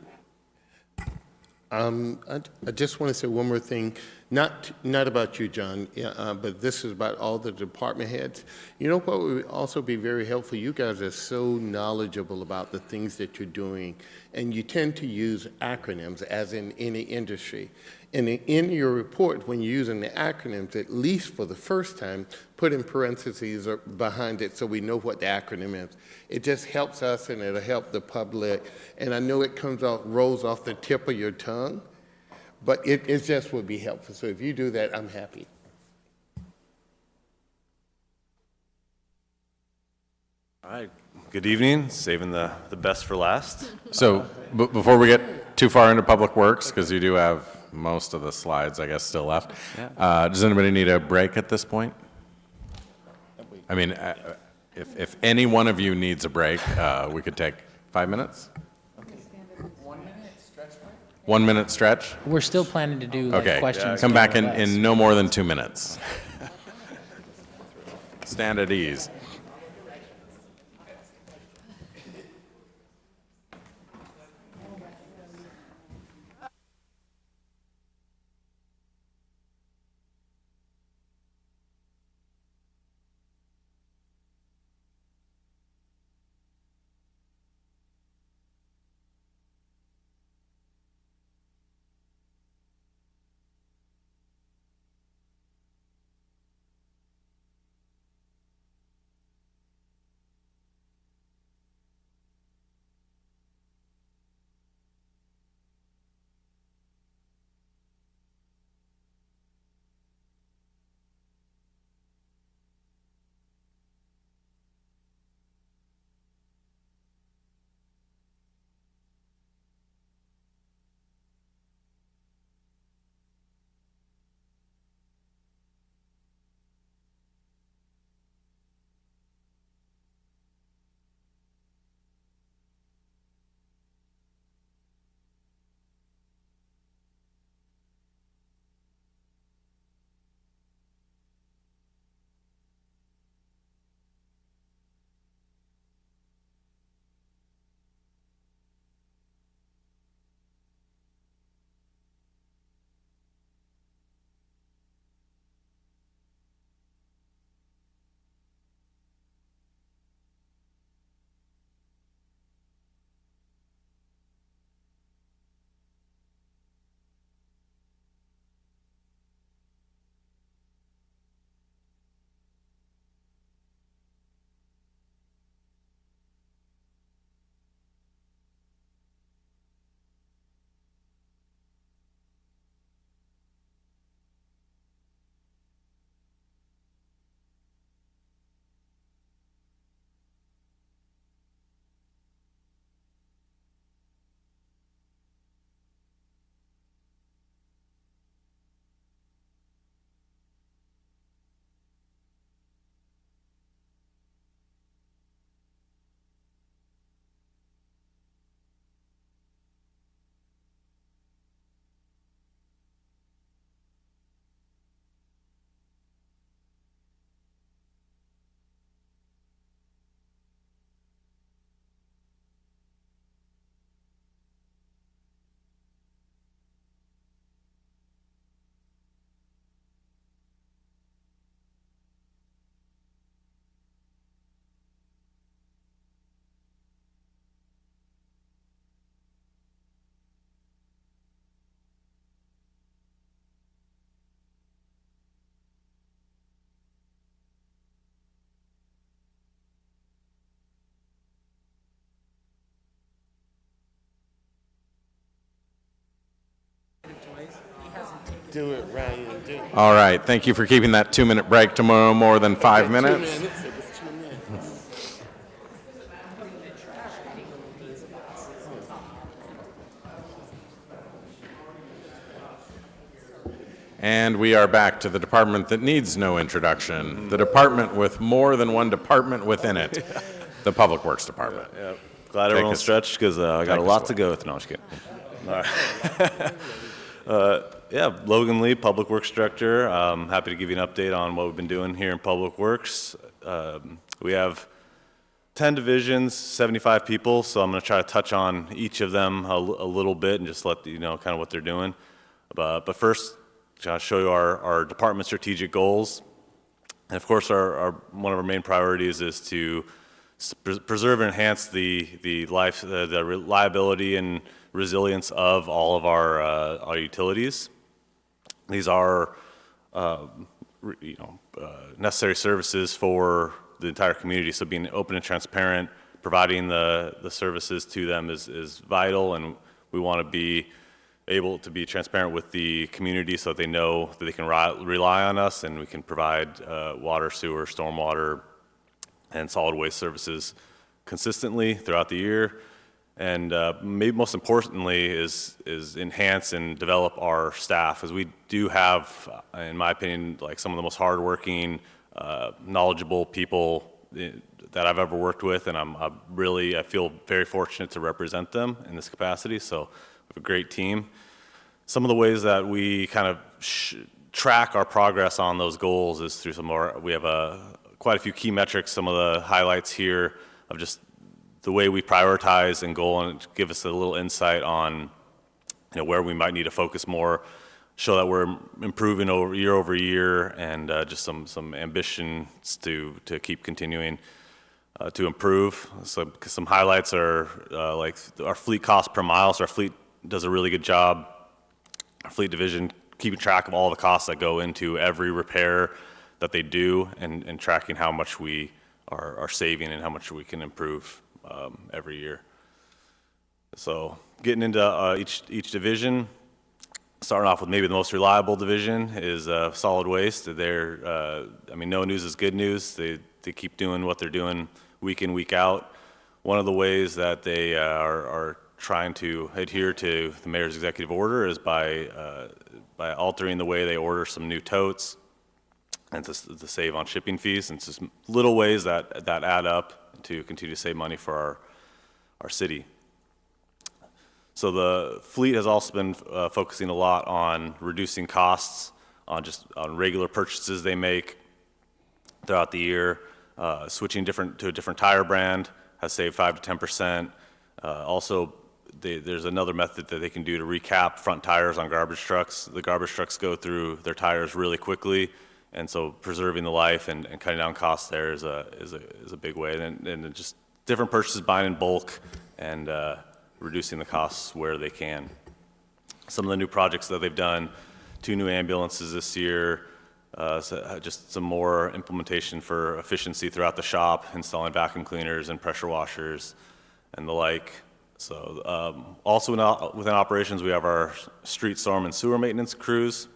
I just want to say one more thing, not about you, John, but this is about all the department heads. You know what would also be very helpful? You guys are so knowledgeable about the things that you're doing, and you tend to use acronyms, as in any industry. And in your report, when you're using the acronyms, at least for the first time, put in parentheses behind it so we know what the acronym is. It just helps us, and it'll help the public. And I know it rolls off the tip of your tongue, but it just would be helpful. So if you do that, I'm happy. All right. Good evening. Saving the best for last. So before we get too far into Public Works, because you do have most of the slides, I guess, still left, does anybody need a break at this point? I mean, if any one of you needs a break, we could take 5 minutes? 1 minute stretch? We're still planning to do like Okay, questions. come back more or less. in no more than 2 minutes. Stand at ease. Do it, Ryan. Do it. All right, thank you for keeping that 2 minute break to no more than 5 minutes. 2 minutes. It was 2 minutes. And we are back to the department that needs no introduction, the department with more than one department within it, the Public Works Department. Yeah. Glad everyone's stretched because I got a lot to go with. No, I'm just kidding. All right. Yeah, Logan Lee, Public Works Director. Happy to give you an update on what we've been doing here in Public Works. We have 10 divisions, 75 people, so I'm going to try to touch on each of them a little bit and just let you know kind of what they're doing. But first, I'll show you our department strategic goals. And of course, one of our main priorities is to preserve and enhance the reliability and resilience of all of our utilities. These are necessary services for the entire community, so being open and transparent, providing the services to them is vital, and we want to be able to be transparent with the community so that they know that they can rely on us, and we can provide water, sewer, stormwater, and solid waste services consistently throughout the year. And maybe most importantly is enhance and develop our staff, as we do have, in my opinion, like some of the most hardworking, knowledgeable people that I've ever worked with, and I feel very fortunate to represent them in this capacity. So we have a great team. Some of the ways that we kind of track our progress on those goals is through we have quite a few key metrics. Some of the highlights here of just the way we prioritize and goal, and give us a little insight on where we might need to focus more, show that we're improving over year, and just some ambitions to keep continuing to improve. So some highlights are like our fleet cost per mile. So our fleet does a really good job, our fleet division, keeping track of all the costs that go into every repair that they do, and tracking how much we are saving and how much we can improve every year. So getting into each division, starting off with maybe the most reliable division is solid waste. No news is good news. They keep doing what they're doing week in, week out. One of the ways that they are trying to adhere to the mayor's executive order is by altering the way they order some new totes, and to save on shipping fees. And it's just little ways that add up to continue to save money for our city. So the fleet has also been focusing a lot on reducing costs on regular purchases they make throughout the year. Switching to a different tire brand has saved 5 to 10%. Also, there's another method that they can do to recap front tires on garbage trucks. The garbage trucks go through their tires really quickly, and so preserving the life and cutting down costs there is a big way. And just different purchases, buying in bulk, and reducing the costs where they can. Some of the new projects that they've done, 2 new ambulances this year, just some more implementation for efficiency throughout the shop, installing vacuum cleaners and pressure washers and the like. So also within operations, we have our street, storm, and sewer maintenance crews.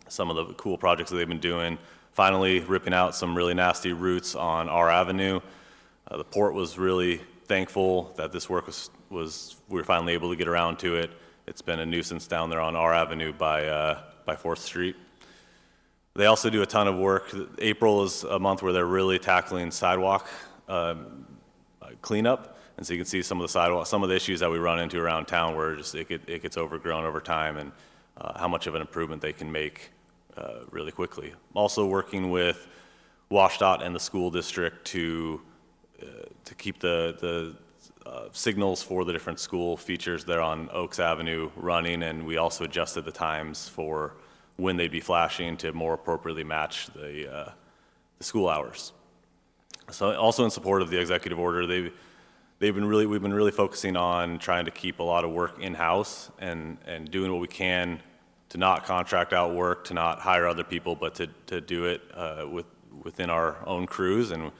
Some of the cool projects that they've been doing, finally ripping out some really nasty roots on our avenue. The port was really thankful that this work we were finally able to get around to it. It's been a nuisance down there on our avenue by 4th Street. They also do a ton of work. April is a month where they're really tackling sidewalk cleanup. And so you can see some of the issues that we run into around town where it gets overgrown over time, and how much of an improvement they can make really quickly. Also working with WashDOT and the school district to keep the signals for the different school features there on Oaks Avenue running, and we also adjusted the times for when they'd be flashing to more appropriately match the school hours. So also in support of the executive order, we've been really focusing on trying to keep a lot of work in-house and doing what we can to not contract out work, to not hire other people, but to do it within our own crews. And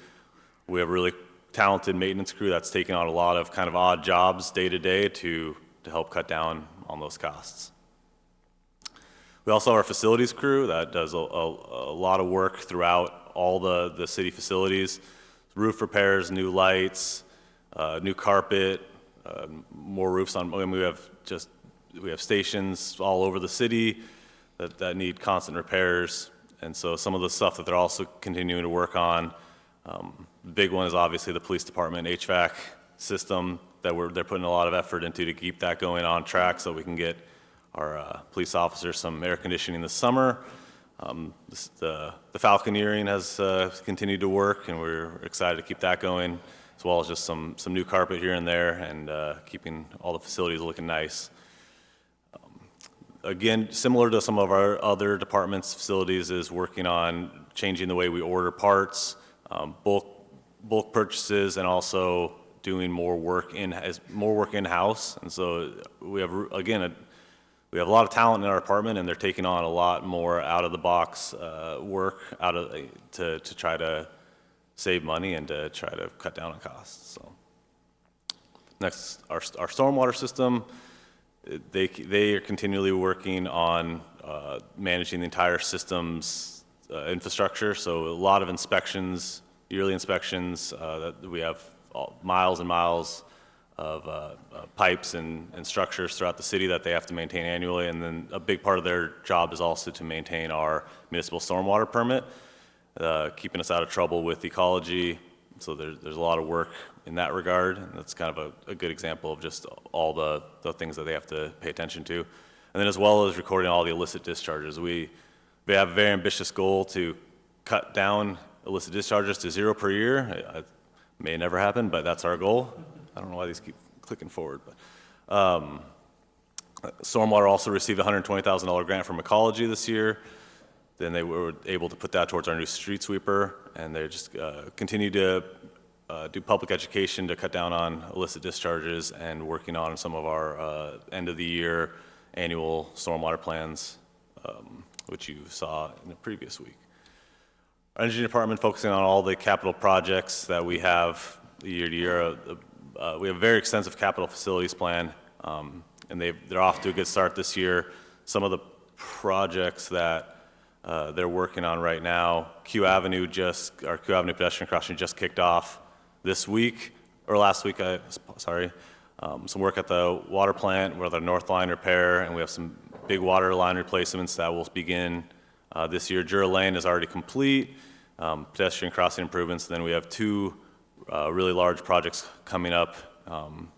we have a really talented maintenance crew that's taking on a lot of kind of odd jobs day to day to help cut down on those costs. We also have our facilities crew that does a lot of work throughout all the city facilities, roof repairs, new lights, new carpet, more roofs on. We have stations all over the city, that need constant repairs. And so some of the stuff that they're also continuing to work on, the big one is obviously the police department HVAC system that they're putting a lot of effort into to keep that going on track so we can get our police officers some air conditioning this summer. The falconeering has continued to work, and we're excited to keep that going, as well as just some new carpet here and there, and keeping all the facilities looking nice. Again, similar to some of our other departments' facilities, is working on changing the way we order parts, bulk purchases, and also doing more work in-house. And so we have, again, we have a lot of talent in our department, and they're taking on a lot more out-of-the-box work to try to save money and to try to cut down on costs. So next, our stormwater system. They are continually working on managing the entire system's infrastructure. So a lot of inspections, yearly inspections. That we have miles and miles of pipes and structures throughout the city that they have to maintain annually. And then a big part of their job is also to maintain our municipal stormwater permit, keeping us out of trouble with ecology. So there's a lot of work in that regard, and that's kind of a good example of just all the things that they have to pay attention to. And then as well as recording all the illicit discharges. We have a very ambitious goal to cut down illicit discharges to 0 per year. It may never happen, but that's our goal. I don't know why these keep clicking forward, but Stormwater also received a $120,000 grant from Ecology this year. Then they were able to put that towards our new street sweeper, and they just continue to do public education to cut down on illicit discharges and working on some of our end of the year annual stormwater plans, which you saw in the previous week. Our engineering department focusing on all the capital projects that we have year to year. We have a very extensive capital facilities plan, and they're off to a good start this year. Some of the projects that they're working on right now, our Q Avenue pedestrian crossing just kicked off this week, or last week, sorry. Some work at the water plant with our north line repair, and we have some big water line replacements that will begin this year. Jura Lane is already complete, pedestrian crossing improvements. Then we have 2 really large projects coming up.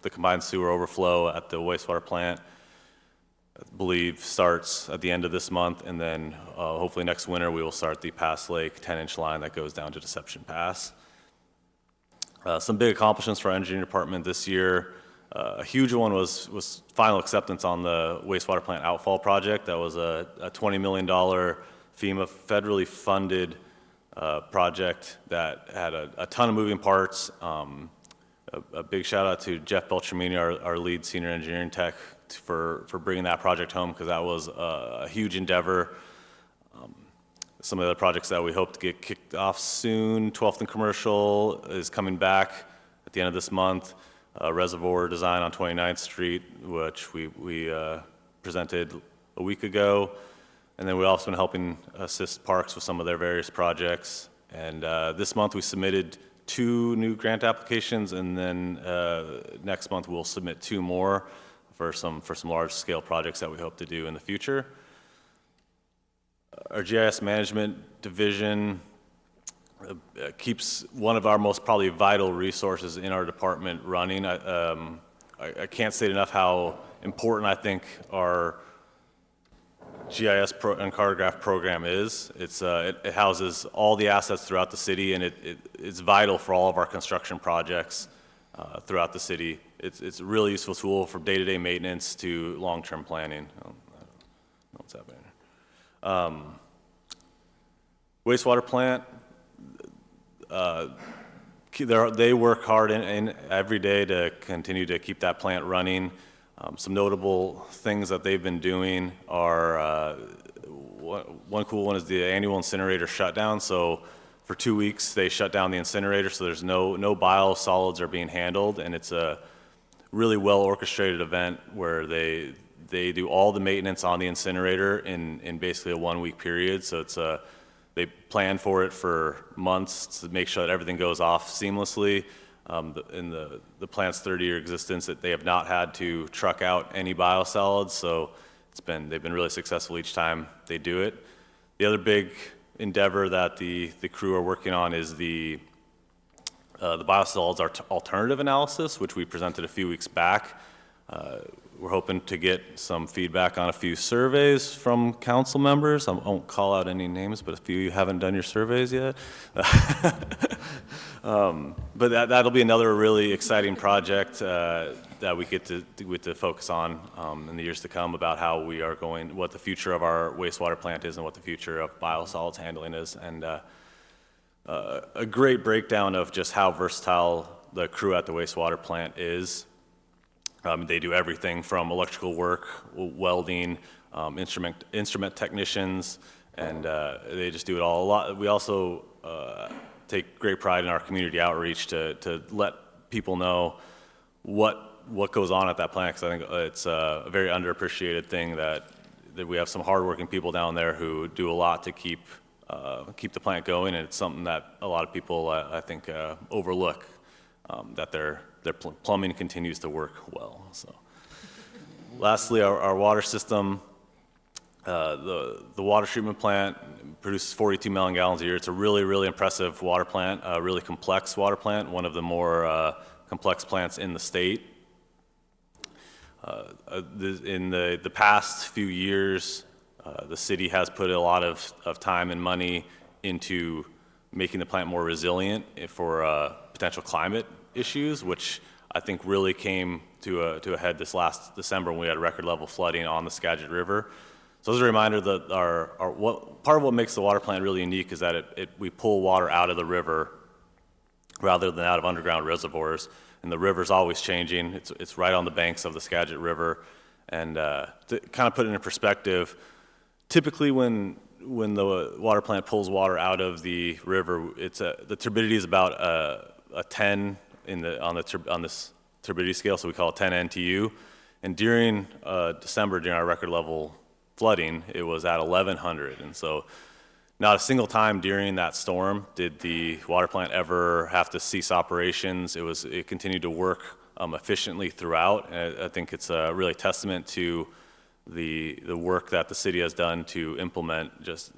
The combined sewer overflow at the wastewater plant, I believe, starts at the end of this month, and then hopefully next winter we will start the Pass Lake 10-inch line that goes down to Deception Pass. Some big accomplishments for our engineering department this year. A huge one was final acceptance on the wastewater plant outfall project. That was a $20 million FEMA federally funded project that had a ton of moving parts. A big shout out to Jeff Beltramini, our lead senior engineering tech, for bringing that project home, because that was a huge endeavor. Some of the other projects that we hope to get kicked off soon, 12th and Commercial is coming back at the end of this month. Reservoir design on 29th Street, which we presented a week ago. And then we've also been helping assist parks with some of their various projects. And this month we submitted 2 new grant applications, and then next month we'll submit 2 more for some large scale projects that we hope to do in the future. Our GIS management division keeps one of our most probably vital resources in our department running. I can't state enough how important I think our GIS and cartograph program is. It houses all the assets throughout the city, and it's vital for all of our construction projects throughout the city. It's a really useful tool for day-to-day maintenance to long-term planning. I don't know what's happening here. Wastewater plant, they work hard in every day to continue to keep that plant running. Some notable things that they've been doing are, one cool one is the annual incinerator shutdown. So for 2 weeks, they shut down the incinerator, so there's no biosolids are being handled, and it's a really well orchestrated event where they do all the maintenance on the incinerator in basically a 1-week period. So they plan for it for months to make sure that everything goes off seamlessly. In the plant's 30-year existence, that they have not had to truck out any biosolids, so they've been really successful each time they do it. The other big endeavor that the crew are working on is the biosolids alternative analysis, which we presented a few weeks back. We're hoping to get some feedback on a few surveys from council members. I won't call out any names, but a few of you haven't done your surveys yet. But that'll be another really exciting project that we get to focus on in the years to come, about how we are going, what the future of our wastewater plant is and what the future of biosolids handling is. And a great breakdown of just how versatile the crew at the wastewater plant is. They do everything from electrical work, welding, instrument technicians, and they just do it all a lot. We also take great pride in our community outreach to let people know what goes on at that plant, because I think it's a very underappreciated thing that we have some hardworking people down there who do a lot to keep the plant going, and it's something that a lot of people I think overlook, that their plumbing continues to work well. So, lastly, our water system, the water treatment plant produces 42 million gallons a year. It's a really, really impressive water plant, a really complex water plant, one of the more complex plants in the state. In the past few years, the city has put a lot of time and money into making the plant more resilient for potential climate issues, which I think really came to a head this last December when we had record level flooding on the Skagit River. So as a reminder that part of what makes the water plant really unique is that we pull water out of the river rather than out of underground reservoirs, and the river's always changing. It's right on the banks of the Skagit River, and to kind of put it in perspective, typically when the water plant pulls water out of the river, the turbidity is about a 10 on this turbidity scale, so we call it 10 NTU. And during December, during our record level flooding, it was at 1100. And so not a single time during that storm did the water plant ever have to cease operations. It continued to work efficiently throughout. And I think it's really a testament to the work that the city has done to implement just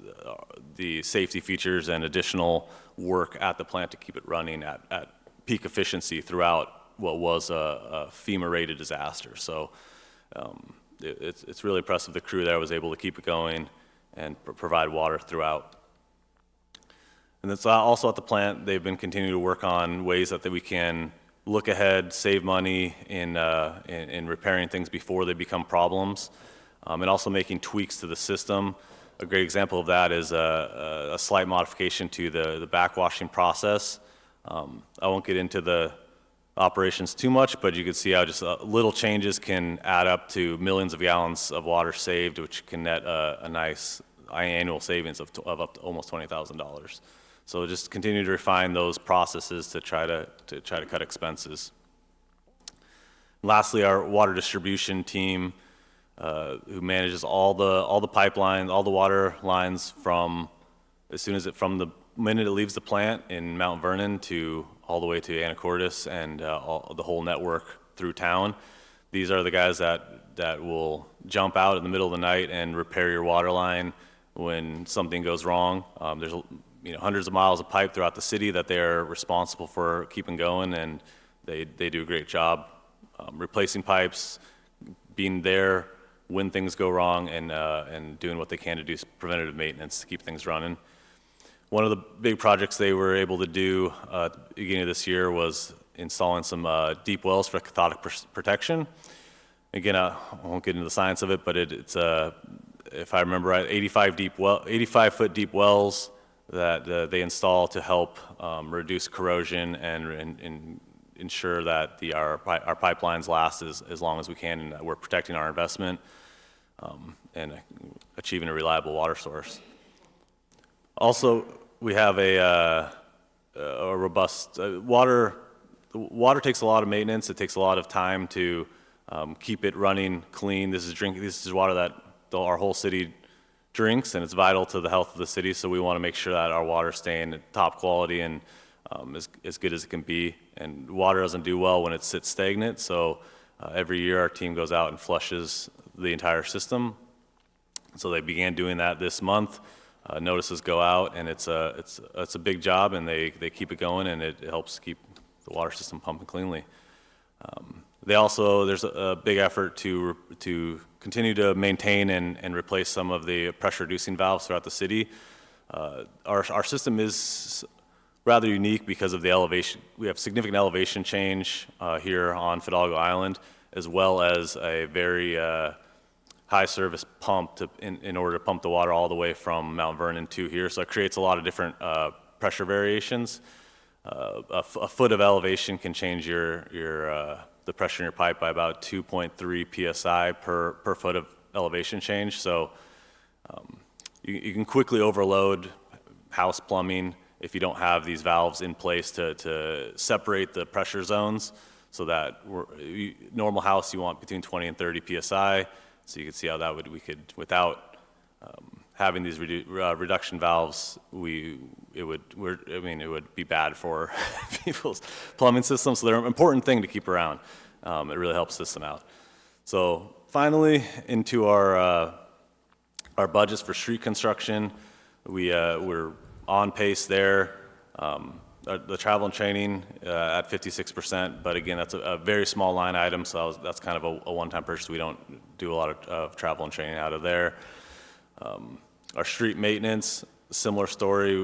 the safety features and additional work at the plant to keep it running at peak efficiency throughout what was a FEMA-rated disaster. So it's really impressive the crew there was able to keep it going and provide water throughout. And it's also at the plant, they've been continuing to work on ways that we can look ahead, save money in repairing things before they become problems, and also making tweaks to the system. A great example of that is a slight modification to the backwashing process. I won't get into the operations too much, but you can see how just little changes can add up to millions of gallons of water saved, which can net a nice annual savings of up to almost $20,000. So just continue to refine those processes to try to cut expenses. Lastly, our water distribution team, who manages all the pipelines, all the water lines from the minute it leaves the plant in Mount Vernon to all the way to Anacortes and the whole network through town. These are the guys that will jump out in the middle of the night and repair your water line when something goes wrong. There's hundreds of miles of pipe throughout the city that they are responsible for keeping going, and they do a great job replacing pipes, being there when things go wrong, and doing what they can to do preventative maintenance to keep things running. One of the big projects they were able to do at the beginning of this year was installing some deep wells for cathodic protection. Again, I won't get into the science of it, but it's if I remember right, 85-foot deep wells that they install to help reduce corrosion and ensure that our pipelines last as long as we can, and that we're protecting our investment and achieving a reliable water source. Also, we have a robust water. Water takes a lot of maintenance. It takes a lot of time to keep it running clean. This is water that our whole city drinks, and it's vital to the health of the city. So we want to make sure that our water is staying at top quality and as good as it can be. And water doesn't do well when it sits stagnant. So every year our team goes out and flushes the entire system So they began doing that this month. Notices go out, and it's a big job, and they keep it going, and it helps keep the water system pumping cleanly. There's a big effort to continue to maintain and replace some of the pressure-reducing valves throughout the city. Our system is rather unique because of the elevation. We have significant elevation change here on Fidalgo Island, as well as a very high service pump in order to pump the water all the way from Mount Vernon to here. So it creates a lot of different pressure variations. A foot of elevation can change the pressure in your pipe by about 2.3 psi per foot of elevation change. So you can quickly overload house plumbing if you don't have these valves in place to separate the pressure zones, so that normal house you want between 20 and 30 psi. So you can see how we could without having these reduction valves, it would be bad for people's plumbing systems. So they're an important thing to keep around. It really helps system out. So finally, into our budgets for street construction, we're on pace there. The travel and training at 56%, but again, that's a very small line item, so that's kind of a one-time purchase. We don't do a lot of travel and training out of there. Our street maintenance, similar story.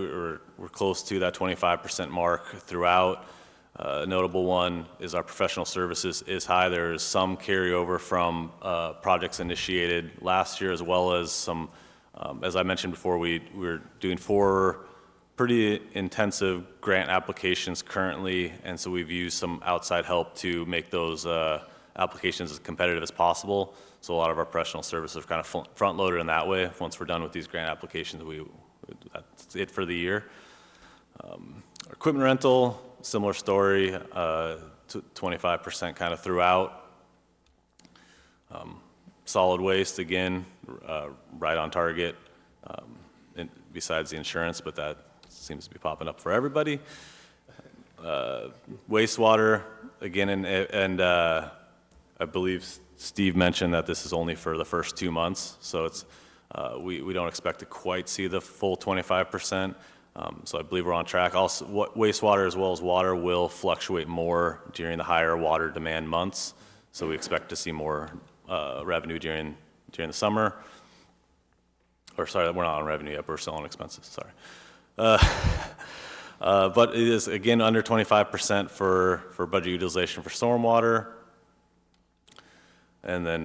We're close to that 25% mark throughout. A notable one is our professional services is high. There is some carryover from projects initiated last year, as well as some, as I mentioned before, we're doing 4 pretty intensive grant applications currently, and so we've used some outside help to make those applications as competitive as possible. So a lot of our professional services are kind of front-loaded in that way. Once we're done with these grant applications, that's it for the year. Equipment rental, similar story, 25% kind of throughout. Solid waste, again, right on target, besides the insurance, but that seems to be popping up for everybody. Wastewater, again, and I believe Steve mentioned that this is only for the first 2 months, so it's we don't expect to quite see the full 25%. So I believe we're on track. Also, wastewater as well as water will fluctuate more during the higher water demand months, so we expect to see more revenue during the summer. Or sorry, we're not on revenue yet, we're still on expenses, sorry. But it is, again, under 25% for budget utilization for stormwater. And then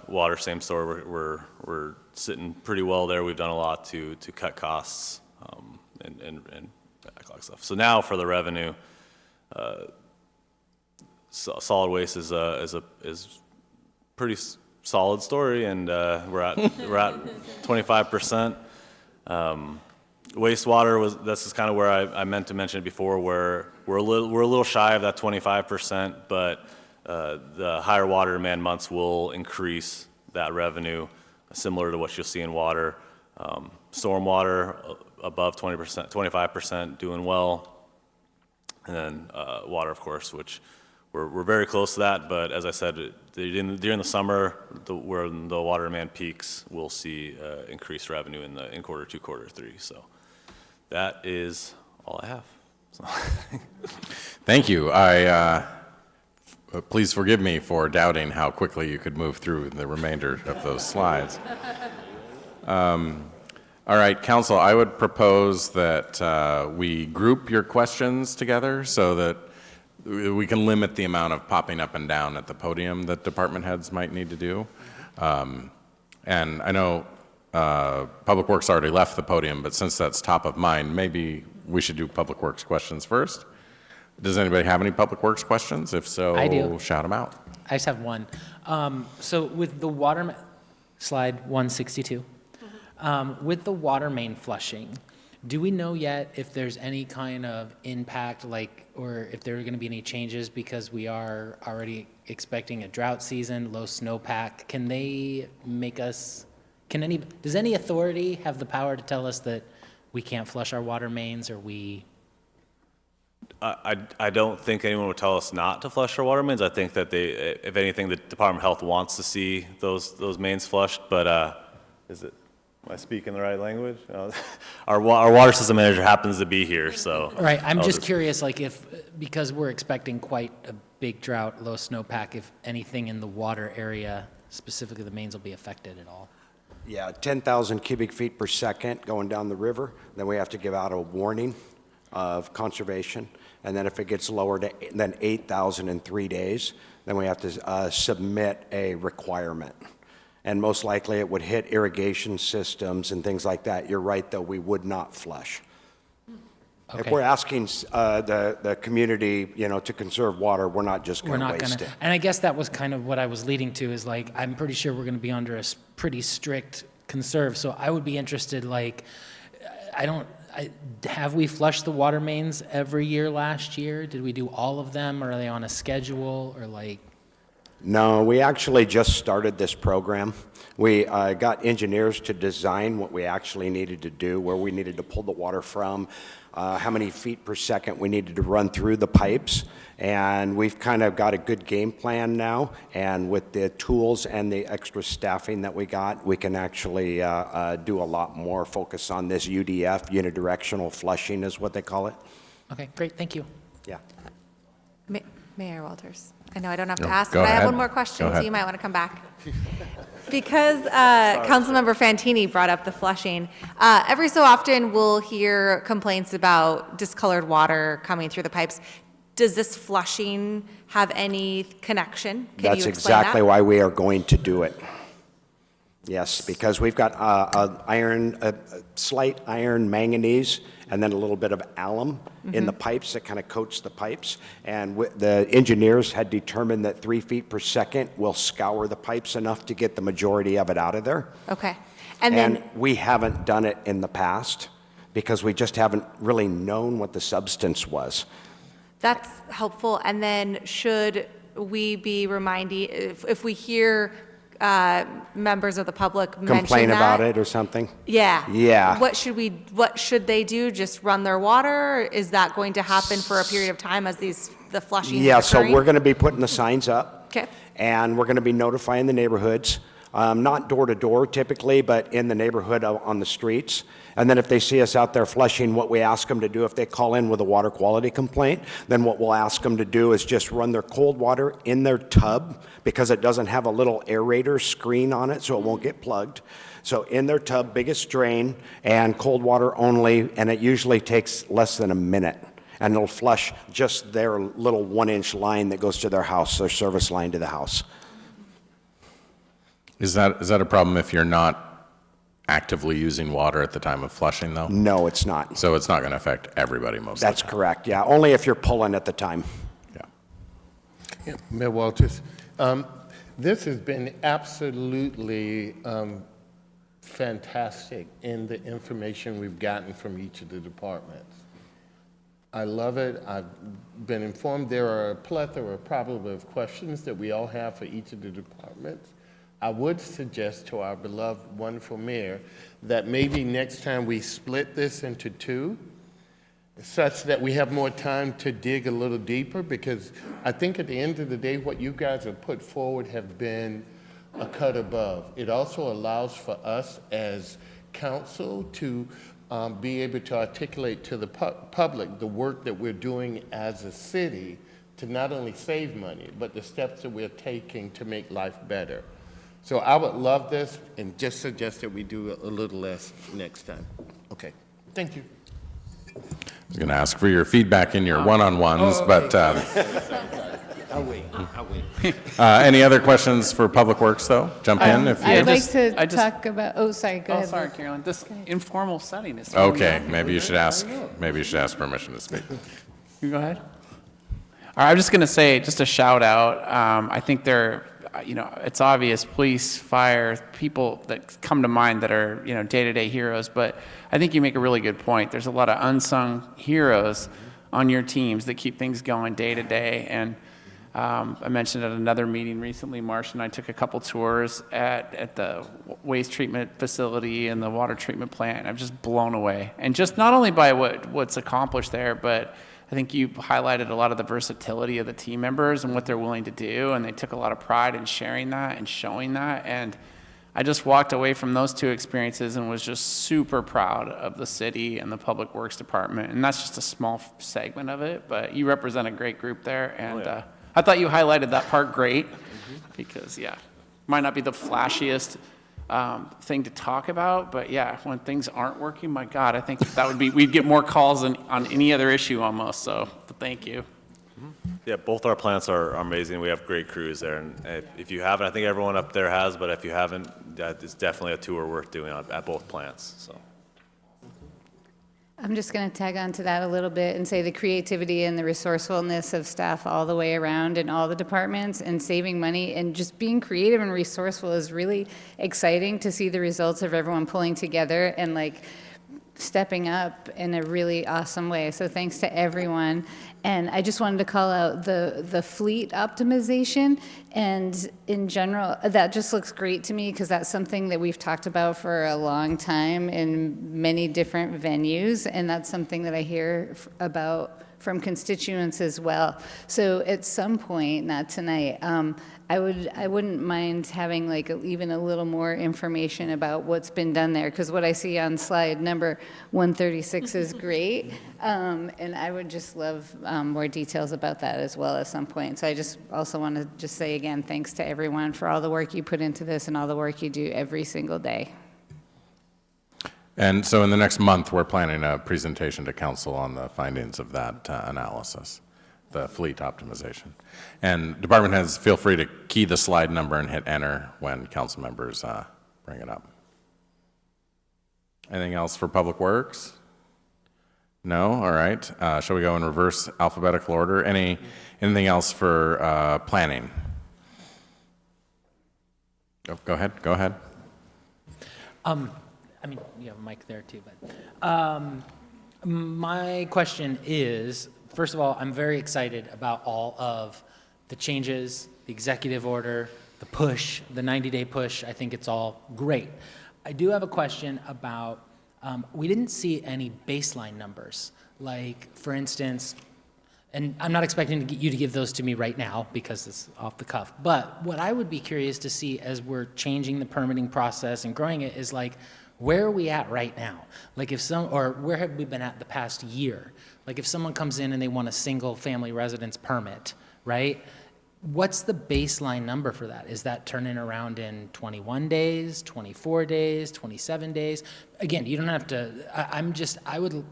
water, same story, we're sitting pretty well there. We've done a lot to cut costs and backlog stuff. So now for the revenue, solid waste is pretty solid story, and we're at 25%. Wastewater this is kind of where I meant to mention it before, where we're a little shy of that 25%, but the higher water demand months will increase that revenue, similar to what you'll see in water. Stormwater above 20%, 25%, doing well, and then water, of course, which we're very close to that. But as I said, during the summer, where the water demand peaks, we'll see increased revenue in quarter 2, quarter 3. So that is all I have. So. Thank you. Please forgive me for doubting how quickly you could move through the remainder of those slides. All right, Council, I would propose that we group your questions together so that we can limit the amount of popping up and down at the podium that department heads might need to do. And I know Public Works already left the podium, but since that's top of mind, maybe we should do Public Works questions first. Does anybody have any Public Works questions? If so, I do. Shout them out. I just have one. So with the water, slide 162, with the water main flushing, do we know yet if there's any kind of impact, or if there are going to be any changes, because we are already expecting a drought season, low snowpack? Can they make us, does any authority have the power to tell us that we can't flush our water mains, or we? I don't think anyone would tell us not to flush our water mains. I think that if anything, the Department of Health wants to see those mains flushed. But is it? Am I speaking the right language? Our water system manager happens to be here, so. Right, I'm I'll just curious, like if, because we're expecting quite a big drought, low snowpack, if anything in the water area, specifically the mains, will be affected at all. Yeah, 10,000 cubic feet per second going down the river. Then we have to give out a warning of conservation. And then if it gets lower than 8,000 in 3 days, then we have to submit a requirement. And most likely it would hit irrigation systems and things like that. You're right, though, we would not flush. If Okay. we're asking the community, to conserve water, we're not just We're going to not waste gonna, it. and I guess that was kind of what I was leading to, is like, I'm pretty sure we're gonna be under a pretty strict conserve, so I would be interested, like, have we flushed the water mains every year last year? Did we do all of them, or are they on a schedule, or like? No, we actually just started this program. We got engineers to design what we actually needed to do, where we needed to pull the water from, how many feet per second we needed to run through the pipes. And we've kind of got a good game plan now. And with the tools and the extra staffing that we got, we can actually do a lot more focus on this UDF, unidirectional flushing is what they call it. Okay, great, thank you. Yeah. Mayor Walters. I know I don't have to No, ask, go but I have ahead. one more question, Go so ahead. you might want to come back. Because Councilmember Fantini brought up the flushing, every so often we'll hear complaints about discolored water coming through the pipes. Does this flushing have any connection? Can That's you explain exactly that? why we are going to do it. Yes, because we've got a slight iron manganese and then a little bit of alum in the pipes that kind of coats the pipes. And the engineers had determined that 3 feet per second will scour the pipes enough to get the majority of it out of there. Okay. And then, we haven't done it in the past because we just haven't really known what the substance was. that's helpful. And then should we be reminding, if we hear members of the public mention Complain that? about it or something? Yeah. Yeah. What should they do? Just run their water? Is that going to happen for a period of time as the flushing is Yeah, so occurring? we're going to be putting the signs up. Okay. And we're going to be notifying the neighborhoods, not door to door typically, but in the neighborhood on the streets. And then if they see us out there flushing, what we ask them to do, if they call in with a water quality complaint, then what we'll ask them to do is just run their cold water in their tub, because it doesn't have a little aerator screen on it, so it won't get plugged. So in their tub, biggest drain, and cold water only, and it usually takes less than a minute. And it'll flush just their little 1-inch line that goes to their house, their service line to the house. Is that a problem if you're not actively using water at the time of flushing, though? No, it's not. So it's not going to affect everybody most of That's the time? correct, yeah. Only if you're pulling at the time. Yeah, Mayor Walters, this has been absolutely fantastic in the information we've gotten from each of the departments. I love it. I've been informed there are a plethora probably of questions that we all have for each of the departments. I would suggest to our beloved, wonderful mayor that maybe next time we split this into two, such that we have more time to dig a little deeper, because I think at the end of the day, what you guys have put forward have been a cut above. It also allows for us as council to be able to articulate to the public the work that we're doing as a city to not only save money, but the steps that we're taking to make life better. So I would love this, and just suggest that we do a little less next time. Okay, thank you. I was going to ask for your feedback in your one-on-ones, but I'll wait. any other questions for Public Works, though? Jump in if you... I'd like to talk about, oh, sorry, go ahead. Sorry, Carolyn. This informal setting is. Okay, maybe you should ask permission to speak. You go ahead. All right, I'm just going to say, just a shout out. I think it's obvious, police, fire, people that come to mind that are, day-to-day heroes, but I think you make a really good point. There's a lot of unsung heroes on your teams that keep things going day to day. And I mentioned at another meeting recently, Marcia and I took a couple tours at the waste treatment facility and the water treatment plant. I'm just blown away. And just not only by what's accomplished there, but I think you highlighted a lot of the versatility of the team members and what they're willing to do, and they took a lot of pride in sharing that and showing that. And I just walked away from those two experiences and was just super proud of the city and the Public Works Department. And that's just a small segment of it, but you represent a great group there. And I thought you highlighted that part great because, yeah, might not be the flashiest thing to talk about, but yeah, when things aren't working, my God, I think that would be, we'd get more calls on any other issue almost, so thank you. Yeah, both our plants are amazing. We have great crews there, and if you haven't, I think everyone up there has, but if you haven't, it's definitely a tour worth doing at both plants, so. I'm just going to tag on to that a little bit and say the creativity and the resourcefulness of staff all the way around in all the departments and saving money and just being creative and resourceful is really exciting to see the results of everyone pulling together and like stepping up in a really awesome way. So thanks to everyone. And I just wanted to call out the fleet optimization. And in general, that just looks great to me because that's something that we've talked about for a long time in many different venues. And that's something that I hear about from constituents as well. So at some point, not tonight, I wouldn't mind having like even a little more information about what's been done there, because what I see on slide number 136 is great, and I would just love more details about that as well at some point. So I just also want to just say again, thanks to everyone for all the work you put into this and all the work you do every single day. And so in the next month, we're planning a presentation to council on the findings of that analysis, the fleet optimization. And department heads, feel free to key the slide number and hit enter when council members bring it up. Anything else for Public Works? No? All right. Shall we go in reverse alphabetical order? Anything else for planning? Oh, go ahead. Go ahead. I mean, you have a mic there too, but my question is, first of all, I'm very excited about all of the changes, the executive order, the push, the 90-day push. I think it's all great. I do have a question about, we didn't see any baseline numbers. Like, for instance, and I'm not expecting you to give those to me right now because it's off the cuff, but what I would be curious to see as we're changing the permitting process and growing it is like, where are we at right now? Like or where have we been at the past year? Like if someone comes in and they want a single family residence permit, right? What's the baseline number for that? Is that turning around in 21 days, 24 days, 27 days? Again, you don't have to, I would,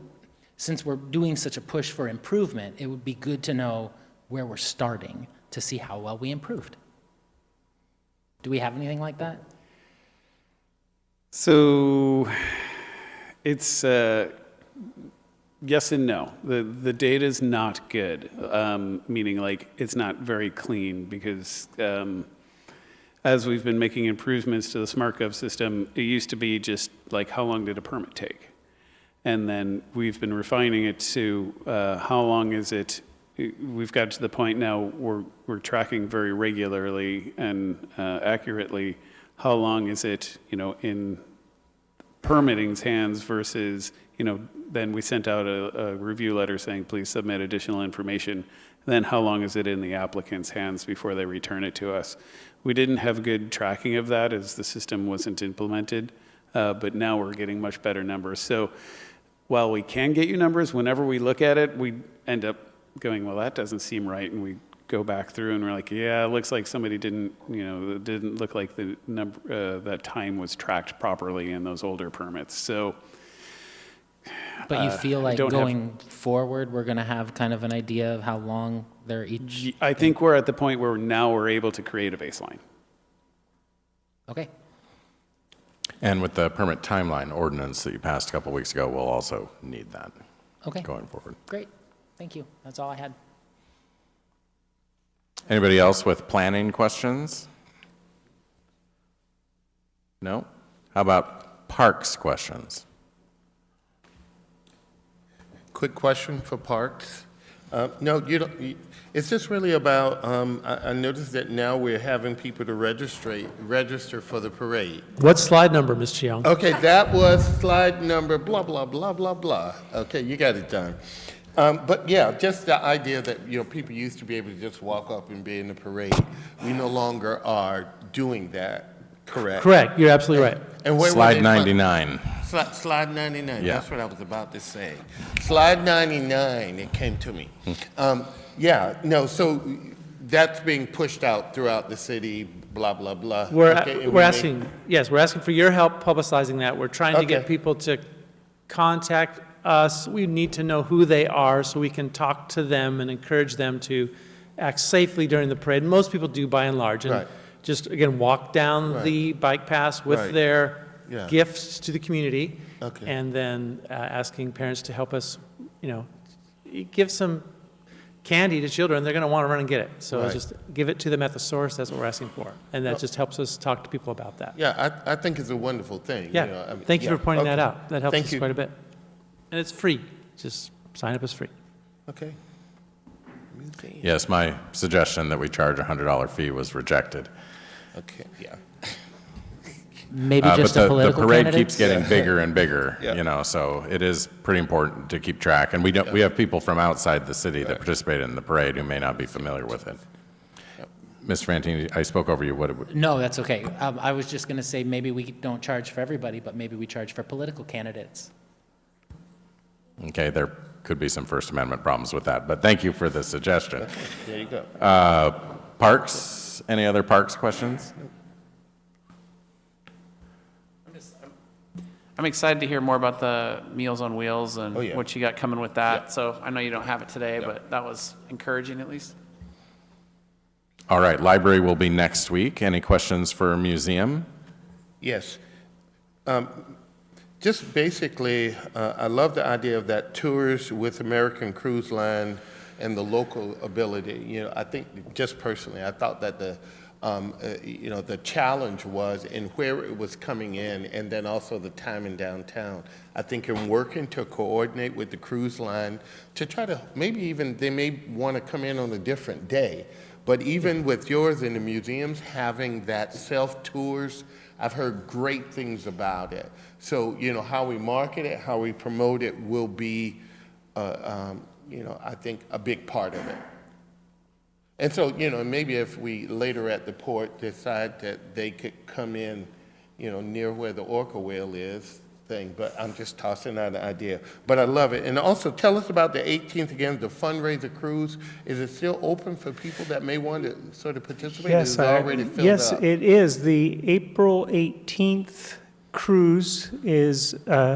since we're doing such a push for improvement, it would be good to know where we're starting to see how well we improved. Do we have anything like that? So it's yes and no. The data is not good, meaning like it's not very clean because as we've been making improvements to the SmartGov system, it used to be just like how long did a permit take? And then we've been refining it to how long is it? We've got to the point now we're tracking very regularly and accurately how long is it, in permitting's hands versus, then we sent out a review letter saying, please submit additional information. Then how long is it in the applicant's hands before they return it to us? We didn't have good tracking of that as the system wasn't implemented, but now we're getting much better numbers. So while we can get you numbers, whenever we look at it, we end up going, well, that doesn't seem right, and we go back through and we're like, yeah, it looks like somebody didn't, it didn't look like the number, that time was tracked properly in those older permits. So, but you feel like going forward, we're going to have kind of an idea of how long they're each? I think we're at the point where now we're able to create a baseline. Okay. And with the permit timeline ordinance that you passed a couple weeks ago, we'll also need that going forward. Great. Thank you. That's all I had. Anybody else with planning questions? No? How about parks questions? Quick question for parks. No, you don't. It's just really about, I noticed that now we're having people to register for the parade. What slide number, Ms. Chiang? Okay, that was slide number blah, blah, blah, blah, blah. Okay, you got it done. But yeah, just the idea that people used to be able to just walk up and be in the parade. We no longer are doing that. Correct, you're absolutely right. And where Slide 99. Slide 99, Yeah. that's what I was about to say. Slide 99, it came to me. So that's being pushed out throughout the city, blah, blah, blah. We're Okay, and we're asking, yes, we're asking for your help publicizing that. We're trying to get Okay. people to contact us. We need to know who they are so we can talk to them and encourage them to act safely during the parade. Most people do by and large. And Right. just, again, walk down Right. the bike paths with Right. their Yeah. gifts to the community. Okay. And then asking parents to help us, give some candy to children, they're going to want to run and get it. So Right. just give it to them at the source, that's what we're asking for. And that just helps us talk to people about that. Yeah, I think it's a wonderful thing. Yeah, I mean, thank you yeah, for pointing that okay. out. That helps Thank us you. quite a bit. And it's free, just sign up as free. Okay. Yes, my suggestion that we charge a $100 fee was rejected. Okay, yeah. Maybe just but a political the parade candidates? keeps getting bigger and bigger, Yeah. so it is pretty important to keep track. And we have people from outside the city that participate in the parade who may not be familiar with it. Mr. Fantini, I spoke over you. No, that's okay. I was just going to say maybe we don't charge for everybody, but maybe we charge for political candidates. Okay, there could be some First Amendment problems with that, but thank you for the suggestion. There you go. Parks, any other parks questions? I'm excited to hear more about the Meals on Wheels and Oh, yeah. what you got coming with that. Yeah. So I know you don't have it today, Yeah. but that was encouraging at least. All right, library will be next week. Any questions for museum? Yes. Just basically, I love the idea of that tours with American Cruise Line and the local ability. I think just personally, I thought that the challenge was in where it was coming in and then also the time in downtown. I think in working to coordinate with the cruise line to try to, maybe even they may want to come in on a different day. But even with yours in the museums, having that self-tours, I've heard great things about it. So, how we market it, how we promote it will be, I think, a big part of it. And so, maybe if we later at the port decide that they could come in, near where the orca whale is, but I'm just tossing out an idea. But I love it. And also tell us about the 18th again, the fundraiser cruise. Is it still open for people that may want to sort of participate? Yes, Is it already filled yes, up? it is. The April 18th cruise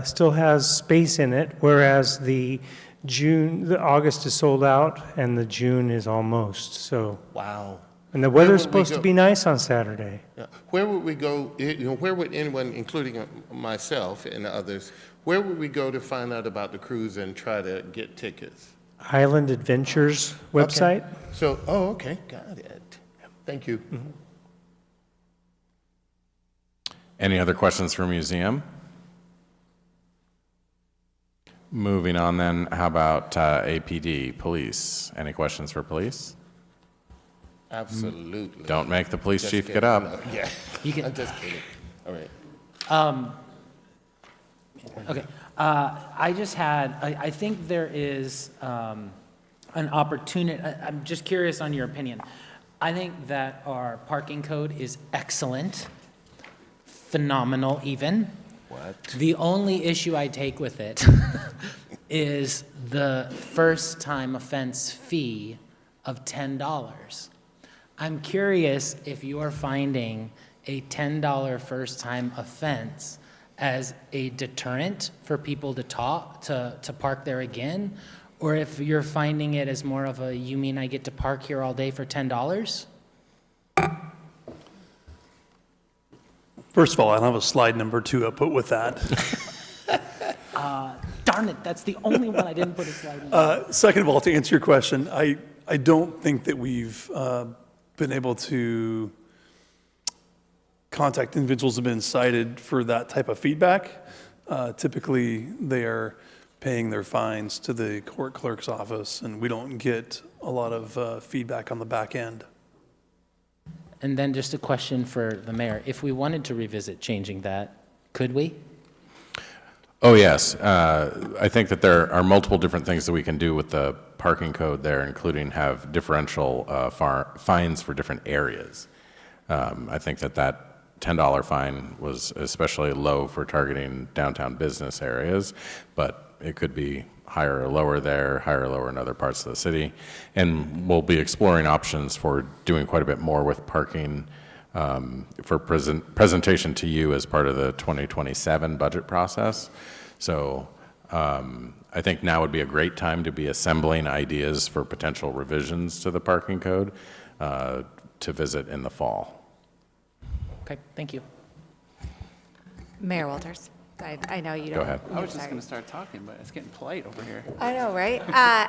still has space in it, whereas the August is sold out and the June is almost. So. Wow. And the Where weather's would we supposed to go? be nice on Saturday. Yeah. Where would we go, where would anyone, including myself and others, where would we go to find out about the cruise and try to get tickets? Island Adventures website. Okay. So, okay, got it. Thank you. Any other questions for museum? Moving on then, how about APD, police? Any questions for police? Absolutely. Don't make the police Just chief kidding. get up. No, yeah, You can- I'm just kidding. All right. Okay. I think there is an opportunity, I'm just curious on your opinion. I think that our parking code is excellent, phenomenal even. What? The only issue I take with it is the first-time offense fee of $10. I'm curious if you're finding a $10 first-time offense as a deterrent for people to park there again, or if you're finding it as more of a, you mean I get to park here all day for $10? First of all, I don't have a slide number 2 I put with that. Darn it, that's the only one I didn't put a slide in. Second of all, to answer your question, I don't think that we've been able to contact individuals who have been cited for that type of feedback. Typically, they are paying their fines to the court clerk's office, and we don't get a lot of feedback on the back end. And then just a question for the mayor. If we wanted to revisit changing that, could we? Oh, yes. I think that there are multiple different things that we can do with the parking code there, including have differential fines for different areas. I think that $10 fine was especially low for targeting downtown business areas, but it could be higher or lower there, higher or lower in other parts of the city. And we'll be exploring options for doing quite a bit more with parking for presentation to you as part of the 2027 budget process. So I think now would be a great time to be assembling ideas for potential revisions to the parking code to visit in the fall. Okay, thank you. Mayor Walters, I know you don't. Go ahead. I was just going to start talking, but it's getting polite over here. I know, right?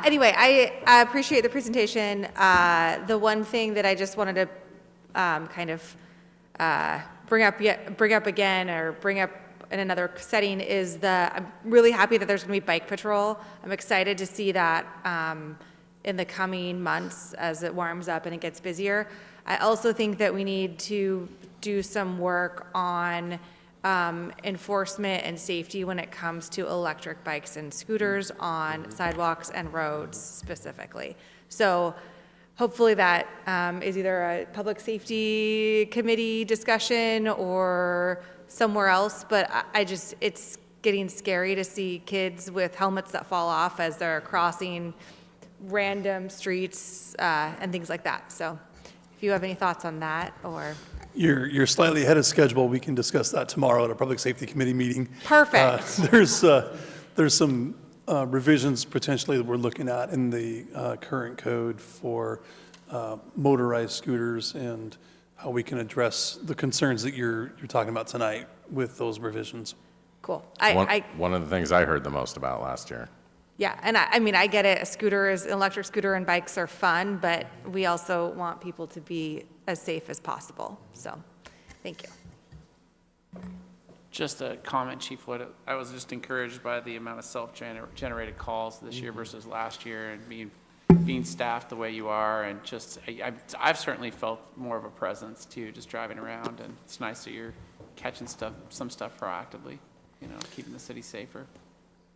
Anyway, I appreciate the presentation. The one thing that I just wanted to kind of bring up again, or bring up in another setting, is I'm really happy that there's going to be bike patrol. I'm excited to see that in the coming months as it warms up and it gets busier. I also think that we need to do some work on enforcement and safety when it comes to electric bikes and scooters on sidewalks and roads specifically. So hopefully that is either a public safety committee discussion or somewhere else, but it's getting scary to see kids with helmets that fall off as they're crossing random streets and things like that. So if you have any thoughts on that, or... You're slightly ahead of schedule. We can discuss that tomorrow at a Public Safety Committee meeting. Perfect. There's some revisions potentially that we're looking at in the current code for motorized scooters and how we can address the concerns that you're talking about tonight with those revisions. Cool. One of the things I heard the most about last year. Yeah, and I mean, I get it. An electric scooter and bikes are fun, but we also want people to be as safe as possible. So, thank you. Just a comment, Chief Wood. I was just encouraged by the amount of self-generated calls this year versus last year, and being staffed the way you are, and just I've certainly felt more of a presence too, just driving around, and it's nice that you're catching some stuff proactively, keeping the city safer.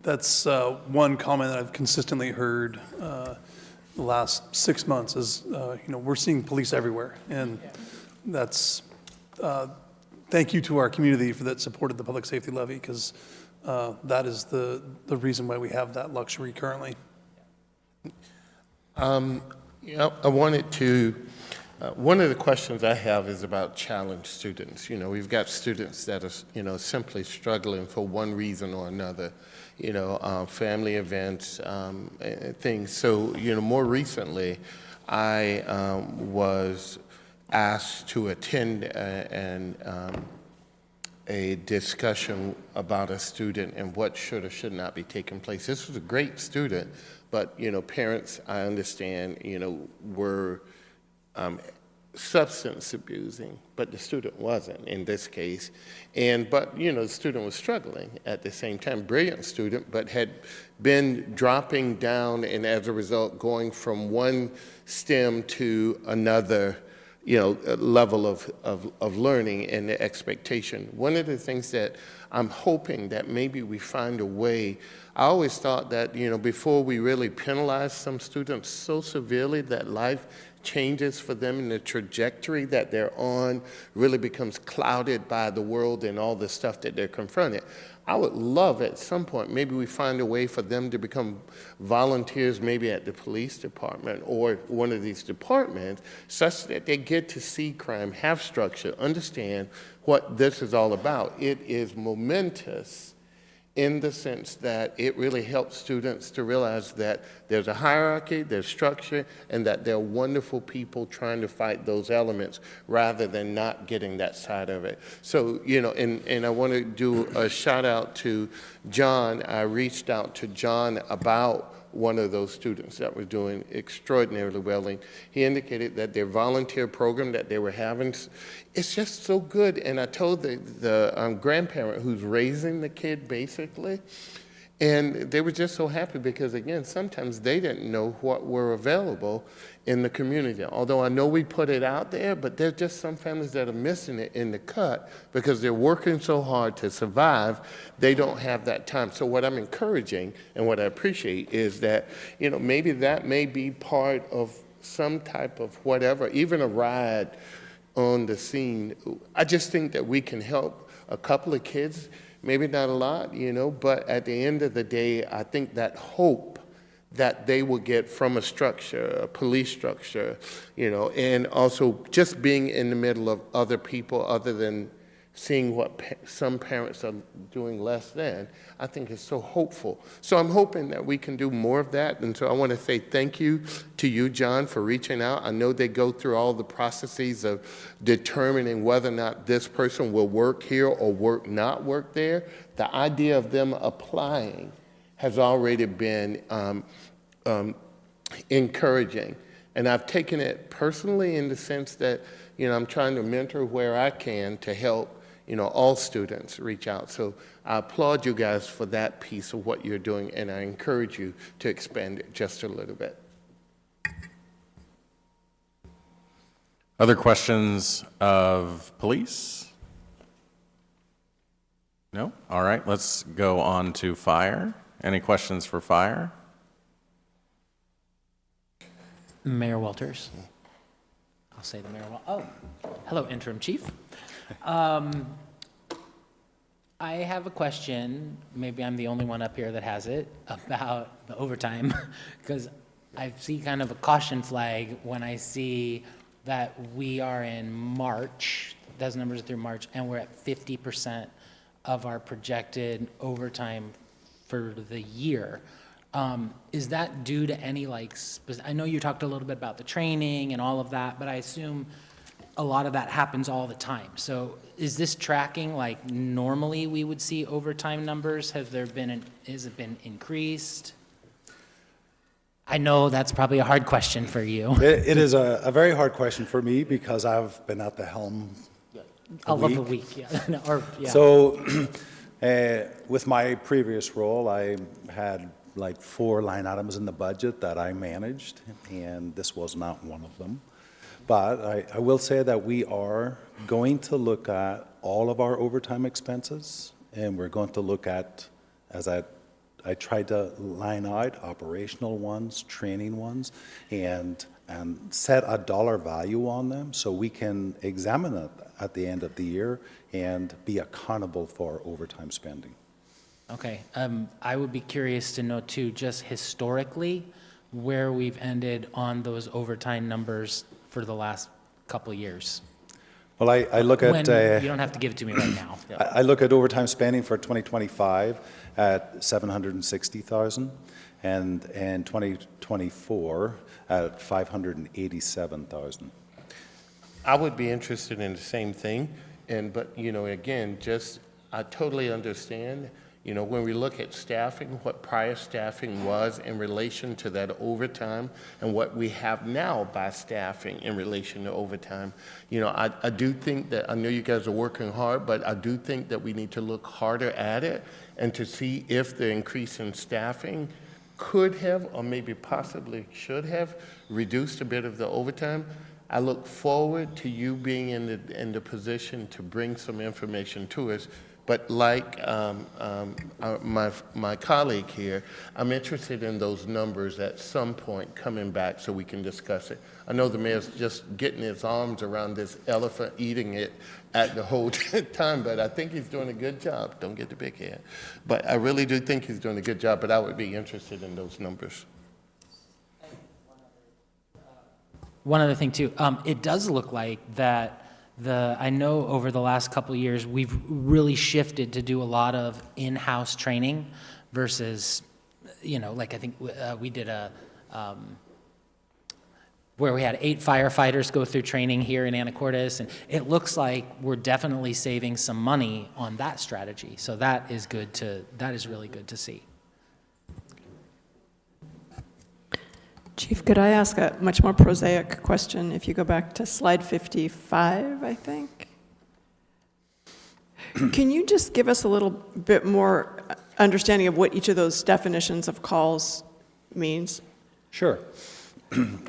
That's one comment that I've consistently heard the last 6 months is, we're seeing police everywhere. And that's, thank you to our community for that supported the public safety levy, because that is the reason why we have that luxury currently. I wanted to, one of the questions I have is about challenged students. We've got students that are, simply struggling for one reason or another, family events, things. So, more recently, I was asked to attend a discussion about a student and what should or should not be taking place. This was a great student, but, parents, I understand, were substance abusing, but the student wasn't in this case. But the student was struggling at the same time. Brilliant student, but had been dropping down, and as a result, going from one STEM to another, level of learning and the expectation. One of the things that I'm hoping that maybe we find a way, I always thought that, before we really penalize some students so severely that life changes for them and the trajectory that they're on really becomes clouded by the world and all the stuff that they're confronted. I would love at some point, maybe we find a way for them to become volunteers, maybe at the police department or one of these departments, such that they get to see crime, have structure, understand what this is all about. It is momentous in the sense that it really helps students to realize that there's a hierarchy, there's structure, and that there are wonderful people trying to fight those elements rather than not getting that side of it. So, and I want to do a shout out to John. I reached out to John about one of those students that was doing extraordinarily well. And he indicated that their volunteer program that they were having, it's just so good. And I told the grandparent who's raising the kid, basically, and they were just so happy because, again, sometimes they didn't know what were available in the community. Although I know we put it out there, but there's just some families that are missing it in the cut because they're working so hard to survive, they don't have that time. So what I'm encouraging and what I appreciate is that, maybe that may be part of some type of whatever, even a ride on the scene. I just think that we can help a couple of kids, maybe not a lot, but at the end of the day, I think that hope that they will get from a structure, a police structure, and also just being in the middle of other people other than seeing what some parents are doing less than, I think is so hopeful. So I'm hoping that we can do more of that. And so I want to say thank you to you, John, for reaching out. I know they go through all the processes of determining whether or not this person will work here or not work there. The idea of them applying has already been encouraging. And I've taken it personally in the sense that, I'm trying to mentor where I can to help all students reach out. So I applaud you guys for that piece of what you're doing, and I encourage you to expand it just a little bit. Other questions of police? No? All right, let's go on to fire. Any questions for fire? Mayor Walters. I'll say the mayor. Oh, hello, interim chief. I have a question, maybe I'm the only one up here that has it, about the overtime, because I see kind of a caution flag when I see that we are in March, those numbers are through March, and we're at 50% of our projected overtime for the year. Is that due to any, I know you talked a little bit about the training and all of that, but I assume a lot of that happens all the time. So is this tracking like normally we would see overtime numbers? Has it been increased? I know that's probably a hard question for you. It is a very hard question for me because I've been at the helm a week. Yeah. So with my previous role, I had like 4 line items in the budget that I managed, and this was not one of them. But I will say that we are going to look at all of our overtime expenses, and we're going to look at, as I tried to line out, operational ones, training ones, and set a dollar value on them so we can examine it at the end of the year and be accountable for overtime spending. Okay. I would be curious to know too, just historically, where we've ended on those overtime numbers for the last couple of years. Well, I look at... you don't have to give it to me right now. Yeah. I look at overtime spending for 2025 at $760,000, and in 2024 at $587,000. I would be interested in the same thing, but again, I totally understand. When we look at staffing, what prior staffing was in relation to that overtime and what we have now by staffing in relation to overtime, I do think that, I know you guys are working hard, but I do think that we need to look harder at it and to see if the increase in staffing could have, or maybe possibly should have, reduced a bit of the overtime. I look forward to you being in the position to bring some information to us. But like my colleague here, I'm interested in those numbers at some point coming back so we can discuss it. I know the mayor's just getting his arms around this elephant, eating it at the whole time, but I think he's doing a good job. Don't get the big head. But I really do think he's doing a good job, but I would be interested in those numbers. One other thing too, it does look like that I know over the last couple of years, we've really shifted to do a lot of in-house training versus, I think we did where we had 8 firefighters go through training here in Anacortes, and it looks like we're definitely saving some money on that strategy. So that is really good to see. Chief, could I ask a much more prosaic question? If you go back to slide 55, I think. Can you just give us a little bit more understanding of what each of those definitions of calls means? Sure.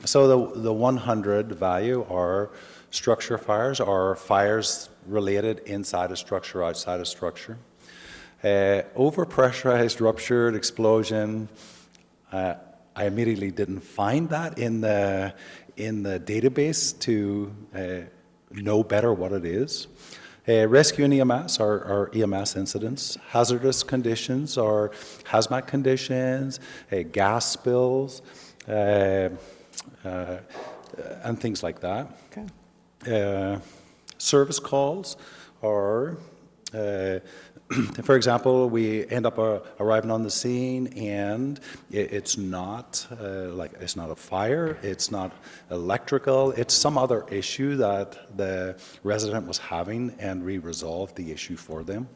So the 100 value are structure fires, or fires related inside a structure, outside a structure. Overpressurized, ruptured, explosion, I immediately didn't find that in the database to know better what it is. Rescue and EMS are EMS incidents. Hazardous conditions are hazmat conditions, gas spills, and things like that. Okay. Service calls are, for example, we end up arriving on the scene and it's not it's not a fire, it's not electrical, it's some other issue that the resident was having, and we resolved the issue for them.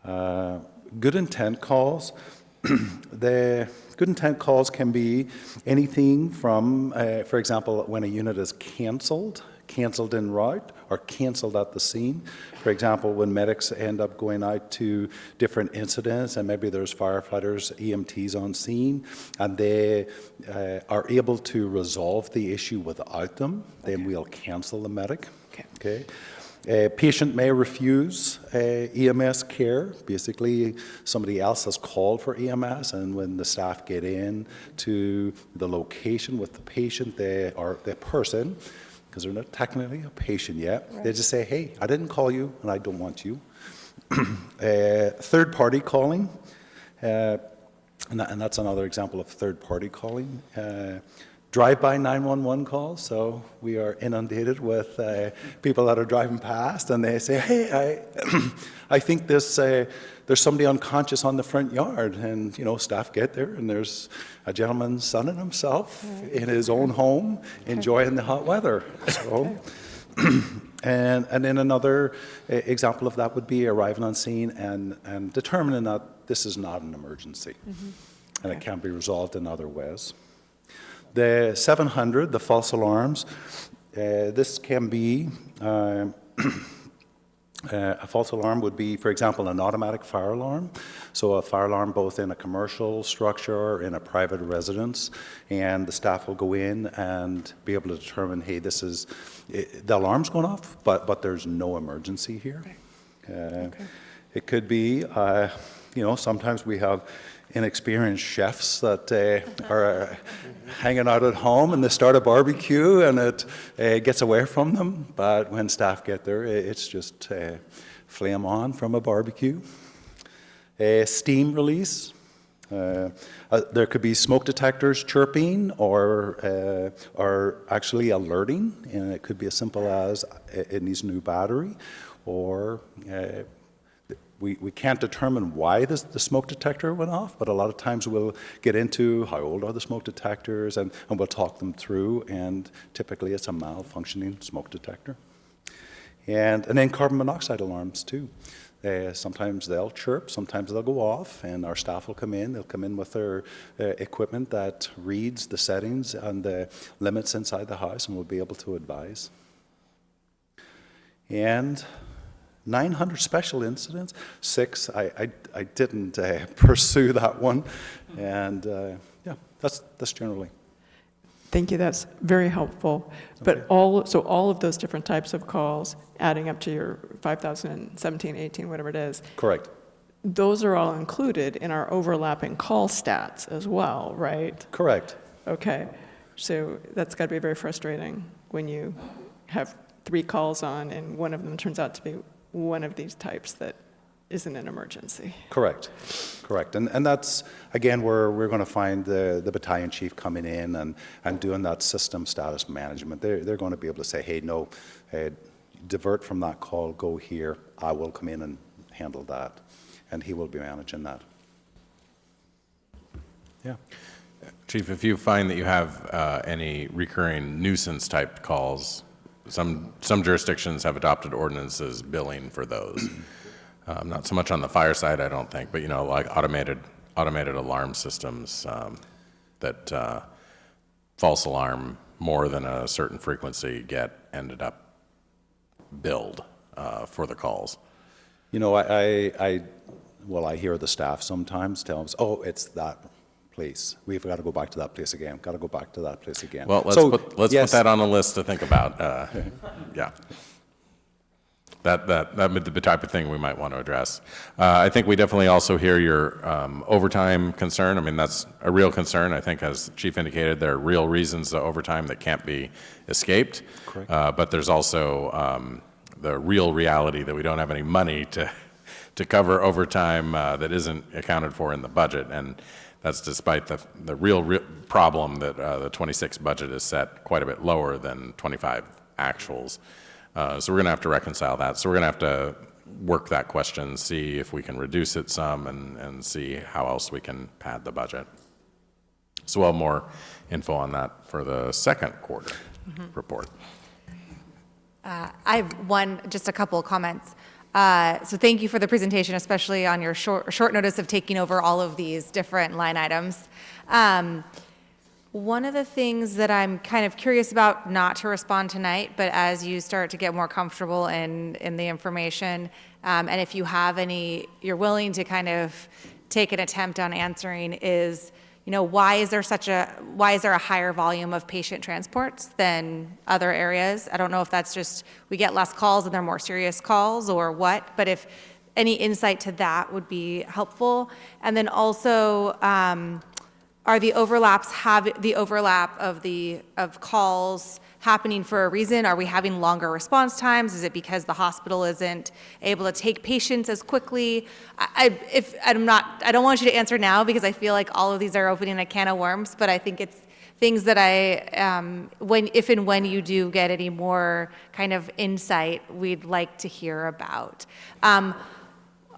Good intent calls. The good intent calls can be anything from, for example, when a unit is canceled en route, or canceled at the scene. For example, when medics end up going out to different incidents, and maybe there's firefighters, EMTs on scene, and they are able to resolve the issue without them, then we'll cancel the medic. Okay. A patient may refuse EMS care. Basically, somebody else has called for EMS, and when the staff get in to the location with the patient, or the person, because they're not technically a patient yet, they just say, hey, I didn't call you, and I don't want you. Third-party calling, and that's another example of third-party calling. Drive-by 911 calls, so we are inundated with people that are driving past, and they say, hey, I think there's somebody unconscious on the front yard, and staff get there, and there's a gentleman sunning himself in his own home, enjoying the hot weather. So, and then another example of that would be arriving on scene and determining that this is not an emergency, and it can be resolved in other ways. The 700, the false alarms, this can be, a false alarm would be, for example, an automatic fire alarm. So a fire alarm both in a commercial structure or in a private residence, and the staff will go in and be able to determine, hey, this is, the alarm's going off, but there's no emergency here. It could be, sometimes we have inexperienced chefs that are hanging out at home, and they start a barbecue and it gets away from them, but when staff get there, it's just flame on from a barbecue. Steam release. There could be smoke detectors chirping or actually alerting, and it could be as simple as it needs a new battery, or we can't determine why the smoke detector went off, but a lot of times we'll get into how old are the smoke detectors, and we'll talk them through, and typically it's a malfunctioning smoke detector. And then carbon monoxide alarms too. Sometimes they'll chirp, sometimes they'll go off, and our staff will come in. They'll come in with their equipment that reads the settings and the limits inside the house, and we'll be able to advise. And 900 special incidents, 6, I didn't pursue that one, and yeah, that's generally. Thank you, that's very helpful. But all of those different types of calls, adding up to your 5,017, 18, whatever it is. Correct. Those are all included in our overlapping call stats as well, right? Correct. Okay, so that's got to be very frustrating when you have 3 calls on and one of them turns out to be one of these types that isn't an emergency. Correct. And that's, again, where we're going to find the battalion chief coming in and doing that system status management. They're going to be able to say, hey, no, divert from that call, go here. I will come in and handle that. And he will be managing that. Yeah. Chief, if you find that you have any recurring nuisance type calls, some jurisdictions have adopted ordinances billing for those. Not so much on the fire side, I don't think, but like automated alarm systems that false alarm more than a certain frequency ended up billed for the calls. I hear the staff sometimes tell us, oh, it's that place. We've got to go back to that place again. Got to go back to that place again. Well, let's put that on a list to think about. Yeah. that would be the type of thing we might want to address. I think we definitely also hear your overtime concern. I mean, that's a real concern. I think, as Chief indicated, there are real reasons to overtime that can't be escaped. Correct. But there's also the real reality that we don't have any money to cover overtime that isn't accounted for in the budget, and that's despite the real problem that the 26 budget is set quite a bit lower than 25 actuals. So we're going to have to reconcile that. So we're going to have to work that question, see if we can reduce it some, and see how else we can pad the budget. So we'll have more info on that for the second quarter report. I have just a couple of comments. So thank you for the presentation, especially on your short notice of taking over all of these different line items. One of the things that I'm kind of curious about, not to respond tonight, but as you start to get more comfortable in the information, and if you have you're willing to kind of take an attempt on answering, is, why is there a higher volume of patient transports than other areas? I don't know if that's just we get less calls and they're more serious calls or what, but if any insight to that would be helpful. And then also, are the overlap of calls happening for a reason? Are we having longer response times? Is it because the hospital isn't able to take patients as quickly? I don't want you to answer now because I feel like all of these are opening a can of worms, but I think it's things that if and when you do get any more kind of insight, we'd like to hear about.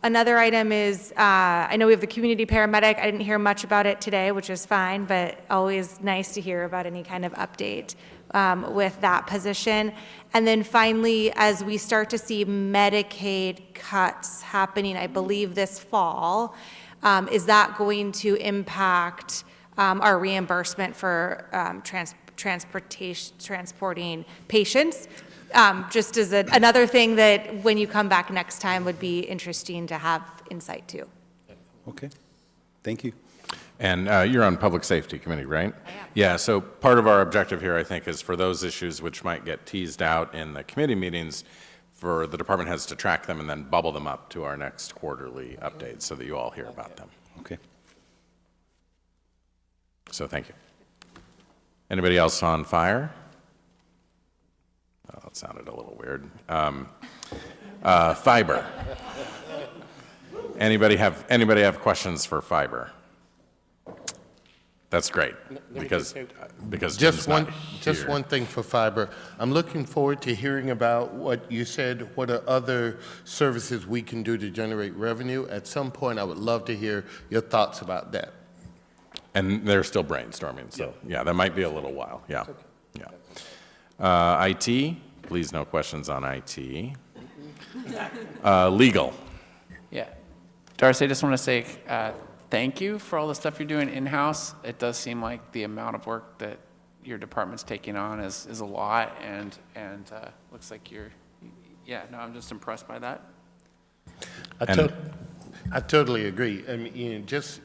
Another item is, I know we have the community paramedic. I didn't hear much about it today, which is fine, but always nice to hear about any kind of update with that position. And then finally, as we start to see Medicaid cuts happening, I believe this fall, is that going to impact our reimbursement for transporting patients? Just as another thing that when you come back next time would be interesting to have insight to. Okay, thank you. And you're on Public Safety Committee, right? I am. Yeah, so part of our objective here, I think, is for those issues which might get teased out in the committee meetings, for the department heads to track them and then bubble them up to our next quarterly update so that you all hear about them. Okay. So thank you. Anybody else on fire? Oh, that sounded a little weird. Fiber. Anybody have questions for fiber? That's great, because just Jim's just one thing for fiber. I'm looking forward to hearing about what you said. What are other services we can do to generate revenue? At some point, I would love to hear your thoughts about that. And they're still brainstorming, so yeah, that might be a little while. Yeah, yeah. IT, please, no questions on IT. Legal. Yeah. Darcy, I just want to say thank you for all the stuff you're doing in-house. It does seem like the amount of work that your department's taking on is a lot, and looks like I'm just impressed by that. I totally agree. I mean, just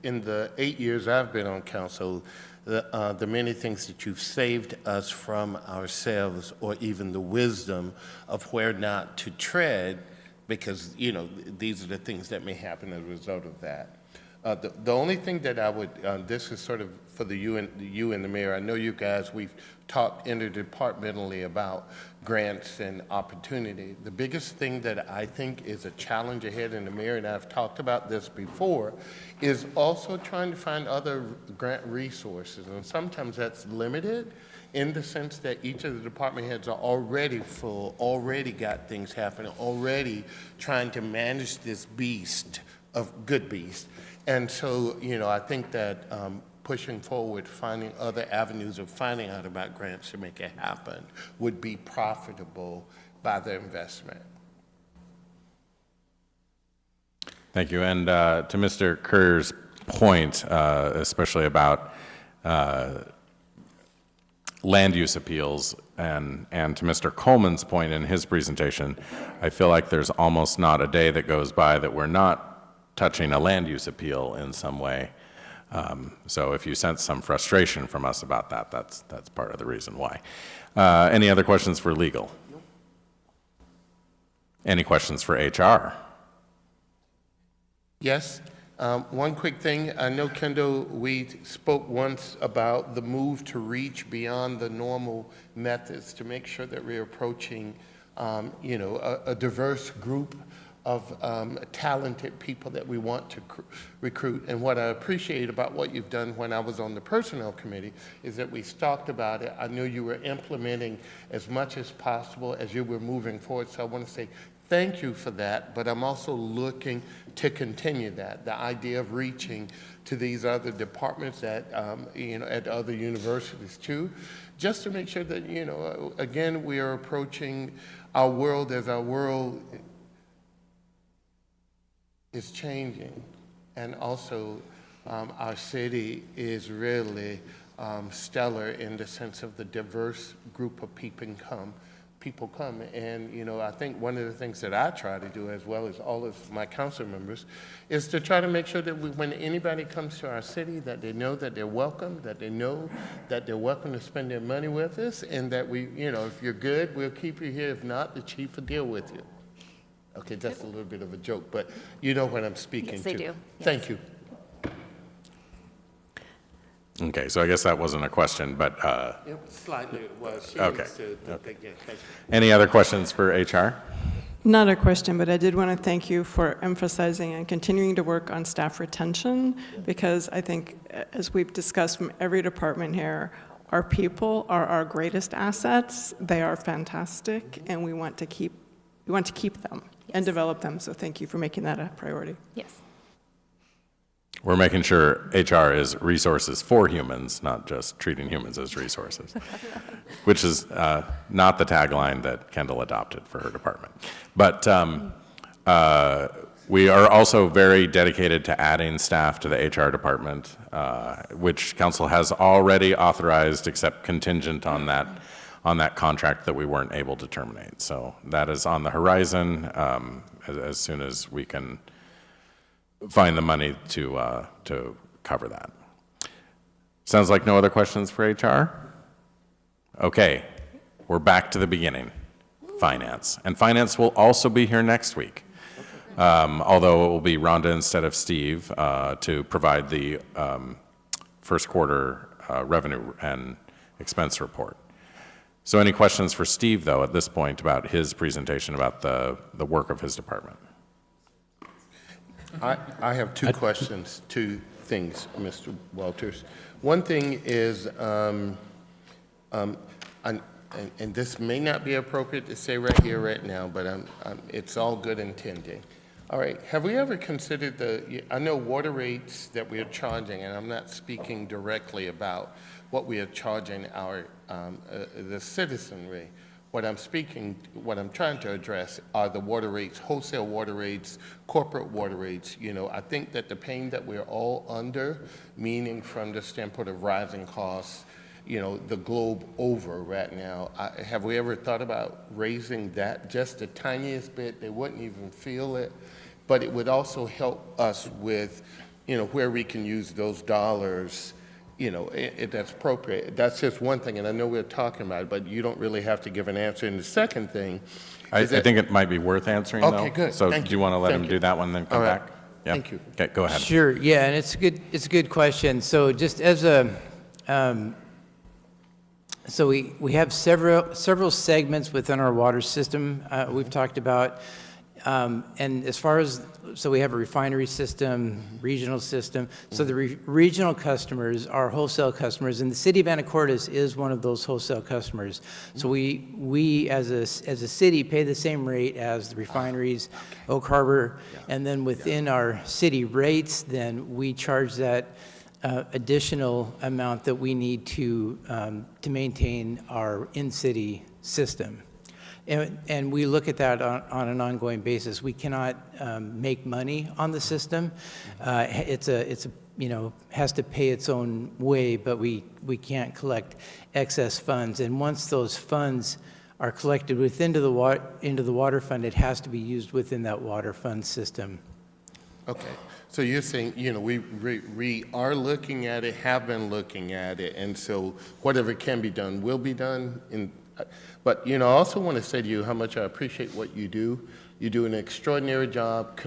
in the 8 years I've been on council, the many things that you've saved us from ourselves, or even the wisdom of where not to tread, because, these are the things that may happen as a result of that. The only thing that I would, this is sort of for you and the mayor. I know you guys, we've talked interdepartmentally about grants and opportunity. The biggest thing that I think is a challenge ahead, and the mayor and I have talked about this before, is also trying to find other grant resources. And sometimes that's limited in the sense that each of the department heads are already full, already got things happening, already trying to manage this beast of good beast. And so, I think that pushing forward, finding other avenues of finding out about grants to make it happen would be profitable by the investment. Thank you. And to Mr. Kerr's point, especially about land use appeals, and to Mr. Coleman's point in his presentation, I feel like there's almost not a day that goes by that we're not touching a land use appeal in some way. So if you sense some frustration from us about that, that's part of the reason why. Any other questions for legal? Any questions for HR? Yes. One quick thing. I know, Kendall, we spoke once about the move to reach beyond the normal methods to make sure that we're approaching, a diverse group of talented people that we want to recruit. And what I appreciate about what you've done when I was on the Personnel Committee is that we talked about it. I knew you were implementing as much as possible as you were moving forward. So I want to say thank you for that, but I'm also looking to continue that, the idea of reaching to these other departments at, at other universities too, just to make sure that, again, we are approaching our world as our world is changing. And also, our city is really stellar in the sense of the diverse group of people come. And, I think one of the things that I try to do, as well as all of my council members, is to try to make sure that when anybody comes to our city, that they know that they're welcome, that they know that they're welcome to spend their money with us, and that we, if you're good, we'll keep you here. If not, the chief will deal with you. Okay, that's a little bit of a joke, but you know what I'm speaking to. Yes, I do. Yes. Thank you. Okay, so I guess that wasn't a question, but, It slightly was. okay. Any other questions for HR? Not a question, but I did want to thank you for emphasizing and continuing to work on staff retention, because I think, as we've discussed from every department here, our people are our greatest assets. They are fantastic, and we want to keep them and develop them. So thank you for making that a priority. Yes. We're making sure HR is resources for humans, not just treating humans as resources, which is not the tagline that Kendall adopted for her department. But we are also very dedicated to adding staff to the HR department, which council has already authorized, except contingent on that contract that we weren't able to terminate. So that is on the horizon as soon as we can find the money to cover that. Sounds like no other questions for HR? Okay, we're back to the beginning, finance. And finance will also be here next week, although it will be Rhonda instead of Steve to provide the first quarter revenue and expense report. So any questions for Steve, though, at this point about his presentation about the work of his department? I have two questions, two things, Mr. Walters. One thing is, and this may not be appropriate to say right here, right now, but it's all good intending. All right, have we ever considered I know water rates that we are charging, and I'm not speaking directly about what we are charging our, the citizenry. What I'm trying to address are the water rates, wholesale water rates, corporate water rates. I think that the pain that we're all under, meaning from the standpoint of rising costs, the globe over right now, have we ever thought about raising that just the tiniest bit? They wouldn't even feel it, but it would also help us with, where we can use those dollars, that's appropriate. That's just one thing, and I know we're talking about it, but you don't really have to give an answer. And the second thing I think it might be worth answering, though. Okay, good. So Thank do you want to let him do that one, then come All right. back? Yeah. Thank you. Okay, go ahead. Sure, yeah, and it's a good question. So just as so we have several segments within our water system we've talked about. And as far as, so we have a refinery system, regional system. So the regional customers are wholesale customers, and the city of Anacortes is one of those wholesale customers. So we as a city pay the same rate as the refineries, Oak Harbor, and then within our city rates, then we charge that additional amount that we need to maintain our in-city system. And we look at that on an ongoing basis. We cannot make money on the system. It's has to pay its own way, but we can't collect excess funds. And once those funds are collected into the water fund, it has to be used within that water fund system. Okay. So you're saying, we are looking at it, have been looking at it, and so whatever can be done will be done But, you know, I also want to say to you how much I appreciate what you do. You do an extraordinary job.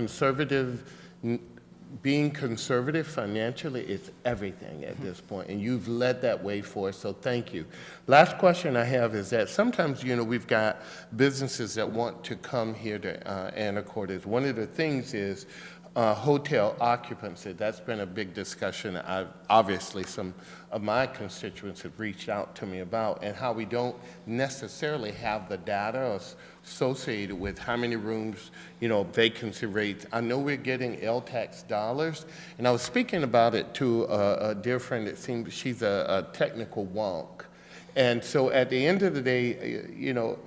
Being conservative financially is everything at this point, and you've led that way for us, so thank you. Last question I have is that sometimes, you know, we've got businesses that want to come here to Anacortes. One of the things is hotel occupancy. That's been a big discussion. Obviously, some of my constituents have reached out to me about, and how we don't necessarily have the data associated with how many rooms, you know, vacancy rates. I know we're getting LTAX dollars, and I was speaking about it to a dear friend. It seems she's a technical wonk. And so at the end of the day, you know,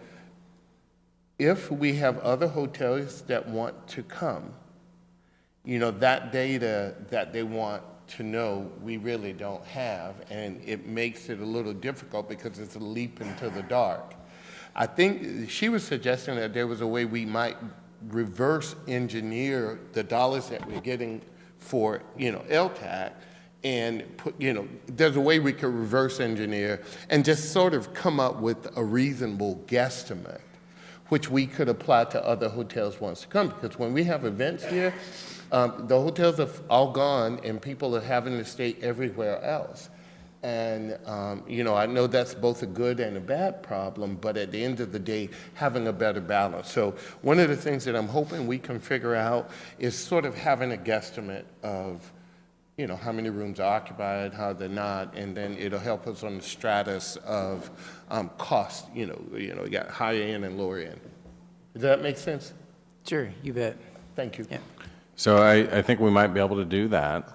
if we have other hotels that want to come, you know, that data that they want to know, we really don't have, and it makes it a little difficult because it's a leap into the dark. I think she was suggesting that there was a way we might reverse engineer the dollars that we're getting for, you know, LTAC, and put, you know, there's a way we could reverse engineer and just sort of come up with a reasonable guesstimate, which we could apply to other hotels once to come. Because when we have events here, the hotels are all gone, and people are having to stay everywhere else. And, you know, I know that's both a good and a bad problem, but at the end of the day, having a better balance. So one of the things that I'm hoping we can figure out is sort of having a guesstimate of, you know, how many rooms are occupied, how they're not, and then it'll help us on the stratus of cost. You know, you got higher end and lower end. Does that make sense? Sure, you bet. Thank you. Yeah. So I think we might be able to do that.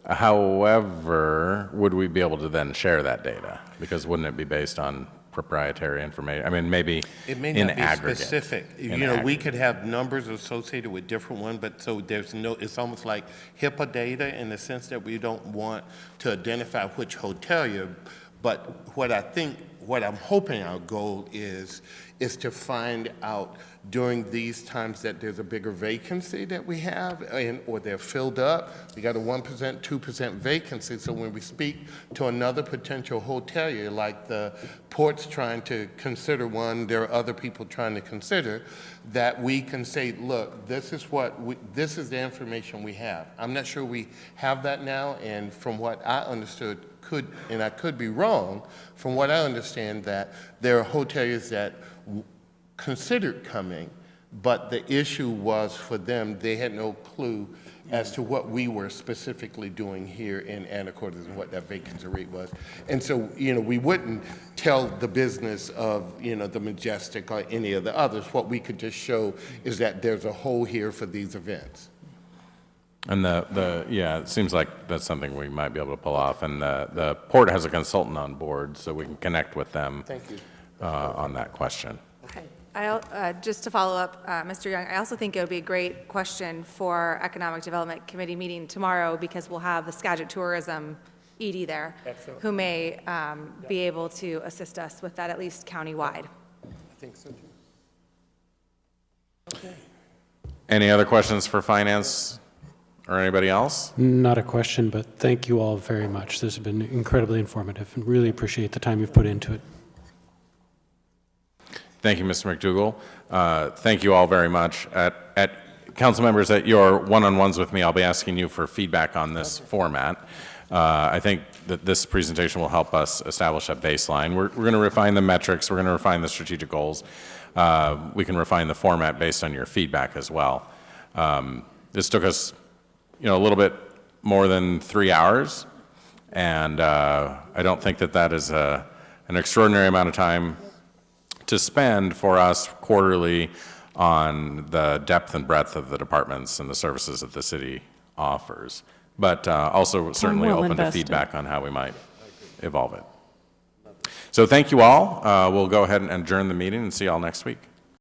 However, would we be able to then share that data? Because wouldn't it be based on proprietary information? I mean, maybe it may in not be aggregate. specific. You know, we could have numbers associated with different ones, but so there's no, it's almost like HIPAA data in the sense that we don't want to identify which hotel you're, but what I'm hoping our goal is to find out during these times that there's a bigger vacancy that we have, or they're filled up. We got a 1%, 2% vacancy. So when we speak to another potential hotelier, like the port's trying to consider one, there are other people trying to consider, that we can say, look, this is this is the information we have. I'm not sure we have that now, and from what I understood, and I could be wrong, from what I understand, that there are hoteliers that considered coming, but the issue was for them, they had no clue as to what we were specifically doing here in Anacortes and what that vacancy rate was. And so, you know, we wouldn't tell the business of, you know, the Majestic or any of the others. What we could just show is that there's a hole here for these events. And yeah, it seems like that's something we might be able to pull off. And the port has a consultant on board, so we can connect with them. Thank you. On that question. Okay. Just to follow up, Mr. Young, I also think it would be a great question for Economic Development Committee meeting tomorrow, because we'll have the Skagit Tourism ED there, who may be able to assist us with that, at least countywide. I think so, too. Okay. Any other questions for finance or anybody else? Not a question, but thank you all very much. This has been incredibly informative, and really appreciate the time you've put into it. Thank you, Mr. McDougall. Thank you all very much. At council members, at your one-on-ones with me, I'll be asking you for feedback on this format. I think that this presentation will help us establish a baseline. We're going to refine the metrics. We're going to refine the strategic goals. We can refine the format based on your feedback as well. This took us, you know, a little bit more than 3 hours, and I don't think that is an extraordinary amount of time to spend for us quarterly on the depth and breadth of the departments and the services that the city offers, but also certainly open to feedback on how we might evolve it. So thank you all. We'll go ahead and adjourn the meeting and see you all next week.